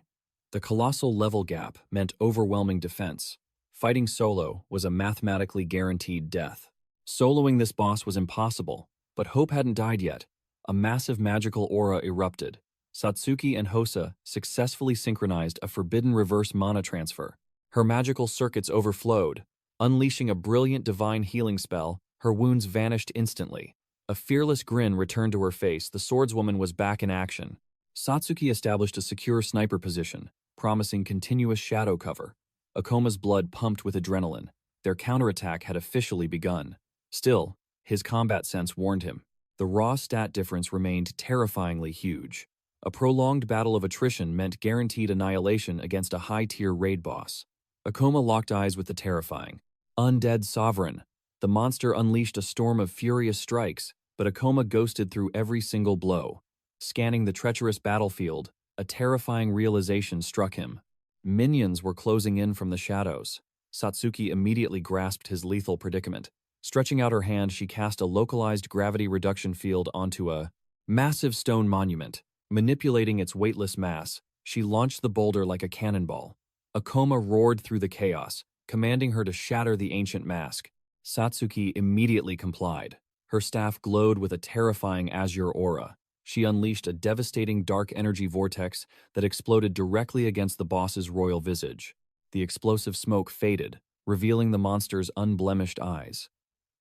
The colossal level gap meant overwhelming defense. Fighting solo was a mathematically guaranteed death. Soloing this boss was impossible, but hope hadn't died yet. A massive magical aura erupted. Satsuki and Hosa successfully synchronized a forbidden reverse mana transfer. Her magical circuits overflowed. Unleashing a brilliant divine healing spell, her wounds vanished instantly. A fearless grin returned to her face. The swordswoman was back in action. Satsuki established a secure sniper position, promising continuous shadow cover. Akoma's blood pumped with adrenaline. Their counterattack had officially begun. Still, his combat sense warned him. The raw stat difference remained terrifyingly huge. A prolonged battle of attrition meant guaranteed annihilation against a high-tier raid boss. Akoma locked eyes with the terrifying undead sovereign. The monster unleashed a storm of furious strikes, but Akoma ghosted through every single blow. Scanning the treacherous battlefield, a terrifying realization struck him. Minions were closing in from the shadows. Satsuki immediately grasped his lethal predicament. Stretching out her hand, she cast a localized gravity reduction field onto a massive stone monument. Manipulating its weightless mass, she launched the boulder like a cannonball. Akoma roared through the chaos, commanding her to shatter the ancient mask. Satsuki immediately complied. Her staff glowed with a terrifying azure aura. She unleashed a devastating dark energy vortex that exploded directly against the boss's royal visage. The explosive smoke faded, revealing the monster's unblemished eyes.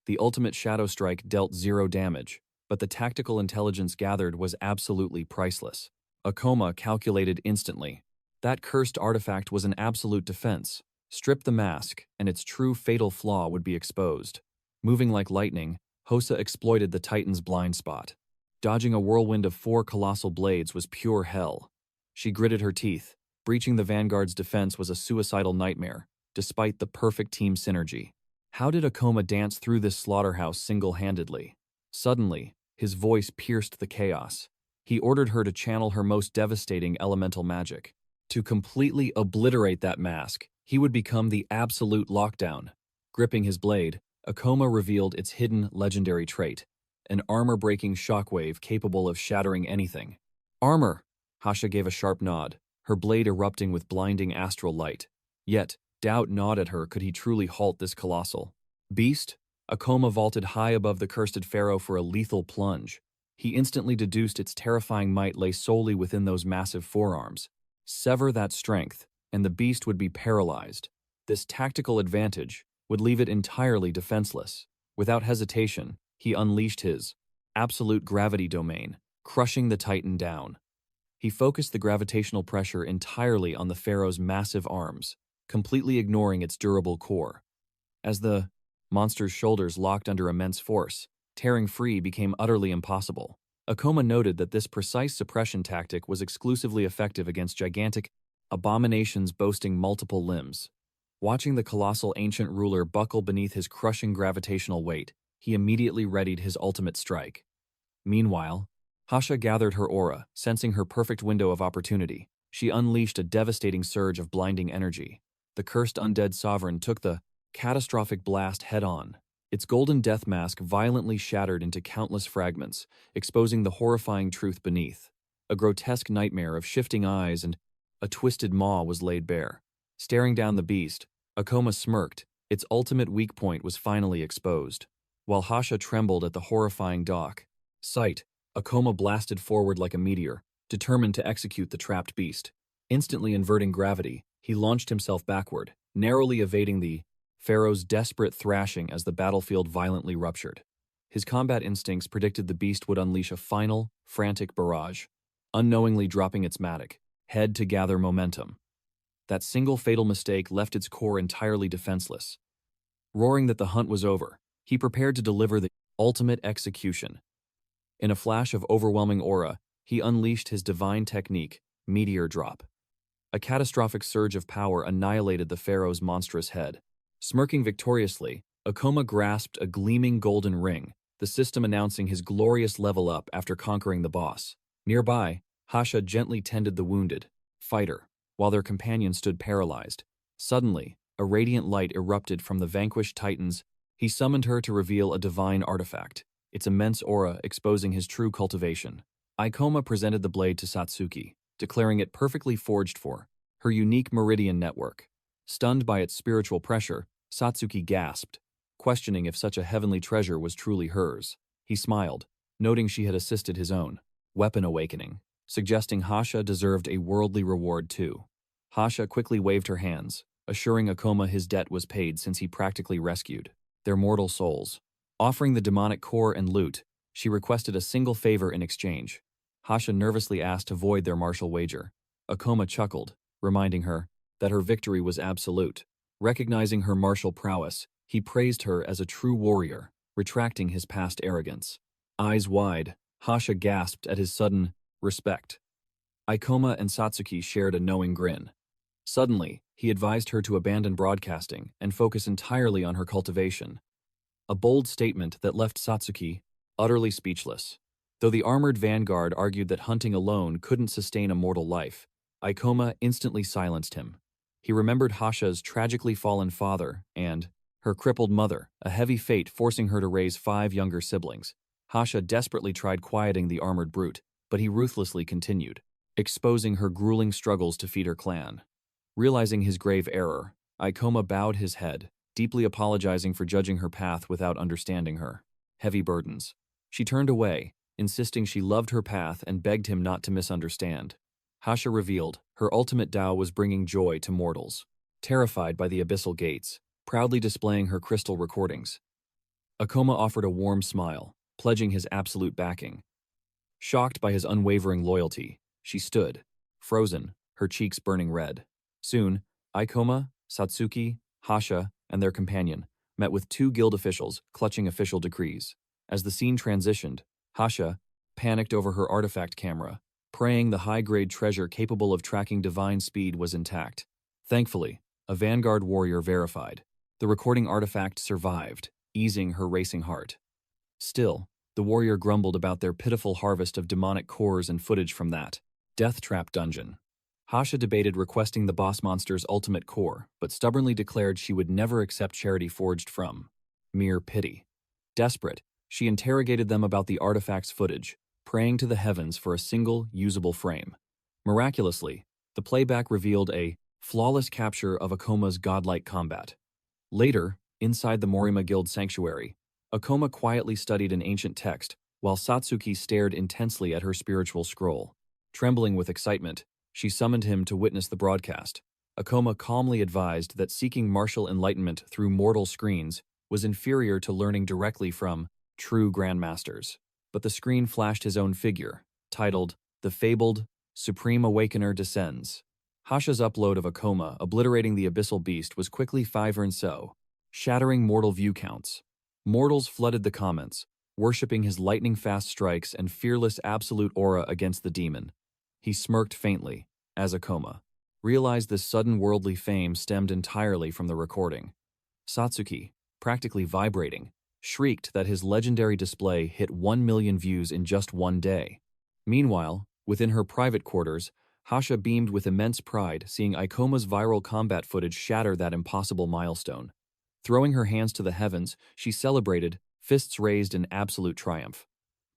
The ultimate shadow strike dealt 0 damage, but the tactical intelligence gathered was absolutely priceless. Akoma calculated instantly. That cursed artifact was an absolute defense. Strip the mask, and its true fatal flaw would be exposed. Moving like lightning, Hosa exploited the Titan's blind spot. Dodging a whirlwind of 4 colossal blades was pure hell. She gritted her teeth. Breaching the Vanguard's defense was a suicidal nightmare, despite the perfect team synergy. How did Akoma dance through this slaughterhouse single-handedly? Suddenly, his voice pierced the chaos. He ordered her to channel her most devastating elemental magic. To completely obliterate that mask, he would become the absolute lockdown. Gripping his blade, Akoma revealed its hidden legendary trait, an armor-breaking shockwave capable of shattering anything. Armor! Hasha gave a sharp nod, her blade erupting with blinding astral light. Yet, doubt gnawed at her. Could he truly halt this colossal beast? Akoma vaulted high above the cursed pharaoh for a lethal plunge. He instantly deduced its terrifying might lay solely within those massive forearms. Sever that strength, and the beast would be paralyzed. This tactical advantage would leave it entirely defenseless. Without hesitation, he unleashed his absolute gravity domain, crushing the Titan down. He focused the gravitational pressure entirely on the pharaoh's massive arms, completely ignoring its durable core. As the monster's shoulders locked under immense force, tearing free became utterly impossible. Akoma noted that this precise suppression tactic was exclusively effective against gigantic abominations boasting multiple limbs. Watching the colossal ancient ruler buckle beneath his crushing gravitational weight, he immediately readied his ultimate strike. Meanwhile, Hasha gathered her aura, sensing her perfect window of opportunity. She unleashed a devastating surge of blinding energy. The cursed undead sovereign took the catastrophic blast head-on. Its golden death mask violently shattered into countless fragments, exposing the horrifying truth beneath. A grotesque nightmare of shifting eyes and a twisted maw was laid bare. Staring down the beast, Akoma smirked. Its ultimate weak point was finally exposed. While Hasha trembled at the horrifying sight, Akoma blasted forward like a meteor, determined to execute the trapped beast. Instantly inverting gravity, he launched himself backward, narrowly evading the Pharaoh's desperate thrashing as the battlefield violently ruptured. His combat instincts predicted the beast would unleash a final, frantic barrage, unknowingly dropping its matic head to gather momentum. That single fatal mistake left its core entirely defenseless. Roaring that the hunt was over, he prepared to deliver the ultimate execution. In a flash of overwhelming aura, he unleashed his divine technique, Meteor Drop. A catastrophic surge of power annihilated the Pharaoh's monstrous head. Smirking victoriously, Akoma grasped a gleaming golden ring, the system announcing his glorious level up after conquering the boss. Nearby, Hasha gently tended the wounded fighter, while their companion stood paralyzed. Suddenly, a radiant light erupted from the vanquished titans. He summoned her to reveal a divine artifact, its immense aura exposing his true cultivation. Ikoma presented the blade to Satsuki, declaring it perfectly forged for her unique meridian network. Stunned by its spiritual pressure, Satsuki gasped, questioning if such a heavenly treasure was truly hers. He smiled, noting she had assisted his own weapon awakening, suggesting Hasha deserved a worldly reward too. Hasha quickly waved her hands, assuring Akoma his debt was paid since he practically rescued their mortal souls. Offering the demonic core and loot, she requested a single favor in exchange. Hasha nervously asked to void their martial wager. Akoma chuckled, reminding her that her victory was absolute. Recognizing her martial prowess, he praised her as a true warrior, retracting his past arrogance. Eyes wide, Hasha gasped at his sudden respect. Ikoma and Satsuki shared a knowing grin. Suddenly, he advised her to abandon broadcasting and focus entirely on her cultivation. A bold statement that left Satsuki utterly speechless. Though the armored vanguard argued that hunting alone couldn't sustain a mortal life, Ikoma instantly silenced him. He remembered Hasha's tragically fallen father and her crippled mother, a heavy fate forcing her to raise 5 younger siblings. Hasha desperately tried quieting the armored brute, but he ruthlessly continued, exposing her grueling struggles to feed her clan. Realizing his grave error, Ikoma bowed his head, deeply apologizing for judging her path without understanding her heavy burdens. She turned away, insisting she loved her path and begged him not to misunderstand. Hasha revealed her ultimate Tao was bringing joy to mortals. Terrified by the abyssal gates, proudly displaying her crystal recordings, Akoma offered a warm smile, pledging his absolute backing. Shocked by his unwavering loyalty, she stood, frozen, her cheeks burning red. Soon, Ikoma, Satsuki, Hasha, and their companion met with 2 guild officials clutching official decrees. As the scene transitioned, Hasha panicked over her artifact camera, praying the high-grade treasure capable of tracking divine speed was intact. Thankfully, a vanguard warrior verified. The recording artifact survived, easing her racing heart. Still, the warrior grumbled about their pitiful harvest of demonic cores and footage from that death trap dungeon. Hasha debated requesting the boss monster's ultimate core, but stubbornly declared she would never accept charity forged from mere pity. Desperate, she interrogated them about the artifact's footage, praying to the heavens for a single, usable frame. Miraculously, the playback revealed a flawless capture of Akoma's godlike combat. Later, inside the Morima Guild sanctuary, Akoma quietly studied an ancient text, while Satsuki stared intensely at her spiritual scroll. Trembling with excitement, she summoned him to witness the broadcast. Akoma calmly advised that seeking martial enlightenment through mortal screens was inferior to learning directly from true grandmasters. But the screen flashed his own figure, titled, "The Fabled Supreme Awakener Descends." Hasha's upload of Akoma obliterating the abyssal beast was quickly so, shattering mortal view counts. Mortals flooded the comments, worshipping his lightning-fast strikes and fearless absolute aura against the demon. He smirked faintly, as Akoma realized this sudden worldly fame stemmed entirely from the recording. Satsuki, practically vibrating, shrieked that his legendary display hit 1 million views in just one day. Meanwhile, within her private quarters, Hasha beamed with immense pride, seeing Ikoma's viral combat footage shatter that impossible milestone. Throwing her hands to the heavens, she celebrated, fists raised in absolute triumph.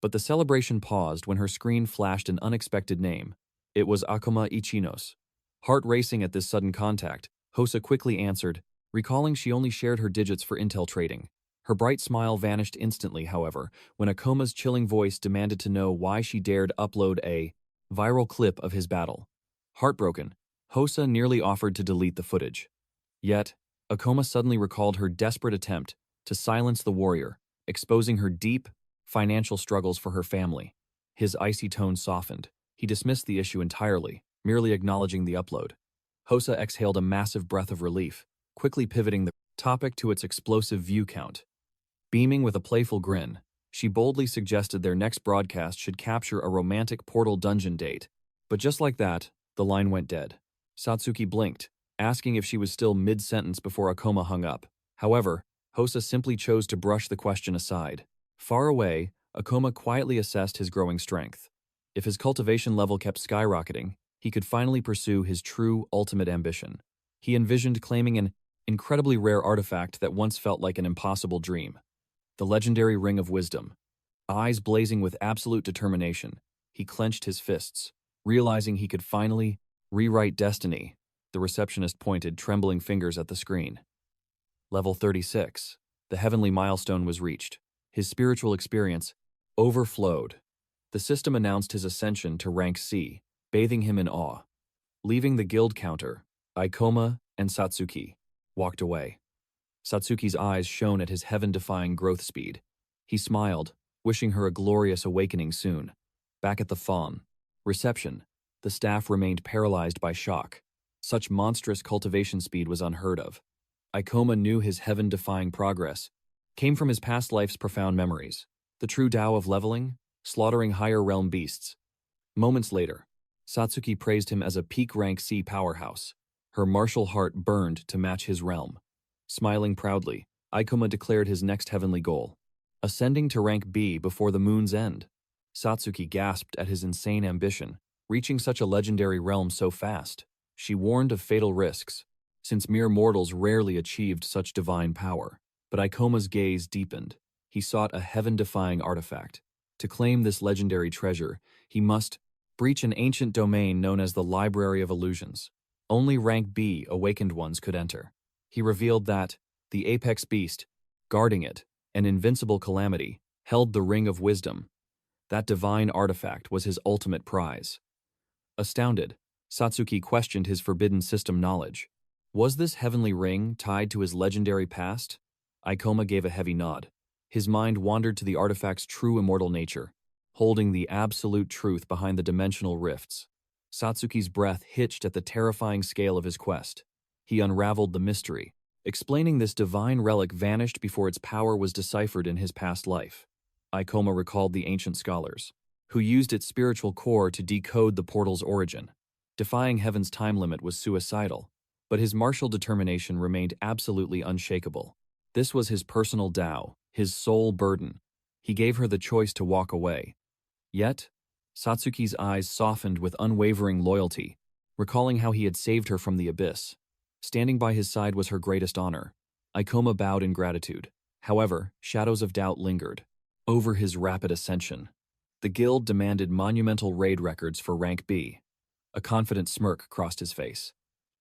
But the celebration paused when her screen flashed an unexpected name. It was Akuma Ichinos. Heart racing at this sudden contact, Hosa quickly answered, recalling she only shared her digits for intel trading. Her bright smile vanished instantly, however, when Akoma's chilling voice demanded to know why she dared upload a viral clip of his battle. Heartbroken, Hosa nearly offered to delete the footage. Yet, Akoma suddenly recalled her desperate attempt to silence the warrior, exposing her deep, financial struggles for her family. His icy tone softened. He dismissed the issue entirely, merely acknowledging the upload. Hosa exhaled a massive breath of relief, quickly pivoting the topic to its explosive view count. Beaming with a playful grin, she boldly suggested their next broadcast should capture a romantic portal dungeon date. But just like that, the line went dead. Satsuki blinked, asking if she was still mid-sentence before Akoma hung up. However, Hosa simply chose to brush the question aside. Far away, Akoma quietly assessed his growing strength. If his cultivation level kept skyrocketing, he could finally pursue his true, ultimate ambition. He envisioned claiming an incredibly rare artifact that once felt like an impossible dream. The legendary Ring of Wisdom. Eyes blazing with absolute determination, he clenched his fists, realizing he could finally rewrite destiny. The receptionist pointed trembling fingers at the screen. Level 36. The heavenly milestone was reached. His spiritual experience overflowed. The system announced his ascension to rank C, bathing him in awe. Leaving the guild counter, Ikoma and Satsuki walked away. Satsuki's eyes shone at his heaven-defying growth speed. He smiled, wishing her a glorious awakening soon. Back at the Fawn reception, the staff remained paralyzed by shock. Such monstrous cultivation speed was unheard of. Ikoma knew his heaven-defying progress came from his past life's profound memories, the true Tao of leveling, slaughtering higher realm beasts. Moments later, Satsuki praised him as a peak rank C powerhouse. Her martial heart burned to match his realm. Smiling proudly, Ikoma declared his next heavenly goal, ascending to rank B before the moon's end. Satsuki gasped at his insane ambition, reaching such a legendary realm so fast. She warned of fatal risks, since mere mortals rarely achieved such divine power. But Ikoma's gaze deepened. He sought a heaven-defying artifact. To claim this legendary treasure, he must breach an ancient domain known as the Library of Illusions. Only rank B awakened ones could enter. He revealed that the apex beast, guarding it, an invincible calamity, held the Ring of Wisdom. That divine artifact was his ultimate prize. Astounded, Satsuki questioned his forbidden system knowledge. Was this heavenly ring tied to his legendary past? Ikoma gave a heavy nod. His mind wandered to the artifact's true immortal nature, holding the absolute truth behind the dimensional rifts. Satsuki's breath hitched at the terrifying scale of his quest. He unraveled the mystery, explaining this divine relic vanished before its power was deciphered in his past life. Ikoma recalled the ancient scholars, who used its spiritual core to decode the portal's origin. Defying heaven's time limit was suicidal, but his martial determination remained absolutely unshakable. This was his personal Tao, his sole burden. He gave her the choice to walk away. Yet, Satsuki's eyes softened with unwavering loyalty, recalling how he had saved her from the abyss. Standing by his side was her greatest honor. Ikoma bowed in gratitude. However, shadows of doubt lingered over his rapid ascension. The guild demanded monumental raid records for rank B. A confident smirk crossed his face.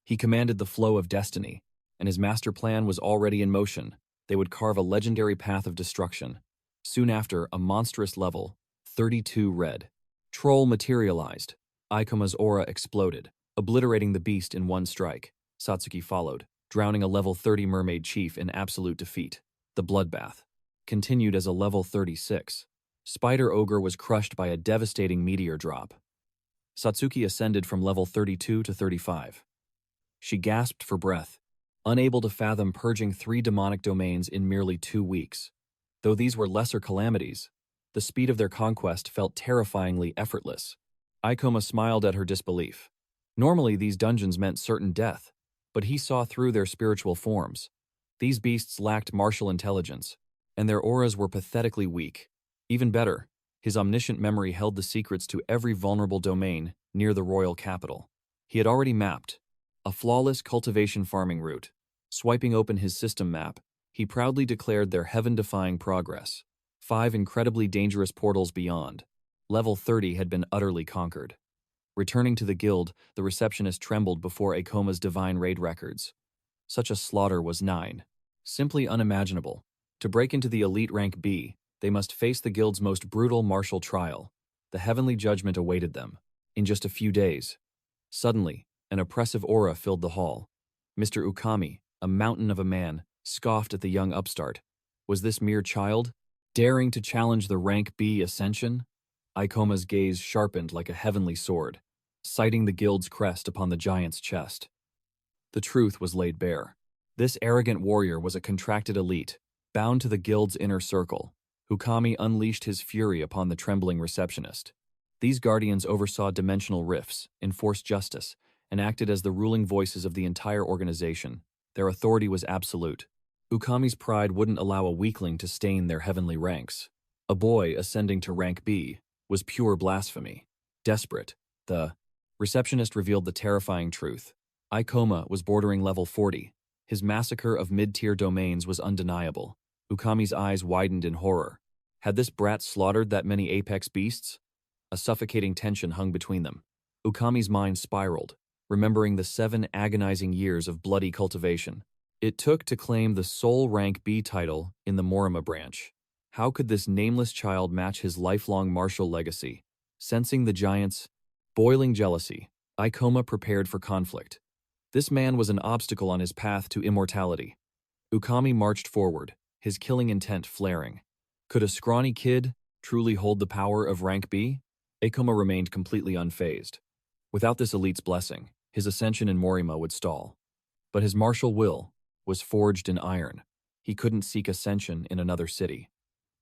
He commanded the flow of destiny, and his master plan was already in motion. They would carve a legendary path of destruction. Soon after, a monstrous level, 32 red troll materialized. Ikoma's aura exploded, obliterating the beast in one strike. Satsuki followed, drowning a level 30 mermaid chief in absolute defeat. The bloodbath continued as a level 36. Spider Ogre was crushed by a devastating meteor drop. Satsuki ascended from level 32 to 35. She gasped for breath, unable to fathom purging 3 demonic domains in merely 2 weeks. Though these were lesser calamities, the speed of their conquest felt terrifyingly effortless. Ikoma smiled at her disbelief. Normally, these dungeons meant certain death, but he saw through their spiritual forms. These beasts lacked martial intelligence, and their auras were pathetically weak. Even better, his omniscient memory held the secrets to every vulnerable domain near the royal capital. He had already mapped a flawless cultivation farming route. Swiping open his system map, he proudly declared their heaven-defying progress. 5 incredibly dangerous portals beyond. Level 30 had been utterly conquered. Returning to the guild, the receptionist trembled before Akoma's divine raid records. Such a slaughter was 9. Simply unimaginable. To break into the elite rank B, they must face the guild's most brutal martial trial. The heavenly judgment awaited them. In just a few days. Suddenly, an oppressive aura filled the hall. Mr. Ukami, a mountain of a man, scoffed at the young upstart. Was this mere child, daring to challenge the rank B ascension? Ikoma's gaze sharpened like a heavenly sword, sighting the guild's crest upon the giant's chest. The truth was laid bare. This arrogant warrior was a contracted elite, bound to the guild's inner circle. Ukami unleashed his fury upon the trembling receptionist. These guardians oversaw dimensional rifts, enforced justice, and acted as the ruling voices of the entire organization. Their authority was absolute. Ukami's pride wouldn't allow a weakling to stain their heavenly ranks. A boy ascending to rank B was pure blasphemy. Desperate, the receptionist revealed the terrifying truth. Ikoma was bordering level 40. His massacre of mid-tier domains was undeniable. Ukami's eyes widened in horror. Had this brat slaughtered that many apex beasts? A suffocating tension hung between them. Ukami's mind spiraled, remembering the 7 agonizing years of bloody cultivation it took to claim the sole rank B title in the Morima branch. How could this nameless child match his lifelong martial legacy? Sensing the giant's boiling jealousy, Ikoma prepared for conflict. This man was an obstacle on his path to immortality. Ukami marched forward, his killing intent flaring. Could a scrawny kid truly hold the power of rank B? Ikoma remained completely unfazed. Without this elite's blessing, his ascension in Morima would stall. But his martial will was forged in iron. He couldn't seek ascension in another city.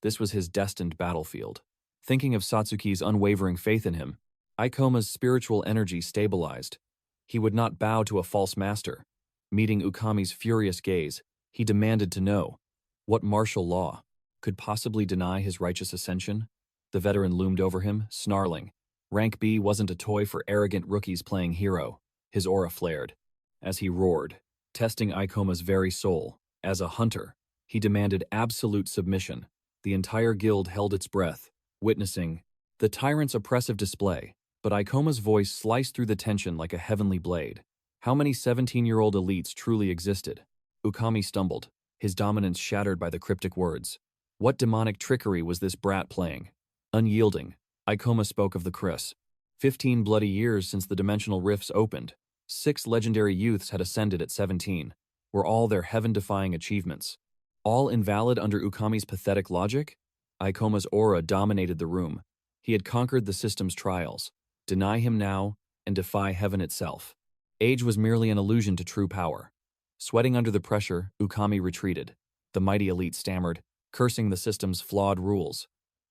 This was his destined battlefield. Thinking of Satsuki's unwavering faith in him, Ikoma's spiritual energy stabilized. He would not bow to a false master. Meeting Ukami's furious gaze, he demanded to know what martial law could possibly deny his righteous ascension. The veteran loomed over him, snarling. Rank B wasn't a toy for arrogant rookies playing hero. His aura flared. As he roared, testing Ikoma's very soul, as a hunter, he demanded absolute submission. The entire guild held its breath, witnessing the tyrant's oppressive display, but Ikoma's voice sliced through the tension like a heavenly blade. How many 17-year-old elites truly existed? Ukami stumbled, his dominance shattered by the cryptic words. What demonic trickery was this brat playing? Unyielding, Ikoma spoke of the curse. 15 bloody years since the dimensional rifts opened. 6 legendary youths had ascended at 17. Were all their heaven-defying achievements all invalid under Ukami's pathetic logic? Ikoma's aura dominated the room. He had conquered the system's trials. Deny him now, and defy heaven itself. Age was merely an illusion to true power. Sweating under the pressure, Ukami retreated. The mighty elite stammered, cursing the system's flawed rules.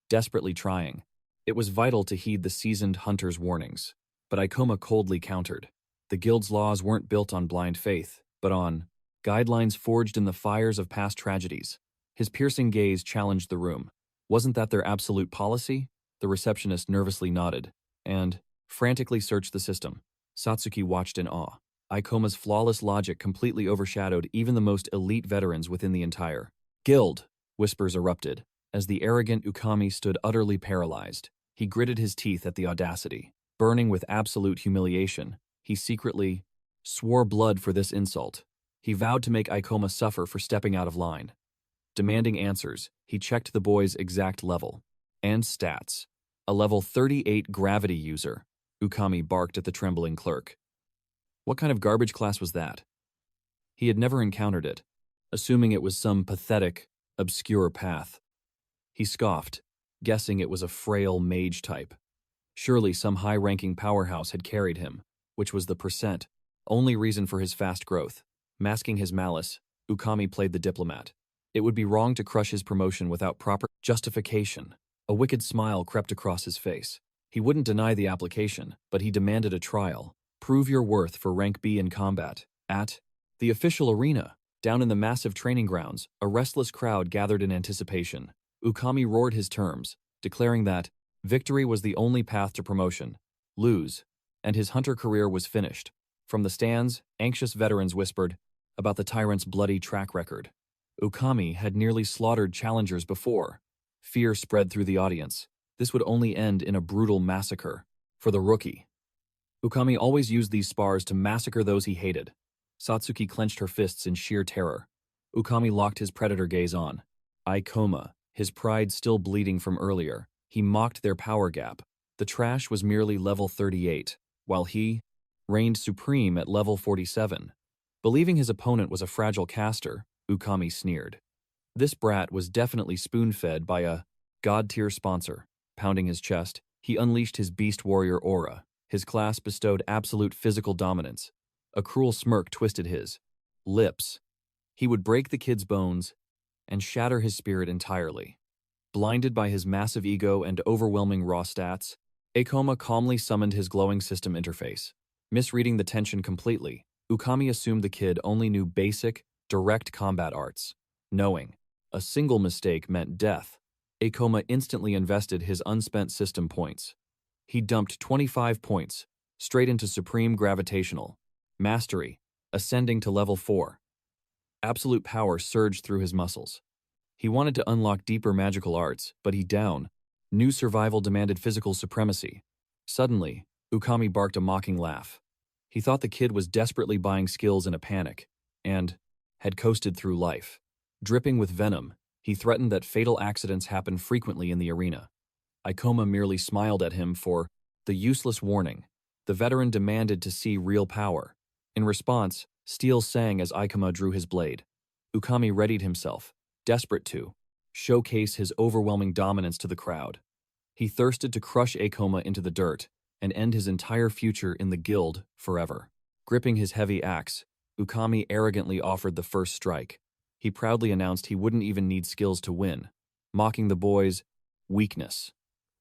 Desperately trying. It was vital to heed the seasoned hunter's warnings. But Ikoma coldly countered. The guild's laws weren't built on blind faith, but on guidelines forged in the fires of past tragedies. His piercing gaze challenged the room. Wasn't that their absolute policy? The receptionist nervously nodded, and frantically searched the system. Satsuki watched in awe. Ikoma's flawless logic completely overshadowed even the most elite veterans within the entire guild. Whispers erupted, as the arrogant Ukami stood utterly paralyzed. He gritted his teeth at the audacity. Burning with absolute humiliation, he secretly swore blood for this insult. He vowed to make Ikoma suffer for stepping out of line. Demanding answers, he checked the boy's exact level and stats. A level 38 gravity user, Ukami barked at the trembling clerk. What kind of garbage class was that? He had never encountered it, assuming it was some pathetic, obscure path. He scoffed, guessing it was a frail mage type. Surely some high-ranking powerhouse had carried him, which was the only reason for his fast growth. Masking his malice, Ukami played the diplomat. It would be wrong to crush his promotion without proper justification. A wicked smile crept across his face. He wouldn't deny the application, but he demanded a trial. Prove your worth for rank B in combat. At the official arena, down in the massive training grounds, a restless crowd gathered in anticipation. Ukami roared his terms, declaring that victory was the only path to promotion. Lose, and his hunter career was finished. From the stands, anxious veterans whispered about the tyrant's bloody track record. Ukami had nearly slaughtered challengers before. Fear spread through the audience. This would only end in a brutal massacre. For the rookie, Ukami always used these spars to massacre those he hated. Satsuki clenched her fists in sheer terror. Ukami locked his predator gaze on Ikoma, his pride still bleeding from earlier. He mocked their power gap. The trash was merely level 38, while he reigned supreme at level 47. Believing his opponent was a fragile caster, Ukami sneered. This brat was definitely spoon-fed by a god-tier sponsor. Pounding his chest, he unleashed his beast warrior aura. His class bestowed absolute physical dominance. A cruel smirk twisted his lips. He would break the kid's bones and shatter his spirit entirely. Blinded by his massive ego and overwhelming raw stats, Ikoma calmly summoned his glowing system interface. Misreading the tension completely, Ukami assumed the kid only knew basic, direct combat arts. Knowing a single mistake meant death, Ikoma instantly invested his unspent system points. He dumped 25 points straight into Supreme Gravitational Mastery, ascending to level 4. Absolute power surged through his muscles. He wanted to unlock deeper magical arts, but new survival demanded physical supremacy. Suddenly, Ukami barked a mocking laugh. He thought the kid was desperately buying skills in a panic, and had coasted through life. Dripping with venom, he threatened that fatal accidents happen frequently in the arena. Ikoma merely smiled at him for the useless warning. The veteran demanded to see real power. In response, steel sang as Ikoma drew his blade. Ukami readied himself, desperate to showcase his overwhelming dominance to the crowd. He thirsted to crush Ikoma into the dirt and end his entire future in the guild forever. Gripping his heavy axe, Ukami arrogantly offered the first strike. He proudly announced he wouldn't even need skills to win, mocking the boy's weakness.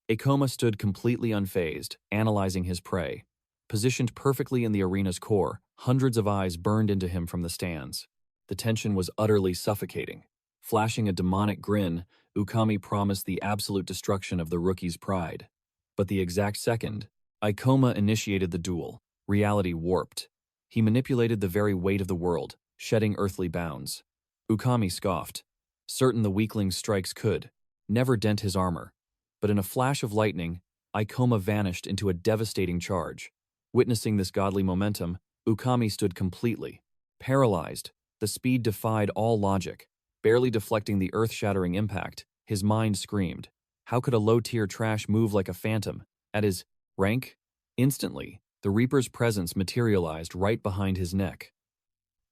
Ikoma stood completely unfazed, analyzing his prey. Positioned perfectly in the arena's core, hundreds of eyes burned into him from the stands. The tension was utterly suffocating. Flashing a demonic grin, Ukami promised the absolute destruction of the rookie's pride. But the exact second Ikoma initiated the duel, reality warped. He manipulated the very weight of the world, shedding earthly bounds. Ukami scoffed, certain the weakling's strikes could never dent his armor. But in a flash of lightning, Ikoma vanished into a devastating charge. Witnessing this godly momentum, Ukami stood completely paralyzed. The speed defied all logic. Barely deflecting the earth-shattering impact, his mind screamed. How could a low-tier trash move like a phantom? At his rank? Instantly, the Reaper's presence materialized right behind his neck.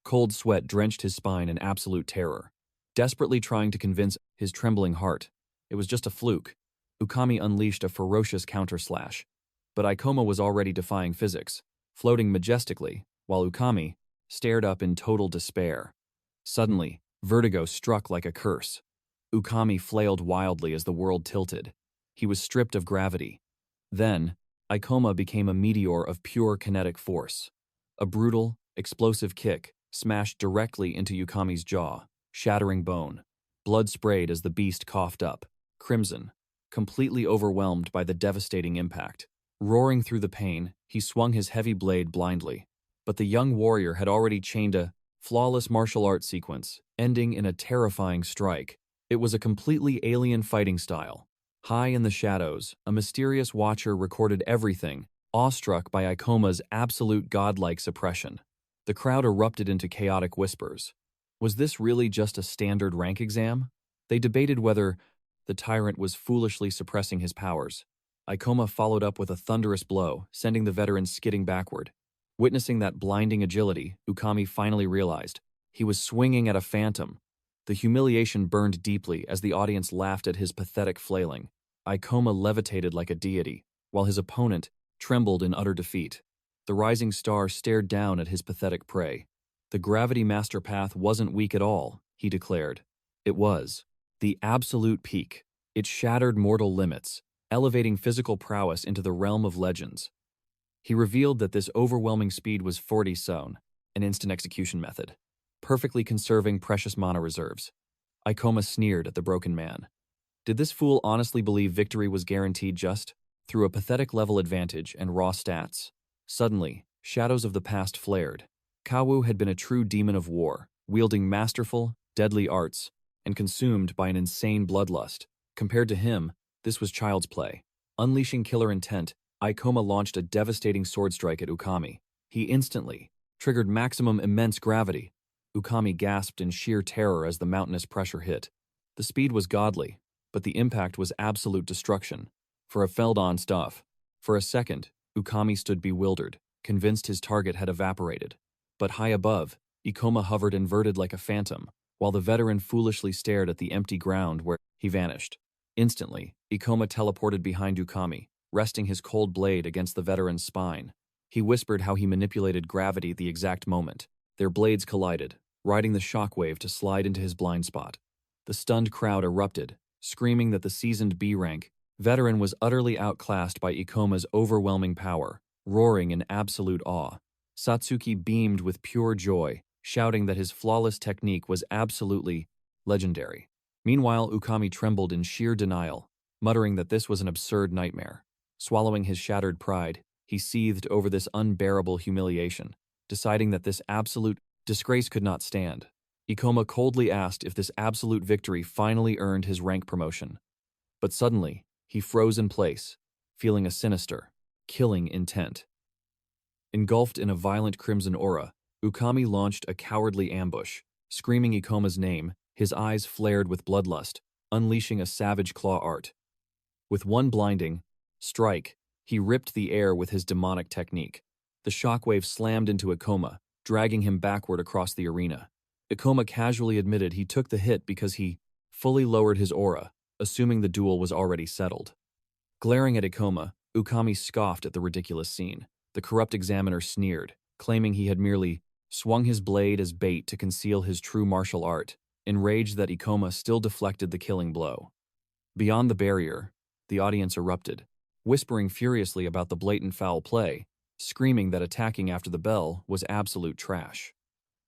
Cold sweat drenched his spine in absolute terror. Desperately trying to convince his trembling heart it was just a fluke, Ukami unleashed a ferocious counter-slash. But Ikoma was already defying physics, floating majestically, while Ukami stared up in total despair. Suddenly, vertigo struck like a curse. Ukami flailed wildly as the world tilted. He was stripped of gravity. Then, Ikoma became a meteor of pure kinetic force. A brutal, explosive kick smashed directly into Ukami's jaw, shattering bone. Blood sprayed as the beast coughed up, crimson, completely overwhelmed by the devastating impact. Roaring through the pain, he swung his heavy blade blindly. But the young warrior had already chained a flawless martial arts sequence, ending in a terrifying strike. It was a completely alien fighting style. High in the shadows, a mysterious watcher recorded everything, awestruck by Ikoma's absolute godlike suppression. The crowd erupted into chaotic whispers. Was this really just a standard rank exam? They debated whether the tyrant was foolishly suppressing his powers. Ikoma followed up with a thunderous blow, sending the veteran skidding backward. Witnessing that blinding agility, Ukami finally realized he was swinging at a phantom. The humiliation burned deeply as the audience laughed at his pathetic flailing. Ikoma levitated like a deity, while his opponent trembled in utter defeat. The rising star stared down at his pathetic prey. The gravity master path wasn't weak at all, he declared. It was the absolute peak. It shattered mortal limits, elevating physical prowess into the realm of legends. He revealed that this overwhelming speed was 40 Son, an instant execution method, perfectly conserving precious mana reserves. Ikoma sneered at the broken man. Did this fool honestly believe victory was guaranteed just through a pathetic level advantage and raw stats? Suddenly, shadows of the past flared. Kawu had been a true demon of war, wielding masterful, deadly arts, and consumed by an insane bloodlust. Compared to him, this was child's play. Unleashing killer intent, Ikoma launched a devastating sword strike at Ukami. He instantly triggered maximum immense gravity. Ukami gasped in sheer terror as the mountainous pressure hit. The speed was godly, but the impact was absolute destruction. For a Feldon stuff. For a second, Ukami stood bewildered, convinced his target had evaporated. But high above, Ikoma hovered inverted like a phantom, while the veteran foolishly stared at the empty ground where he vanished. Instantly, Ikoma teleported behind Ukami, resting his cold blade against the veteran's spine. He whispered how he manipulated gravity at the exact moment. Their blades collided, riding the shockwave to slide into his blind spot. The stunned crowd erupted, screaming that the seasoned B-rank veteran was utterly outclassed by Ikoma's overwhelming power, roaring in absolute awe. Satsuki beamed with pure joy, shouting that his flawless technique was absolutely legendary. Meanwhile, Ukami trembled in sheer denial, muttering that this was an absurd nightmare. Swallowing his shattered pride, he seethed over this unbearable humiliation, deciding that this absolute disgrace could not stand. Ikoma coldly asked if this absolute victory finally earned his rank promotion. But suddenly, he froze in place, feeling a sinister, killing intent. Engulfed in a violent crimson aura, Ukami launched a cowardly ambush. Screaming Ikoma's name, his eyes flared with bloodlust, unleashing a savage claw art. With one blinding strike, he ripped the air with his demonic technique. The shockwave slammed into Ikoma, dragging him backward across the arena. Ikoma casually admitted he took the hit because he fully lowered his aura, assuming the duel was already settled. Glaring at Ikoma, Ukami scoffed at the ridiculous scene. The corrupt examiner sneered, claiming he had merely swung his blade as bait to conceal his true martial art, enraged that Ikoma still deflected the killing blow. Beyond the barrier, the audience erupted, whispering furiously about the blatant foul play, screaming that attacking after the bell was absolute trash.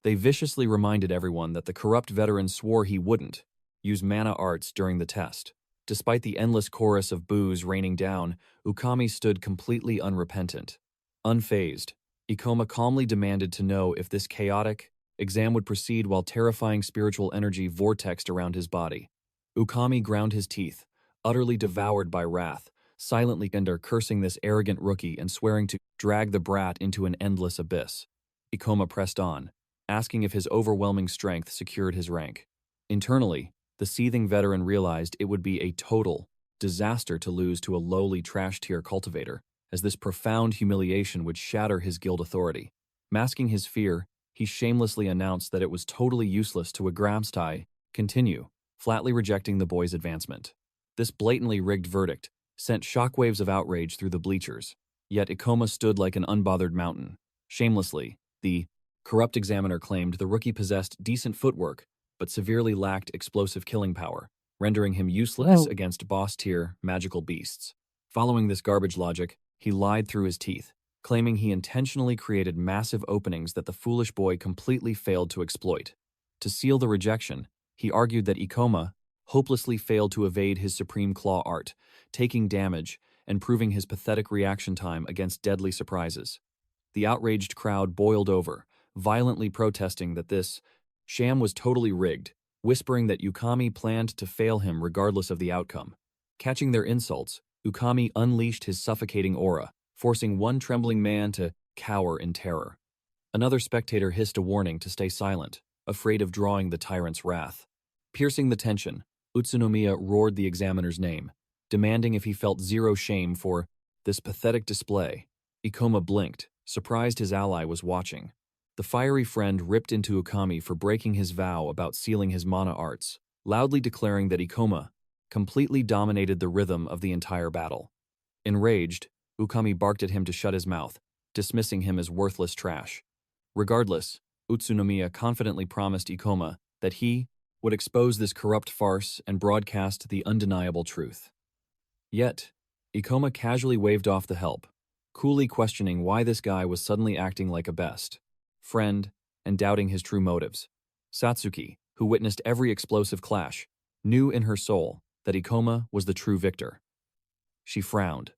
They viciously reminded everyone that the corrupt veteran swore he wouldn't use mana arts during the test. Despite the endless chorus of boos raining down, Ukami stood completely unrepentant. Unfazed, Ikoma calmly demanded to know if this chaotic exam would proceed while terrifying spiritual energy vortexed around his body. Ukami ground his teeth, utterly devoured by wrath, silently cursing this arrogant rookie and swearing to drag the brat into an endless abyss. Ikoma pressed on, asking if his overwhelming strength secured his rank. Internally, the seething veteran realized it would be a total disaster to lose to a lowly trash-tier cultivator, as this profound humiliation would shatter his guild authority. Masking his fear, he shamelessly announced that it was totally useless to Agramstai continue, flatly rejecting the boy's advancement. This blatantly rigged verdict sent shockwaves of outrage through the bleachers, yet Ikoma stood like an unbothered mountain. Shamelessly, the corrupt examiner claimed the rookie possessed decent footwork, but severely lacked explosive killing power, rendering him useless against boss-tier magical beasts. Following this garbage logic, he lied through his teeth, claiming he intentionally created massive openings that the foolish boy completely failed to exploit. To seal the rejection, he argued that Ikoma hopelessly failed to evade his supreme claw art, taking damage and proving his pathetic reaction time against deadly surprises. The outraged crowd boiled over, violently protesting that this sham was totally rigged, whispering that Ukami planned to fail him regardless of the outcome. Catching their insults, Ukami unleashed his suffocating aura, forcing one trembling man to cower in terror. Another spectator hissed a warning to stay silent, afraid of drawing the tyrant's wrath. Piercing the tension, Utsunomiya roared the examiner's name, demanding if he felt zero shame for this pathetic display. Ikoma blinked, surprised his ally was watching. The fiery friend ripped into Ukami for breaking his vow about sealing his mana arts, loudly declaring that Ikoma completely dominated the rhythm of the entire battle. Enraged, Ukami barked at him to shut his mouth, dismissing him as worthless trash. Regardless, Utsunomiya confidently promised Ikoma that he would expose this corrupt farce and broadcast the undeniable truth. Yet, Ikoma casually waved off the help, coolly questioning why this guy was suddenly acting like a best friend and doubting his true motives. Satsuki, who witnessed every explosive clash, knew in her soul that Ikoma was the true victor. She frowned,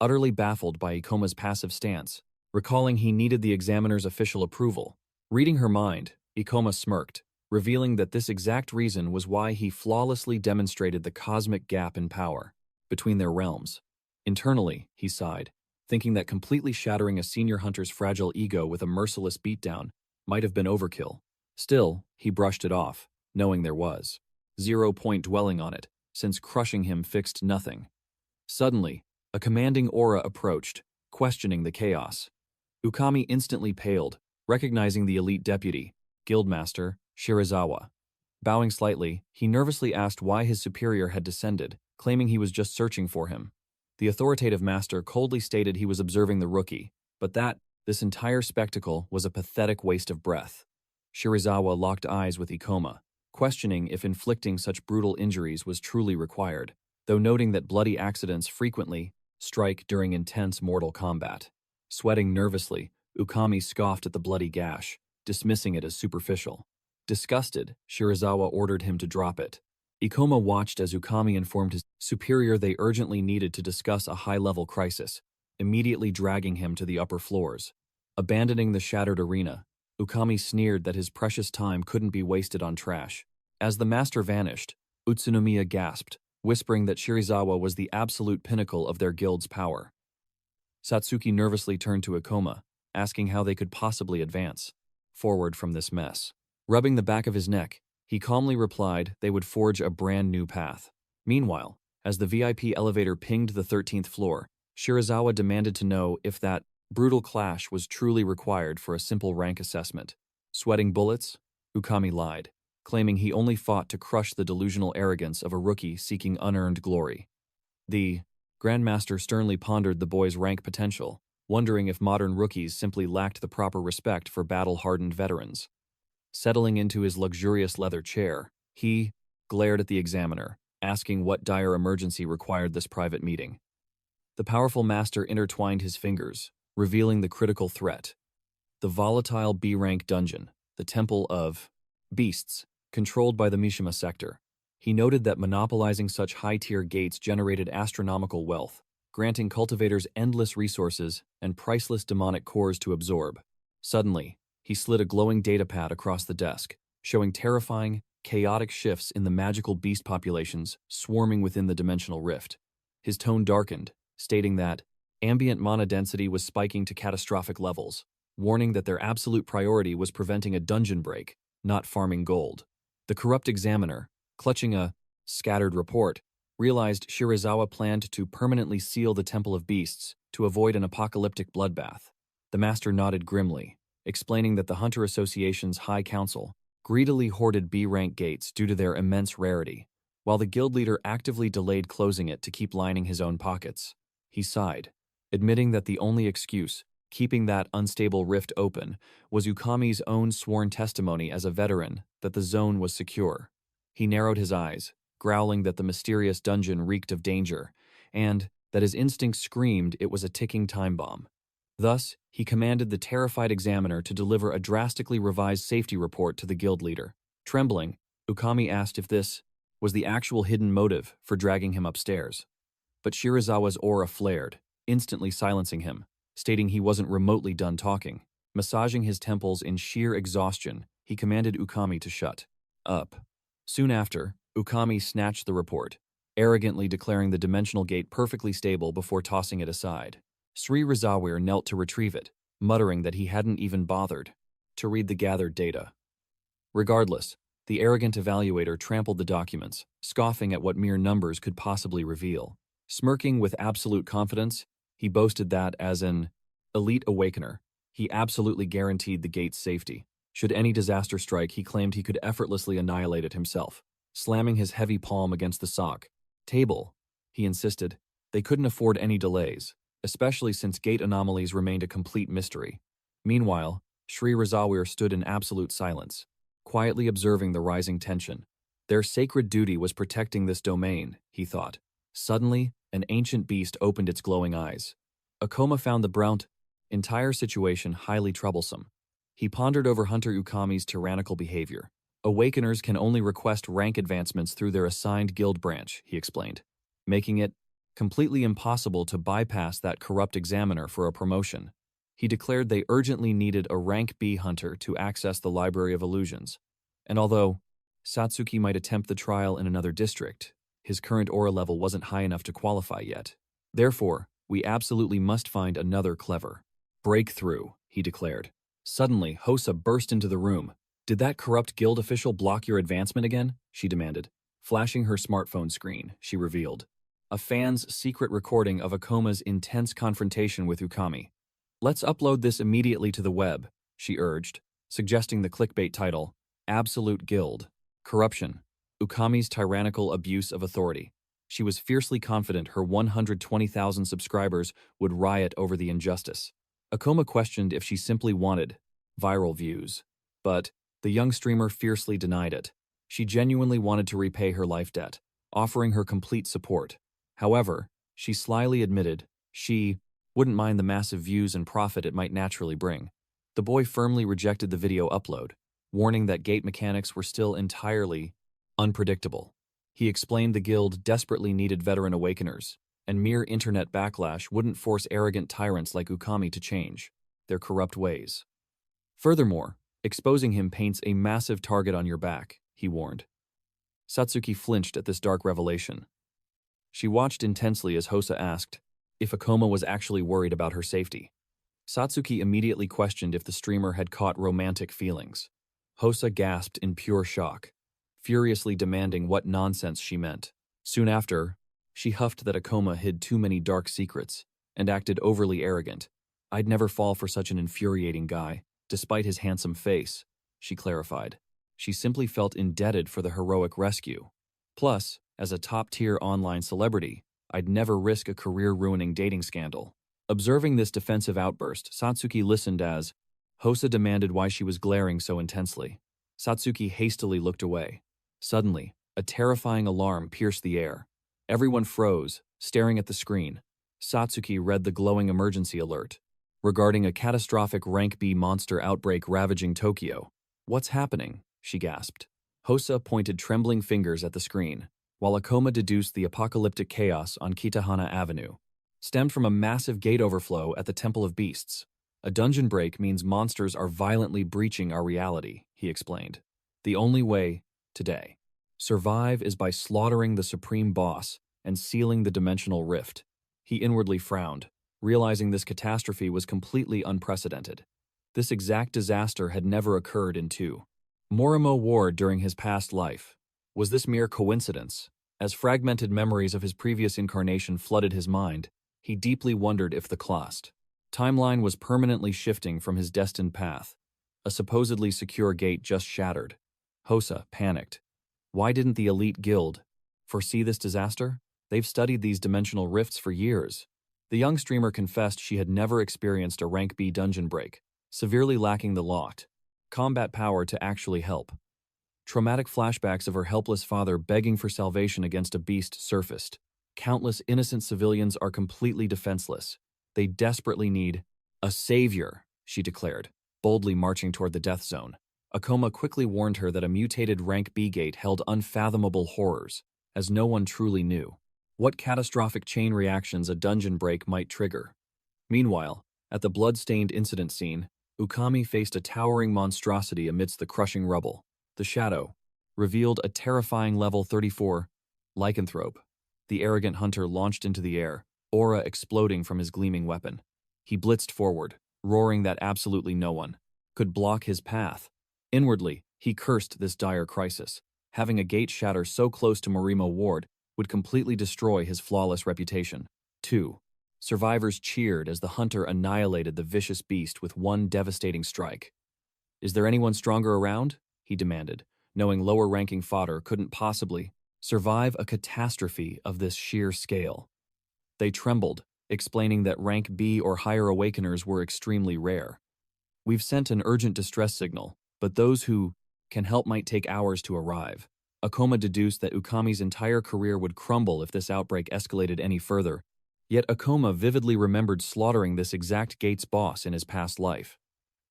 utterly baffled by Ikoma's passive stance, recalling he needed the examiner's official approval. Reading her mind, Ikoma smirked, revealing that this exact reason was why he flawlessly demonstrated the cosmic gap in power between their realms. Internally, he sighed, thinking that completely shattering a senior hunter's fragile ego with a merciless beatdown might have been overkill. Still, he brushed it off, knowing there was 0 point dwelling on it, since crushing him fixed nothing. Suddenly, a commanding aura approached, questioning the chaos. Ukami instantly paled, recognizing the elite deputy, Guildmaster Shirazawa. Bowing slightly, he nervously asked why his superior had descended, claiming he was just searching for him. The authoritative master coldly stated he was observing the rookie, but that this entire spectacle was a pathetic waste of breath. Shirazawa locked eyes with Ikoma, questioning if inflicting such brutal injuries was truly required, though noting that bloody accidents frequently strike during intense mortal combat. Sweating nervously, Ukami scoffed at the bloody gash, dismissing it as superficial. Disgusted, Shirazawa ordered him to drop it. Ikoma watched as Ukami informed his superior they urgently needed to discuss a high-level crisis, immediately dragging him to the upper floors. Abandoning the shattered arena, Ukami sneered that his precious time couldn't be wasted on trash. As the master vanished, Utsunomiya gasped, whispering that Shirazawa was the absolute pinnacle of their guild's power. Satsuki nervously turned to Ikoma, asking how they could possibly advance forward from this mess. Rubbing the back of his neck, he calmly replied they would forge a brand new path. Meanwhile, as the VIP elevator pinged the 13th floor, Shirazawa demanded to know if that brutal clash was truly required for a simple rank assessment. Sweating bullets? Ukami lied, claiming he only fought to crush the delusional arrogance of a rookie seeking unearned glory. The Grandmaster sternly pondered the boy's rank potential, wondering if modern rookies simply lacked the proper respect for battle-hardened veterans. Settling into his luxurious leather chair, he glared at the examiner, asking what dire emergency required this private meeting. The powerful master intertwined his fingers, revealing the critical threat. The volatile B-rank dungeon, the Temple of Beasts, controlled by the Mishima sector. He noted that monopolizing such high-tier gates generated astronomical wealth, granting cultivators endless resources and priceless demonic cores to absorb. Suddenly, he slid a glowing datapad across the desk, showing terrifying, chaotic shifts in the magical beast populations swarming within the dimensional rift. His tone darkened, stating that ambient mana density was spiking to catastrophic levels, warning that their absolute priority was preventing a dungeon break, not farming gold. The corrupt examiner, clutching a scattered report, realized Shirazawa planned to permanently seal the Temple of Beasts to avoid an apocalyptic bloodbath. The master nodded grimly, explaining that the Hunter Association's High Council greedily hoarded B-rank gates due to their immense rarity, while the guild leader actively delayed closing it to keep lining his own pockets. He sighed, admitting that the only excuse keeping that unstable rift open was Ukami's own sworn testimony as a veteran that the zone was secure. He narrowed his eyes, growling that the mysterious dungeon reeked of danger, and that his instincts screamed it was a ticking time bomb. Thus, he commanded the terrified examiner to deliver a drastically revised safety report to the guild leader. Trembling, Ukami asked if this was the actual hidden motive for dragging him upstairs. But Shirazawa's aura flared, instantly silencing him, stating he wasn't remotely done talking. Massaging his temples in sheer exhaustion, he commanded Ukami to shut up. Soon after, Ukami snatched the report, arrogantly declaring the dimensional gate perfectly stable before tossing it aside. Sri Rizawir knelt to retrieve it, muttering that he hadn't even bothered to read the gathered data. Regardless, the arrogant evaluator trampled the documents, scoffing at what mere numbers could possibly reveal. Smirking with absolute confidence, he boasted that as an elite awakener, he absolutely guaranteed the gate's safety. Should any disaster strike, he claimed he could effortlessly annihilate it himself. Slamming his heavy palm against the sock table, he insisted they couldn't afford any delays, especially since gate anomalies remained a complete mystery. Meanwhile, Sri Rizawir stood in absolute silence, quietly observing the rising tension. Their sacred duty was protecting this domain, he thought. Suddenly, an ancient beast opened its glowing eyes. Akoma found the entire situation highly troublesome. He pondered over Hunter Ukami's tyrannical behavior. Awakeners can only request rank advancements through their assigned guild branch, he explained, making it completely impossible to bypass that corrupt examiner for a promotion. He declared they urgently needed a rank B hunter to access the Library of Illusions, and although Satsuki might attempt the trial in another district, his current aura level wasn't high enough to qualify yet. Therefore, we absolutely must find another clever breakthrough, he declared. Suddenly, Hosa burst into the room. Did that corrupt guild official block your advancement again? She demanded. Flashing her smartphone screen, she revealed a fan's secret recording of Akoma's intense confrontation with Ukami. Let's upload this immediately to the web, she urged, suggesting the clickbait title, Absolute Guild. Corruption. Ukami's tyrannical abuse of authority. She was fiercely confident her 120,000 subscribers would riot over the injustice. Akoma questioned if she simply wanted viral views, but the young streamer fiercely denied it. She genuinely wanted to repay her life debt, offering her complete support. However, she slyly admitted she wouldn't mind the massive views and profit it might naturally bring. The boy firmly rejected the video upload, warning that gate mechanics were still entirely unpredictable. He explained the guild desperately needed veteran awakeners, and mere internet backlash wouldn't force arrogant tyrants like Ukami to change their corrupt ways. Furthermore, exposing him paints a massive target on your back, he warned. Satsuki flinched at this dark revelation. She watched intensely as Hosa asked if Akoma was actually worried about her safety. Satsuki immediately questioned if the streamer had caught romantic feelings. Hosa gasped in pure shock, furiously demanding what nonsense she meant. Soon after, she huffed that Akoma hid too many dark secrets and acted overly arrogant. I'd never fall for such an infuriating guy, despite his handsome face, she clarified. She simply felt indebted for the heroic rescue. Plus, as a top-tier online celebrity, I'd never risk a career-ruining dating scandal. Observing this defensive outburst, Satsuki listened as Hosa demanded why she was glaring so intensely. Satsuki hastily looked away. Suddenly, a terrifying alarm pierced the air. Everyone froze, staring at the screen. Satsuki read the glowing emergency alert regarding a catastrophic rank B monster outbreak ravaging Tokyo. What's happening? She gasped. Hosa pointed trembling fingers at the screen, while Akoma deduced the apocalyptic chaos on Kitahana Avenue stemmed from a massive gate overflow at the Temple of Beasts. A dungeon break means monsters are violently breaching our reality, he explained. The only way, today, survive is by slaughtering the supreme boss and sealing the dimensional rift. He inwardly frowned, realizing this catastrophe was completely unprecedented. This exact disaster had never occurred in Morimo Ward during his past life. Was this mere coincidence? As fragmented memories of his previous incarnation flooded his mind, he deeply wondered if the clost timeline was permanently shifting from his destined path. A supposedly secure gate just shattered. Hosa panicked. Why didn't the elite guild foresee this disaster? They've studied these dimensional rifts for years. The young streamer confessed she had never experienced a rank B dungeon break, severely lacking the locked combat power to actually help. Traumatic flashbacks of her helpless father begging for salvation against a beast surfaced. Countless innocent civilians are completely defenseless. They desperately need a savior, she declared, boldly marching toward the death zone. Akoma quickly warned her that a mutated rank B gate held unfathomable horrors, as no one truly knew what catastrophic chain reactions a dungeon break might trigger. Meanwhile, at the blood-stained incident scene, Ukami faced a towering monstrosity amidst the crushing rubble. The shadow revealed a terrifying level 34 lycanthrope. The arrogant hunter launched into the air, aura exploding from his gleaming weapon. He blitzed forward, roaring that absolutely no one could block his path. Inwardly, he cursed this dire crisis. Having a gate shatter so close to Morimo Ward would completely destroy his flawless reputation. 2. Survivors cheered as the hunter annihilated the vicious beast with one devastating strike. Is there anyone stronger around? He demanded, knowing lower-ranking fodder couldn't possibly survive a catastrophe of this sheer scale. They trembled, explaining that rank B or higher awakeners were extremely rare. We've sent an urgent distress signal, but those who can help might take hours to arrive. Akoma deduced that Ukami's entire career would crumble if this outbreak escalated any further, yet Akoma vividly remembered slaughtering this exact gate's boss in his past life.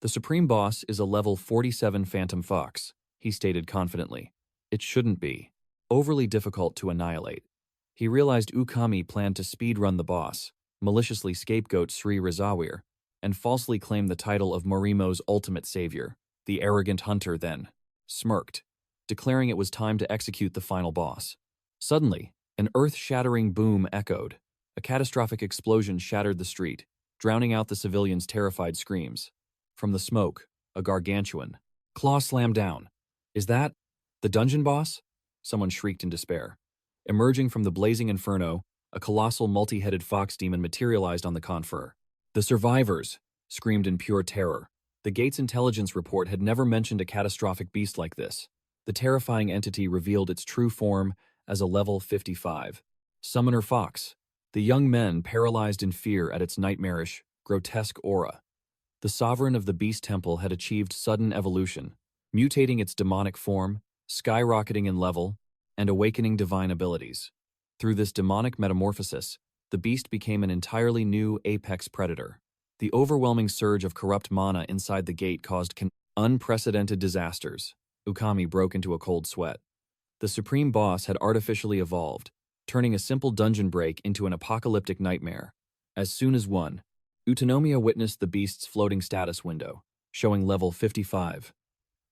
The Supreme Boss is a level 47 Phantom Fox, he stated confidently. It shouldn't be overly difficult to annihilate. He realized Ukami planned to speedrun the boss, maliciously scapegoat Sri Rizawir, and falsely claimed the title of Morimo's ultimate savior. The arrogant hunter then smirked, declaring it was time to execute the final boss. Suddenly, an earth-shattering boom echoed. A catastrophic explosion shattered the street, drowning out the civilians' terrified screams. From the smoke, a gargantuan claw slammed down. "Is that the dungeon boss?" Someone shrieked in despair. Emerging from the blazing inferno, a colossal multi-headed fox demon materialized on the confer. "The survivors!" screamed in pure terror. The gate's intelligence report had never mentioned a catastrophic beast like this. The terrifying entity revealed its true form as a level 55 summoner fox. The young men paralyzed in fear at its nightmarish, grotesque aura. The sovereign of the beast temple had achieved sudden evolution, mutating its demonic form, skyrocketing in level, and awakening divine abilities. Through this demonic metamorphosis, the beast became an entirely new apex predator. The overwhelming surge of corrupt mana inside the gate caused unprecedented disasters. Ukami broke into a cold sweat. The supreme boss had artificially evolved, turning a simple dungeon break into an apocalyptic nightmare. As soon as Utsunomiya witnessed the beast's floating status window, showing level 55.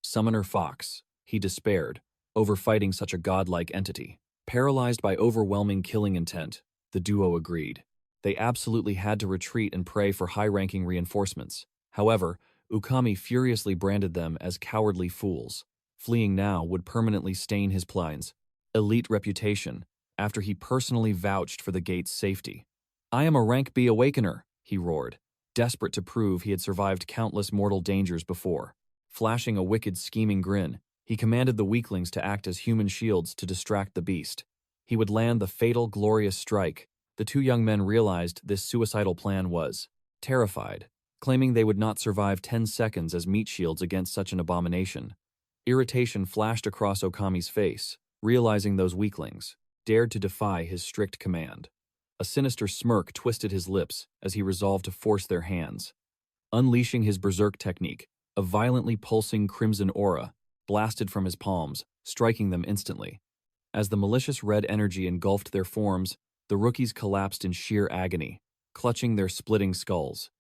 Summoner Fox, he despaired, over fighting such a godlike entity. Paralyzed by overwhelming killing intent, the duo agreed. They absolutely had to retreat and pray for high-ranking reinforcements. However, Ukami furiously branded them as cowardly fools. Fleeing now would permanently stain his Pline's elite reputation after he personally vouched for the gate's safety. "I am a rank B awakener," he roared, desperate to prove he had survived countless mortal dangers before. Flashing a wicked, scheming grin, he commanded the weaklings to act as human shields to distract the beast. He would land the fatal, glorious strike. The two young men realized this suicidal plan was terrified, claiming they would not survive 10 seconds as meat shields against such an abomination. Irritation flashed across Okami's face, realizing those weaklings dared to defy his strict command. A sinister smirk twisted his lips as he resolved to force their hands. Unleashing his berserk technique, a violently pulsing crimson aura blasted from his palms, striking them instantly. As the malicious red energy engulfed their forms, the rookies collapsed in sheer agony, clutching their splitting skulls.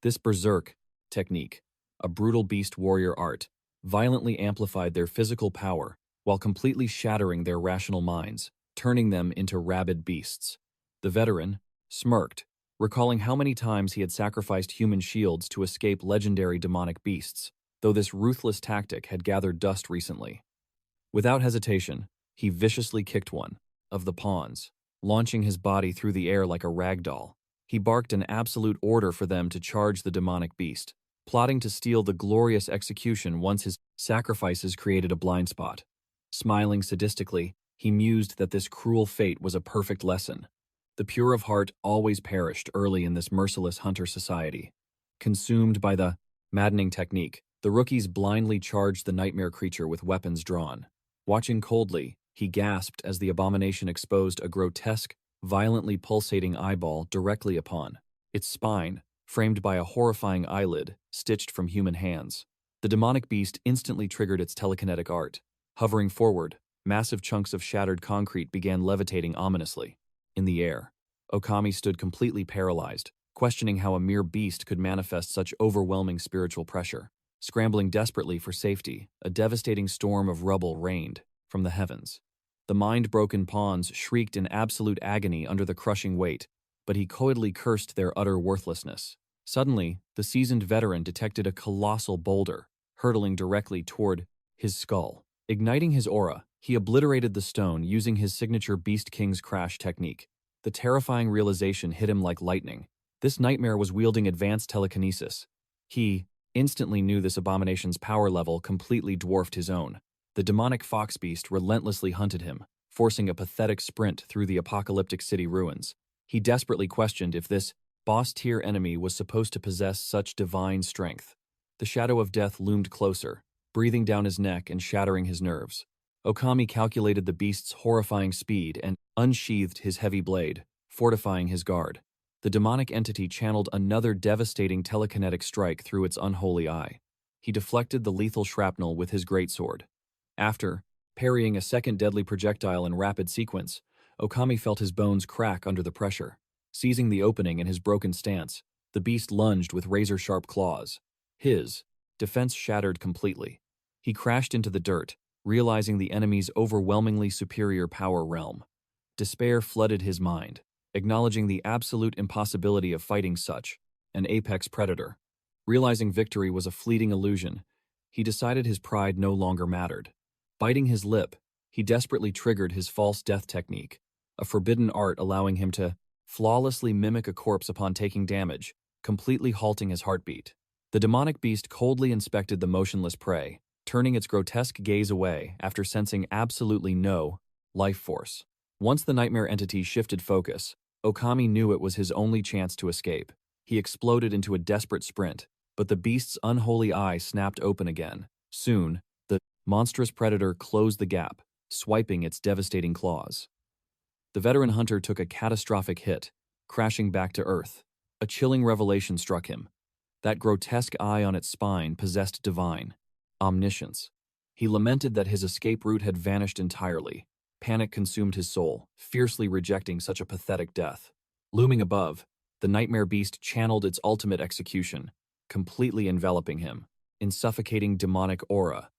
This berserk technique, a brutal beast warrior art, violently amplified their physical power while completely shattering their rational minds, turning them into rabid beasts. The veteran smirked, recalling how many times he had sacrificed human shields to escape legendary demonic beasts, though this ruthless tactic had gathered dust recently. Without hesitation, he viciously kicked one of the pawns, launching his body through the air like a rag doll. He barked an absolute order for them to charge the demonic beast, plotting to steal the glorious execution once his sacrifices created a blind spot. Smiling sadistically, he mused that this cruel fate was a perfect lesson. The pure of heart always perished early in this merciless hunter society. Consumed by the maddening technique, the rookies blindly charged the nightmare creature with weapons drawn. Watching coldly, he gasped as the abomination exposed a grotesque, violently pulsating eyeball directly upon its spine, framed by a horrifying eyelid stitched from human hands. The demonic beast instantly triggered its telekinetic art. Hovering forward, massive chunks of shattered concrete began levitating ominously. In the air, Okami stood completely paralyzed, questioning how a mere beast could manifest such overwhelming spiritual pressure. Scrambling desperately for safety, a devastating storm of rubble rained from the heavens. The mind-broken pawns shrieked in absolute agony under the crushing weight, but he coldly cursed their utter worthlessness. Suddenly, the seasoned veteran detected a colossal boulder, hurtling directly toward his skull. Igniting his aura, he obliterated the stone using his signature Beast King's crash technique. The terrifying realization hit him like lightning. This nightmare was wielding advanced telekinesis. He instantly knew this abomination's power level completely dwarfed his own. The demonic fox beast relentlessly hunted him, forcing a pathetic sprint through the apocalyptic city ruins. He desperately questioned if this boss-tier enemy was supposed to possess such divine strength. The shadow of death loomed closer, breathing down his neck and shattering his nerves. Okami calculated the beast's horrifying speed and unsheathed his heavy blade, fortifying his guard. The demonic entity channeled another devastating telekinetic strike through its unholy eye. He deflected the lethal shrapnel with his greatsword. After parrying a second deadly projectile in rapid sequence, Okami felt his bones crack under the pressure. Seizing the opening in his broken stance, The beast lunged with razor-sharp claws. His defense shattered completely. He crashed into the dirt, realizing the enemy's overwhelmingly superior power realm. Despair flooded his mind, acknowledging the absolute impossibility of fighting such an apex predator. Realizing victory was a fleeting illusion, he decided his pride no longer mattered. Biting his lip, he desperately triggered his false death technique, a forbidden art allowing him to flawlessly mimic a corpse upon taking damage, completely halting his heartbeat. The demonic beast coldly inspected the motionless prey, turning its grotesque gaze away after sensing absolutely no life force. Once the nightmare entity shifted focus, Okami knew it was his only chance to escape. He exploded into a desperate sprint, but the beast's unholy eye snapped open again. Soon, the monstrous predator closed the gap, swiping its devastating claws. The veteran hunter took a catastrophic hit, crashing back to Earth. A chilling revelation struck him. That grotesque eye on its spine possessed divine omniscience. He lamented that his escape route had vanished entirely. Panic consumed his soul, fiercely rejecting such a pathetic death. Looming above, the nightmare beast channeled its ultimate execution, completely enveloping him in suffocating demonic aura.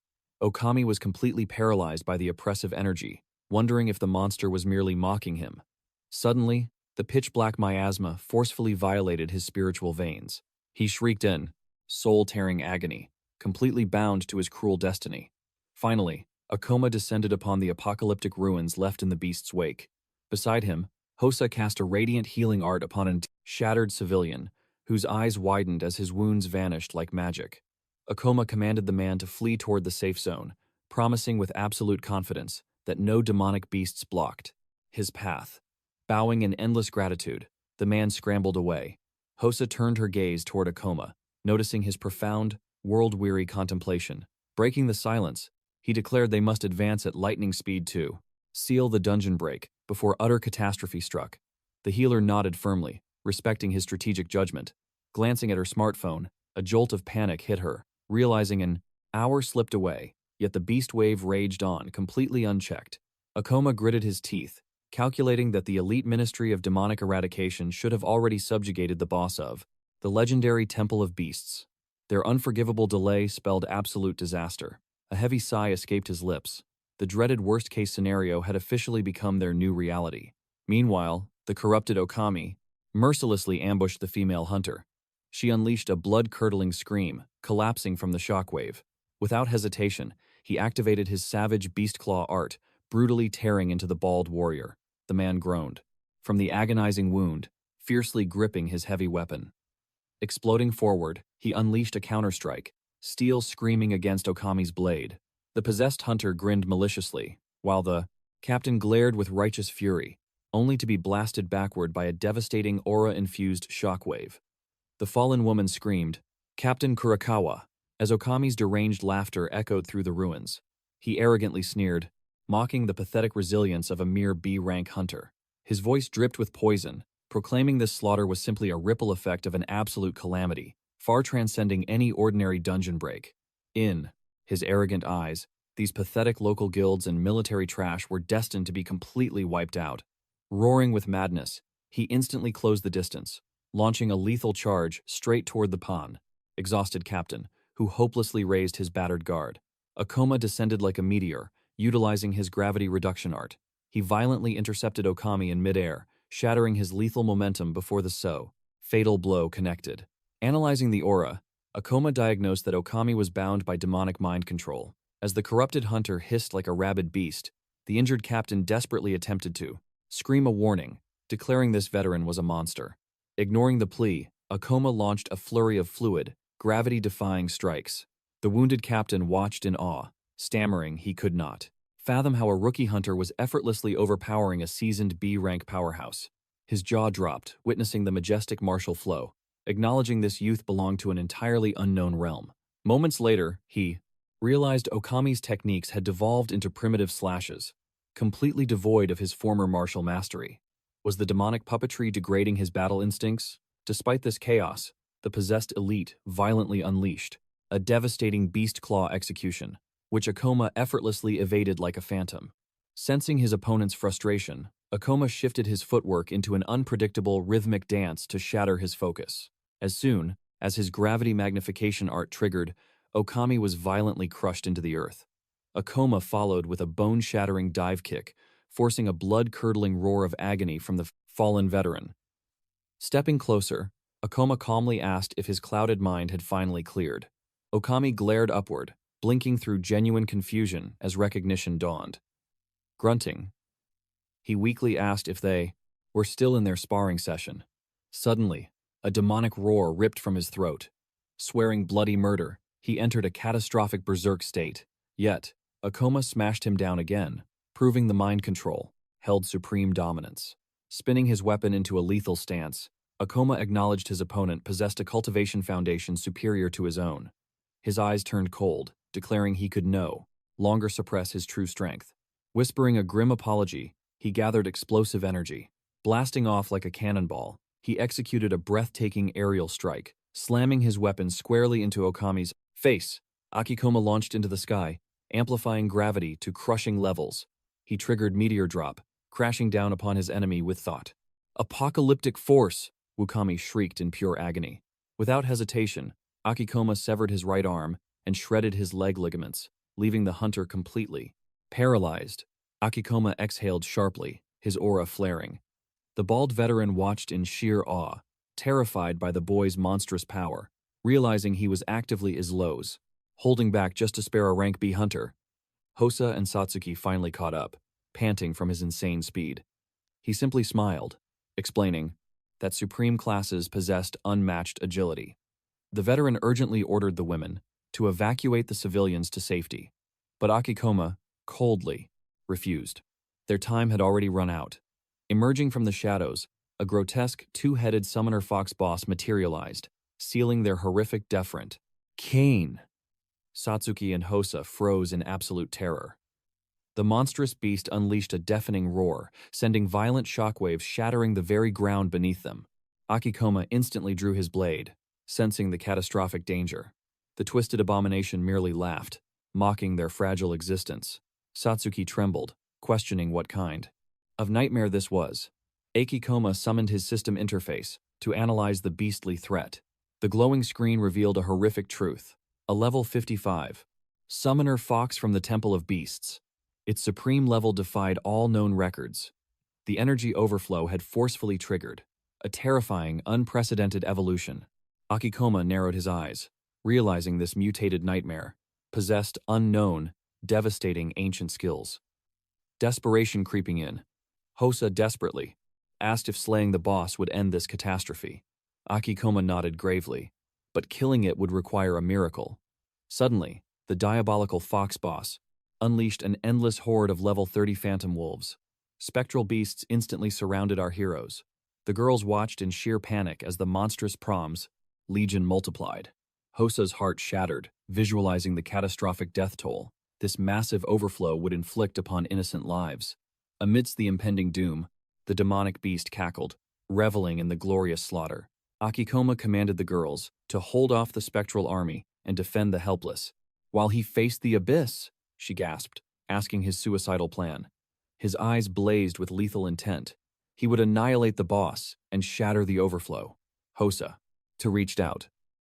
Okami was completely paralyzed by the oppressive energy, wondering if the monster was merely mocking him. Suddenly, the pitch-black miasma forcefully violated his spiritual veins. He shrieked in soul-tearing agony, completely bound to his cruel destiny. Finally, a coma descended upon the apocalyptic ruins left in the beast's wake. Beside him, Hosa cast a radiant healing art upon a shattered civilian, whose eyes widened as his wounds vanished like magic. Akoma commanded the man to flee toward the safe zone, promising with absolute confidence that no demonic beasts blocked his path. Bowing in endless gratitude, the man scrambled away. Hosa turned her gaze toward Akoma, noticing his profound, world-weary contemplation. Breaking the silence, he declared they must advance at lightning speed to seal the dungeon break before utter catastrophe struck. The healer nodded firmly, respecting his strategic judgment. Glancing at her smartphone, a jolt of panic hit her, realizing an hour slipped away, yet the beast wave raged on, completely unchecked. Akoma gritted his teeth, calculating that the elite Ministry of Demonic Eradication should have already subjugated the boss of the legendary Temple of Beasts. Their unforgivable delay spelled absolute disaster. A heavy sigh escaped his lips. The dreaded worst-case scenario had officially become their new reality. Meanwhile, the corrupted Okami mercilessly ambushed the female hunter. She unleashed a blood-curdling scream, collapsing from the shockwave. Without hesitation, he activated his savage beast claw art, brutally tearing into the bald warrior. The man groaned from the agonizing wound, fiercely gripping his heavy weapon. Exploding forward, he unleashed a counterstrike, steel screaming against Okami's blade. The possessed hunter grinned maliciously, while the captain glared with righteous fury, only to be blasted backward by a devastating aura-infused shockwave. The fallen woman screamed, "Captain Kurakawa," as Okami's deranged laughter echoed through the ruins. He arrogantly sneered, mocking the pathetic resilience of a mere B-rank hunter. His voice dripped with poison, proclaiming this slaughter was simply a ripple effect of an absolute calamity, far transcending any ordinary dungeon break. In his arrogant eyes, these pathetic local guilds and military trash were destined to be completely wiped out. Roaring with madness, he instantly closed the distance, launching a lethal charge straight toward the pawn, exhausted captain, who hopelessly raised his battered guard. Akoma descended like a meteor, utilizing his gravity reduction art. He violently intercepted Okami in midair, shattering his lethal momentum before the fatal blow connected. Analyzing the aura, Akoma diagnosed that Okami was bound by demonic mind control. As the corrupted hunter hissed like a rabid beast, the injured captain desperately attempted to scream a warning, declaring this veteran was a monster. Ignoring the plea, Akoma launched a flurry of fluid, gravity-defying strikes. The wounded captain watched in awe, stammering he could not fathom how a rookie hunter was effortlessly overpowering a seasoned B-rank powerhouse. His jaw dropped, witnessing the majestic martial flow, acknowledging this youth belonged to an entirely unknown realm. Moments later, he realized Okami's techniques had devolved into primitive slashes, completely devoid of his former martial mastery. Was the demonic puppetry degrading his battle instincts? Despite this chaos, the possessed elite violently unleashed a devastating beast claw execution, which Akoma effortlessly evaded like a phantom. Sensing his opponent's frustration, Akoma shifted his footwork into an unpredictable rhythmic dance to shatter his focus. As soon as his gravity magnification art triggered, Okami was violently crushed into the earth. Akoma followed with a bone-shattering dive kick, forcing a blood-curdling roar of agony from the fallen veteran. Stepping closer, Akoma calmly asked if his clouded mind had finally cleared. Okami glared upward, blinking through genuine confusion as recognition dawned. Grunting, he weakly asked if they were still in their sparring session. Suddenly, a demonic roar ripped from his throat. Swearing bloody murder, he entered a catastrophic berserk state. Yet, Akoma smashed him down again, proving the mind control held supreme dominance. Spinning his weapon into a lethal stance, Akoma acknowledged his opponent possessed a cultivation foundation superior to his own. His eyes turned cold, declaring he could no longer suppress his true strength. Whispering a grim apology, he gathered explosive energy. Blasting off like a cannonball, he executed a breathtaking aerial strike, slamming his weapon squarely into Okami's face. Akikoma launched into the sky, amplifying gravity to crushing levels. He triggered Meteor Drop, crashing down upon his enemy with thought. Apocalyptic force! Wukami shrieked in pure agony. Without hesitation, Akikoma severed his right arm and shredded his leg ligaments, leaving the hunter completely paralyzed. Akikoma exhaled sharply, his aura flaring. The bald veteran watched in sheer awe, terrified by the boy's monstrous power, realizing he was actively Islow's, holding back just to spare a rank B hunter. Hosa and Satsuki finally caught up, panting from his insane speed. He simply smiled, explaining that supreme classes possessed unmatched agility. The veteran urgently ordered the women to evacuate the civilians to safety, but Akikoma coldly refused. Their time had already run out. Emerging from the shadows, a grotesque two-headed summoner fox boss materialized, sealing their horrific deferent. Kane! Satsuki and Hosa froze in absolute terror. The monstrous beast unleashed a deafening roar, sending violent shockwaves shattering the very ground beneath them. Akikoma instantly drew his blade, sensing the catastrophic danger. The twisted abomination merely laughed, mocking their fragile existence. Satsuki trembled, questioning what kind of nightmare this was. Akikoma summoned his system interface to analyze the beastly threat. The glowing screen revealed a horrific truth. A level 55. Summoner Fox from the Temple of Beasts. Its supreme level defied all known records. The energy overflow had forcefully triggered a terrifying, unprecedented evolution. Akikoma narrowed his eyes, realizing this mutated nightmare possessed unknown, devastating ancient skills. Desperation creeping in, Hosa desperately asked if slaying the boss would end this catastrophe. Akikoma nodded gravely, but killing it would require a miracle. Suddenly, the diabolical fox boss unleashed an endless horde of level 30 phantom wolves. Spectral beasts instantly surrounded our heroes. The girls watched in sheer panic as the monstrous proms legion multiplied. Hosa's heart shattered, visualizing the catastrophic death toll this massive overflow would inflict upon innocent lives. Amidst the impending doom, the demonic beast cackled, reveling in the glorious slaughter. Akikoma commanded the girls to hold off the spectral army and defend the helpless. While he faced the abyss, she gasped, asking his suicidal plan. His eyes blazed with lethal intent. He would annihilate the boss and shatter the overflow. Hosa, reached out,